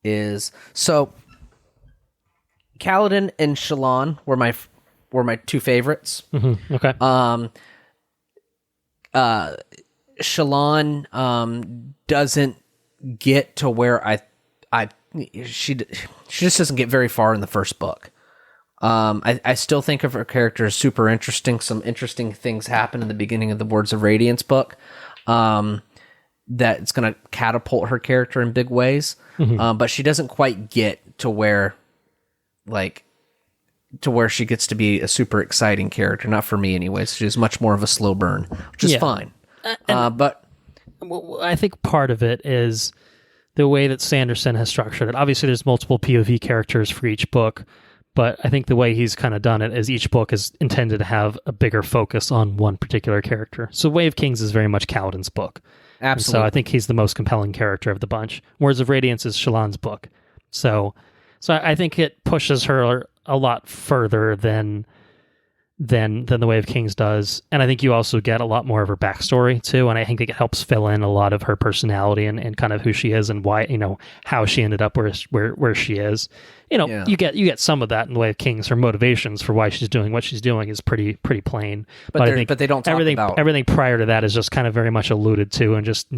is so. Kaladin and Cillian were my two favorites. Mm-hmm. Okay. Cillian doesn't get to where she just doesn't get very far in the first book. I still think of her character as super interesting. Some interesting things happen in the beginning of the Words of Radiance book. That it's going to catapult her character in big ways. Mm-hmm. But she doesn't quite get to where she gets to be a super exciting character. Not for me anyways. She's much more of a slow burn, which is fine. But I think part of it is the way that Sanderson has structured it. Obviously, there's multiple POV characters for each book, but I think the way he's kind of done it is each book is intended to have a bigger focus on one particular character. So Way of Kings is very much Kaladin's book. Absolutely. And so I think he's the most compelling character of the bunch. Words of Radiance is Cillian's book. So I think it pushes her a lot further than than The Way of Kings does. And I think you also get a lot more of her backstory too, and I think it helps fill in a lot of her personality and kind of who she is and why, how she ended up where she is. You get some of that in The Way of Kings. Her motivations for why she's doing what she's doing is pretty plain. But I think they don't talk about everything prior to that is just kind of very much alluded to and just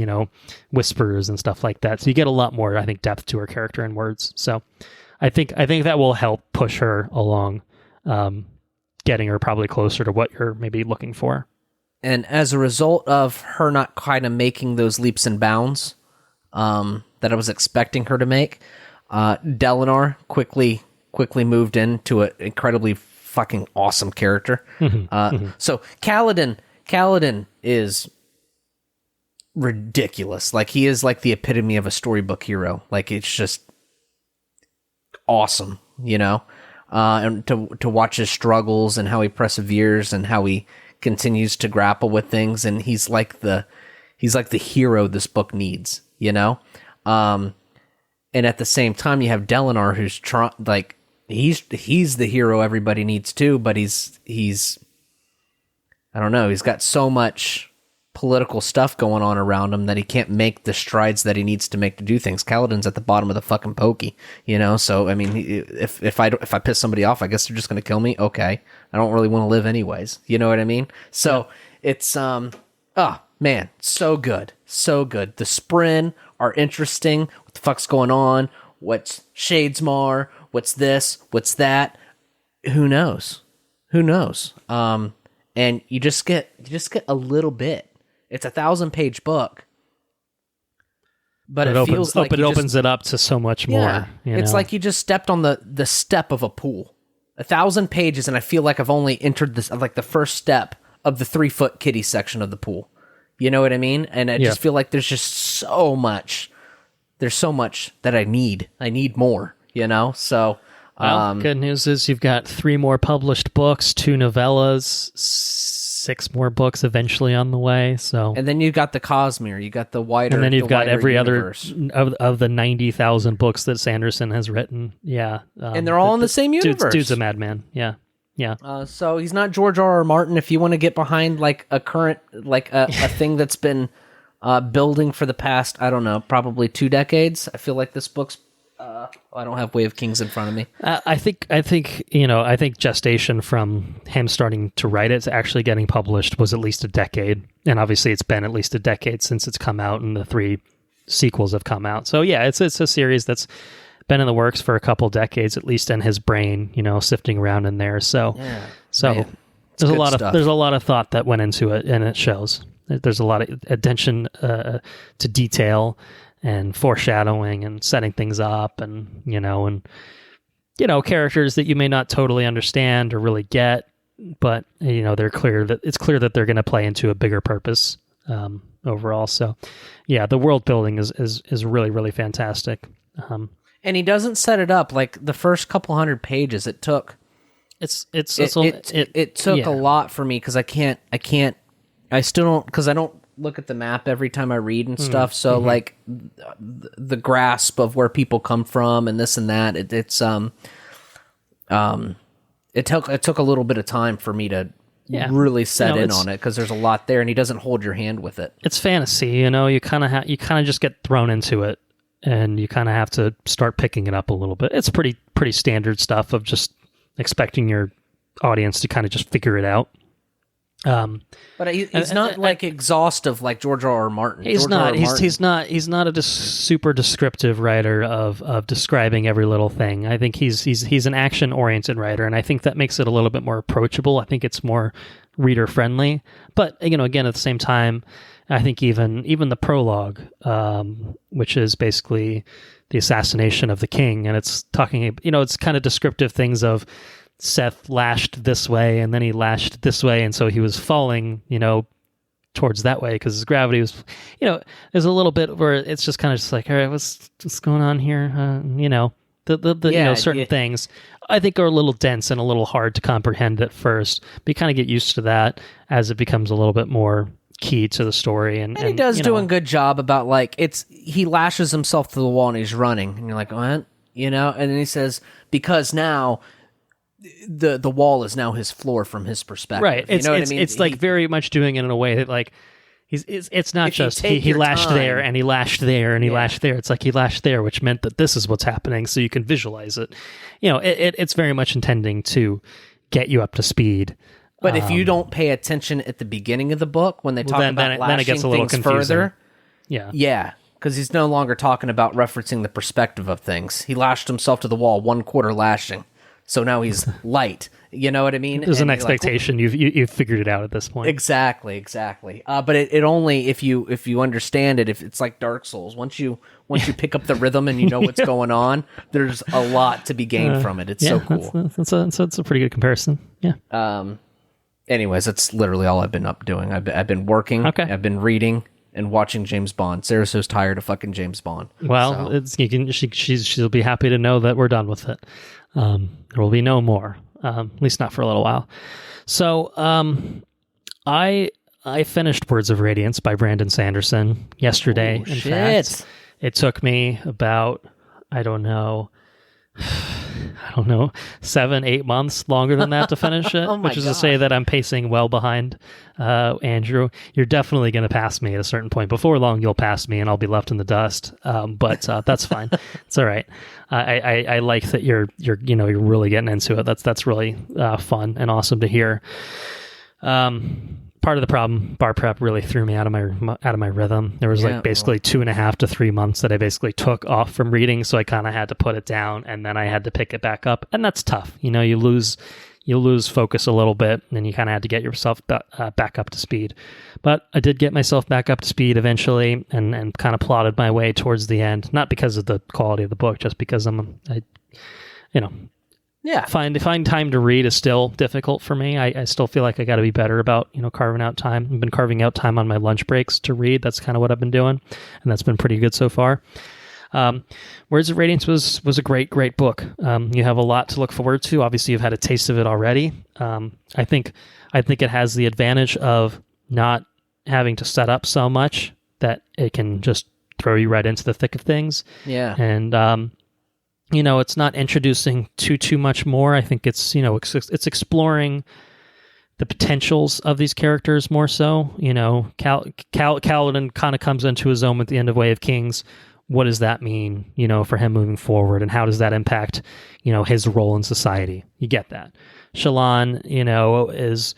whispers and stuff like that. So you get a lot more, I think, depth to her character in words. So I think that will help push her along, getting her probably closer to what you're maybe looking for. And as a result of her not kind of making those leaps and bounds that I was expecting her to make, Dalinar quickly moved into an incredibly fucking awesome character. So Kaladin is ridiculous. Like, he is like the epitome of a storybook hero. Like, it's just awesome, and to watch his struggles and how he perseveres and how he continues to grapple with things, and he's like the hero this book needs, and at the same time you have Dalinar, who's he's the hero everybody needs too, but he's I don't know, he's got so much political stuff going on around him that he can't make the strides that he needs to make to do things. Kaladin's at the bottom of the fucking pokey, so I mean, if I piss somebody off, I guess they're just going to kill me. Okay, I don't really want to live anyways, you know what I mean? So it's man, so good. The Spren are interesting. What the fuck's going on? What's Shadesmar? What's this? What's that? Who knows? And you just get a little bit. It's a 1,000-page book, but it feels like it opens it up to so much more. Yeah, it's like you just stepped on the step of a pool. 1,000 pages, and I feel like I've only entered this, like, the first step of the 3-foot kiddie section of the pool. You know what I mean? And I just feel like there's just so much. There's so much that I need. I need more. So. Well, good news is you've got 3 more published books, 2 novellas, 6 more books eventually on the way. So, and then you've got the Cosmere, you got the wider, and then you've got every universe. other of the 90,000 books that Sanderson has written. Yeah, and they're all in the same universe. Dude's a madman. Yeah. So he's not George R.R. Martin. If you want to get behind like a current, like a thing that's been building for the past, I don't know, probably 2 decades. I feel like this book's. I don't have Way of Kings in front of me. I think gestation from him starting to write it to actually getting published was at least a decade, and obviously it's been at least a decade since it's come out, and the 3 sequels have come out. So yeah, it's a series that's been in the works for a couple decades, at least in his brain, sifting around in there. So there's a lot of thought that went into it, and it shows. There's a lot of attention to detail and foreshadowing and setting things up, and characters that you may not totally understand or really get, but they're clear that they're going to play into a bigger purpose overall. So yeah, the world building is really, really fantastic. And he doesn't set it up like the first couple hundred pages. It took a lot for me, because I still don't, because I don't look at the map every time I read and stuff. So like the grasp of where people come from and this and that, it took a little bit of time for me to really set in on it, because there's a lot there, and he doesn't hold your hand with it. It's fantasy, you kind of just get thrown into it, and you kind of have to start picking it up a little bit. It's pretty standard stuff of just expecting your audience to kind of just figure it out. But he's not exhaustive like George R.R. Martin. He's not a super descriptive writer of describing every little thing. I think he's an action oriented writer, and I think that makes it a little bit more approachable. I think it's more reader friendly. But again, at the same time, I think even the prologue, which is basically the assassination of the king, and it's talking, it's kind of descriptive things of Seth lashed this way, and then he lashed this way, and so he was falling, towards that way because his gravity was, there's a little bit where it's just kind of just like, all right, what's going on here? Certain things I think are a little dense and a little hard to comprehend at first, but you kind of get used to that as it becomes a little bit more key to the story. And he does do a good job about he lashes himself to the wall and he's running, and you're like, what? And then he says, because now the wall is now his floor from his perspective. Right. You know what I mean? It's like very much doing it in a way that like it's not just he lashed time, there and he lashed there and he lashed there. It's like he lashed there, which meant that this is what's happening, so you can visualize it. You know, it's very much intending to get you up to speed. But if you don't pay attention at the beginning of the book when they talk about lashing it gets a little things confusing. further, yeah, because he's no longer talking about referencing the perspective of things. He lashed himself to the wall, 1/4 lashing, so now he's light. You know what I mean? There's an expectation. Like, you've figured it out at this point. Exactly. But it only if you understand it. If it's like Dark Souls, once you pick up the rhythm and you know what's going on, there's a lot to be gained from it. It's so cool. That's a pretty good comparison. Yeah. Anyways, that's literally all I've been up doing. I've been working. Okay. I've been reading and watching James Bond. Sarah's so tired of fucking James Bond. Well, she'll be happy to know that we're done with it. There will be no more. At least not for a little while. So, I finished Words of Radiance by Brandon Sanderson yesterday. In fact, it took me about, I don't know, 7-8 months longer than that to finish it, which is to say that I'm pacing well behind Andrew. You're definitely going to pass me at a certain point. Before long, you'll pass me and I'll be left in the dust. But that's fine. It's all right. I like that you're really getting into it. That's really fun and awesome to hear. Part of the problem, bar prep really threw me out of my rhythm. There was basically 2.5 to 3 months that I basically took off from reading, so I kind of had to put it down, and then I had to pick it back up, and that's tough. You know, you lose focus a little bit, and you kind of had to get yourself back up to speed. But I did get myself back up to speed eventually, and kind of plotted my way towards the end. Not because of the quality of the book, just because find time to read is still difficult for me. I still feel like I got to be better about, carving out time. I've been carving out time on my lunch breaks to read. That's kind of what I've been doing, and that's been pretty good so far. Words of Radiance was a great book. You have a lot to look forward to. Obviously, you've had a taste of it already. I think it has the advantage of not having to set up so much that it can just throw you right into the thick of things. Yeah. And it's not introducing too much more. I think it's exploring the potentials of these characters more so. Kaladin kind of comes into his own at the end of Way of Kings. What does that mean, for him moving forward, and how does that impact, his role in society? You get that. Shallan, is,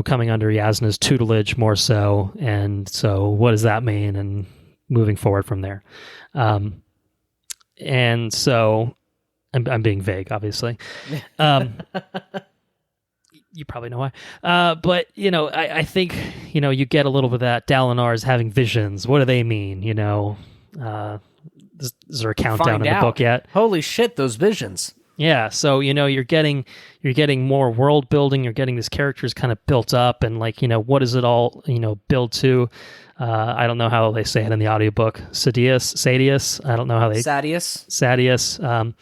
coming under Yasna's tutelage more so, and so what does that mean, and moving forward from there. And so I'm being vague, obviously. You probably know why. But, I think, you get a little bit of that. Dalinar is having visions. What do they mean? Is there a countdown in the book yet? Holy shit, those visions. Yeah, so you're getting more world building. You're getting these characters kind of built up, and what does it all build to? I don't know how they say it in the audiobook. Sadius. I don't know how they... Sadius.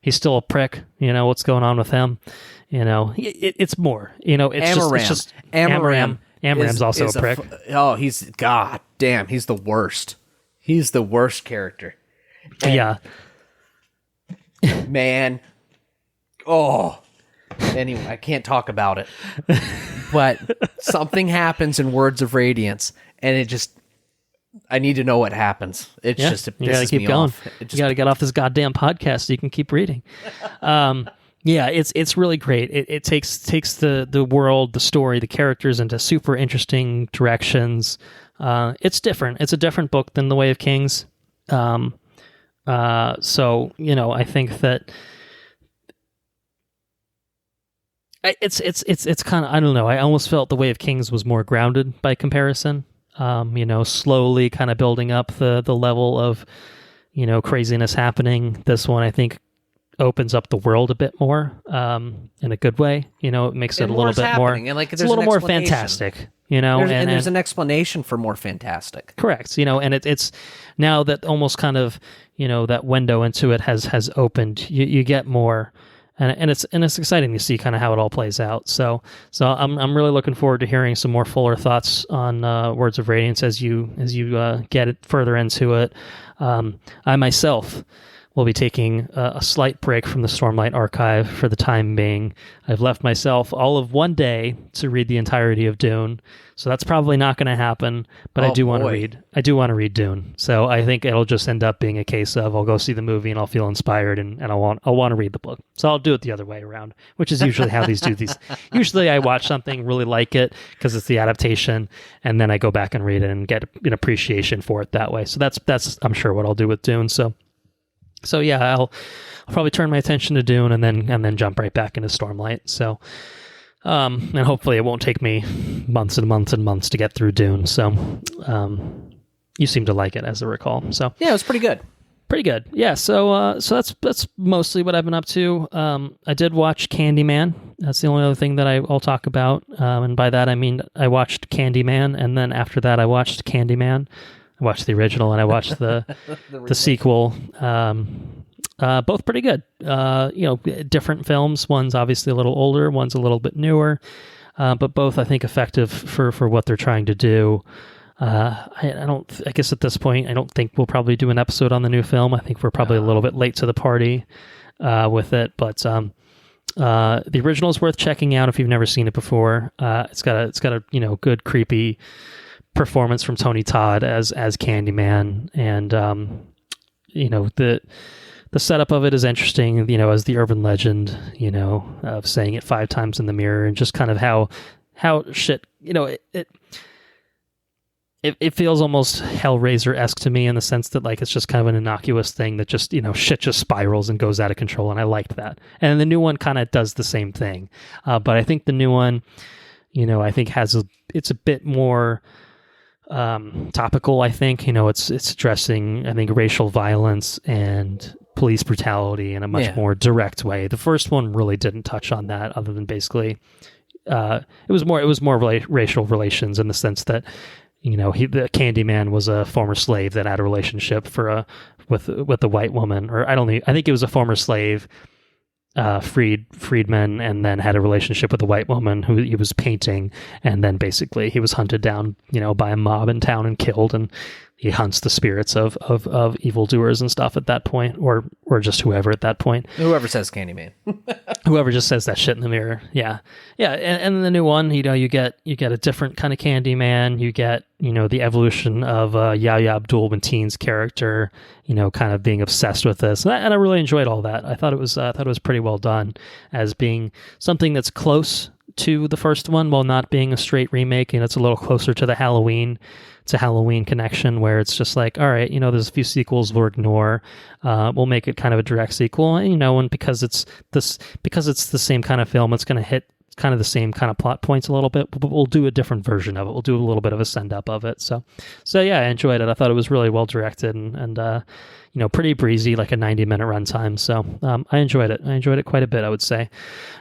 He's still a prick. What's going on with him? It's more. It's just Amaram. Amaram's also a prick. He's... God damn, he's the worst. He's the worst character. And, yeah. Man. Oh. Anyway, I can't talk about it. But something happens in Words of Radiance, and it just... I need to know what happens. It pisses keep me going. off. You got to get off this goddamn podcast so you can keep reading. It's really great. It takes the world, the story, the characters into super interesting directions. It's different. It's a different book than The Way of Kings. So I think that it's kind of, I don't know. I almost felt The Way of Kings was more grounded by comparison. Slowly kind of building up the level of, craziness happening. This one, I think, opens up the world a bit more, in a good way. It makes it a little bit more, and it's a little more fantastic, there's an explanation for more fantastic. Correct. And it's now that almost kind of, that window into it has opened, you get more. And it's exciting to see kind of how it all plays out. So I'm really looking forward to hearing some more fuller thoughts on Words of Radiance as you get it further into it. I myself we'll be taking a slight break from the Stormlight archive for the time being. I've left myself all of one day to read the entirety of Dune, so that's probably not going to happen. But I do want to read. I do want to read Dune, so I think it'll just end up being a case of I'll go see the movie and I'll feel inspired and I'll want to read the book. So I'll do it the other way around, which is usually how these do these. Usually I watch something, really like it because it's the adaptation, and then I go back and read it and get an appreciation for it that way. So that's I'm sure what I'll do with Dune. So yeah, I'll probably turn my attention to Dune and then jump right back into Stormlight. So, and hopefully it won't take me months and months and months to get through Dune. So, you seem to like it, as I recall. So yeah, it was pretty good. Pretty good. Yeah. So that's mostly what I've been up to. I did watch Candyman. That's the only other thing that I'll talk about. And by that I mean I watched Candyman, and then after that I watched Candyman. I watched the original and I watched the the sequel. Both pretty good. Different films. One's obviously a little older. One's a little bit newer. But both I think effective for what they're trying to do. I guess at this point I don't think we'll probably do an episode on the new film. I think we're probably a little bit late to the party with it. But the original is worth checking out if you've never seen it before. It's got a good creepy performance from Tony Todd as Candyman, and the setup of it is interesting, as the urban legend, of saying it 5 times in the mirror, and just kind of how shit, it feels almost Hellraiser-esque to me in the sense that like it's just kind of an innocuous thing that just shit just spirals and goes out of control, and I liked that. And the new one kind of does the same thing, but I think the new one, I think it's a bit more topical. I think it's addressing, I think, racial violence and police brutality in a much more direct way. The first one really didn't touch on that, other than basically it was more racial relations in the sense that the Candyman was a former slave that had a relationship with a white woman, or I think it was a former slave freedman, and then had a relationship with a white woman who he was painting, and then basically he was hunted down by a mob in town and killed, and he hunts the spirits of evildoers and stuff at that point, or just whoever at that point. Whoever says Candyman. Whoever just says that shit in the mirror. Yeah. And the new one, you get a different kind of Candyman. You get the evolution of Yahya Abdul-Mateen's character, kind of being obsessed with this, and I really enjoyed all that. I thought it was pretty well done as being something that's close to the first one while not being a straight remake, and it's a little closer to the Halloween connection, where it's just like, all right, there's a few sequels we'll ignore, we'll make it kind of a direct sequel, and because it's the same kind of film, it's going to hit kind of the same kind of plot points a little bit, but we'll do a different version of it. We'll do a little bit of a send up of it. So yeah, I enjoyed it. I thought it was really well directed and pretty breezy, like a 90-minute runtime. So I enjoyed it. I enjoyed it quite a bit, I would say.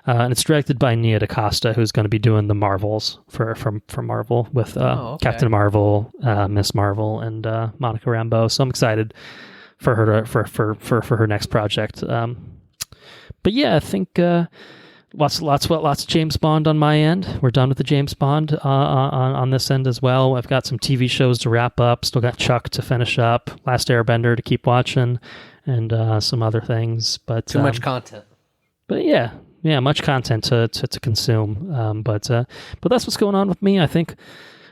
And it's directed by Nia DaCosta, who's going to be doing the Marvels for Marvel with Captain Marvel, Miss Marvel, and Monica Rambeau. So I'm excited for her for her next project. But yeah, I think lots of James Bond on my end. We're done with the James Bond on this end as well. I've got some TV shows to wrap up. Still got Chuck to finish up, Last Airbender to keep watching, and some other things. But too much content. But yeah, much content to consume. But that's what's going on with me. I think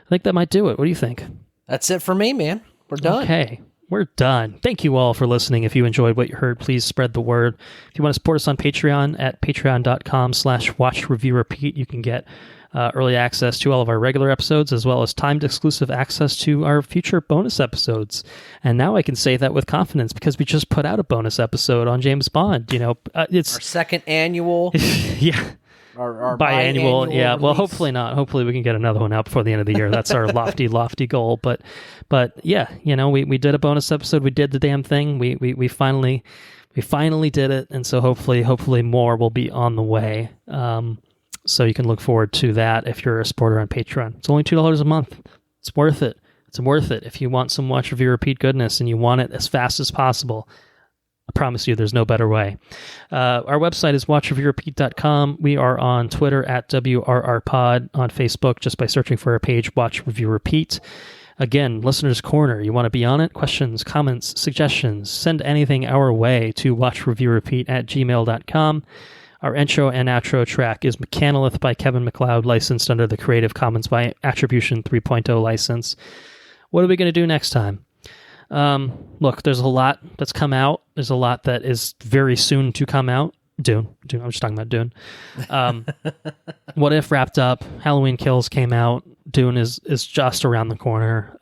that might do it. What do you think? That's it for me, man. We're done. Okay. We're done. Thank you all for listening. If you enjoyed what you heard, please spread the word. If you want to support us on Patreon at patreon.com/watchreviewrepeat, you can get early access to all of our regular episodes, as well as timed exclusive access to our future bonus episodes. And now I can say that with confidence because we just put out a bonus episode on James Bond. It's our second annual. Yeah. Our biannual, yeah. release. Well, hopefully not. Hopefully we can get another one out before the end of the year. That's our lofty goal. But yeah, we did a bonus episode. We did the damn thing. We finally did it, and so hopefully more will be on the way. So you can look forward to that if you're a supporter on Patreon. It's only $2 a month. It's worth it. It's worth it if you want some watch review repeat goodness and you want it as fast as possible. I promise you there's no better way. Our website is watchreviewrepeat.com. We are on Twitter at WRRPod, on Facebook just by searching for our page, Watch Review Repeat. Again, Listener's Corner, you want to be on it? Questions, comments, suggestions, send anything our way to watchreviewrepeat@gmail.com. Our intro and outro track is Mechanolith by Kevin MacLeod, licensed under the Creative Commons by Attribution 3.0 license. What are we going to do next time? Look, there's a lot that's come out. There's a lot that is very soon to come out. Dune. I'm just talking about Dune. What If wrapped up. Halloween Kills came out. Dune is just around the corner.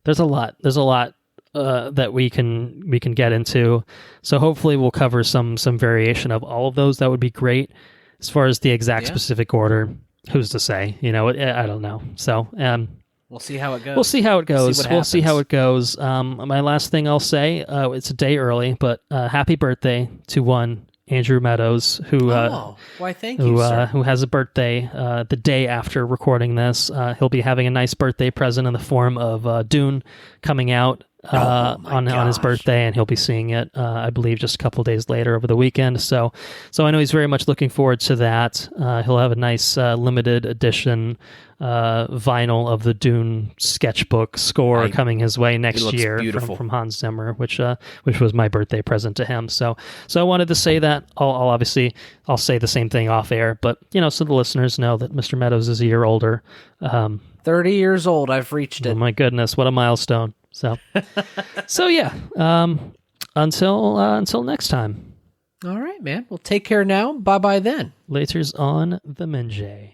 There's a lot that we can get into. So hopefully we'll cover some variation of all of those. That would be great. As far as the exact specific order, who's to say? I don't know. So we'll see how it goes. We'll see how it goes. My last thing I'll say, it's a day early, but happy birthday to one Andrew Meadows, who why thank you, sir. Who has a birthday the day after recording this. He'll be having a nice birthday present in the form of Dune coming out on his birthday, and he'll be seeing it, I believe, just a couple days later over the weekend. So I know he's very much looking forward to that. He'll have a nice limited edition vinyl of the Dune sketchbook score coming his way next year from Hans Zimmer, which was my birthday present to him. So I wanted to say that. I'll say the same thing off air, but so the listeners know that Mr. Meadows is a year older. 30 years old. I've reached it. Oh my goodness, what a milestone. So yeah. Until next time. All right, man. Well, take care now. Bye-bye then. Laters on the Minjay.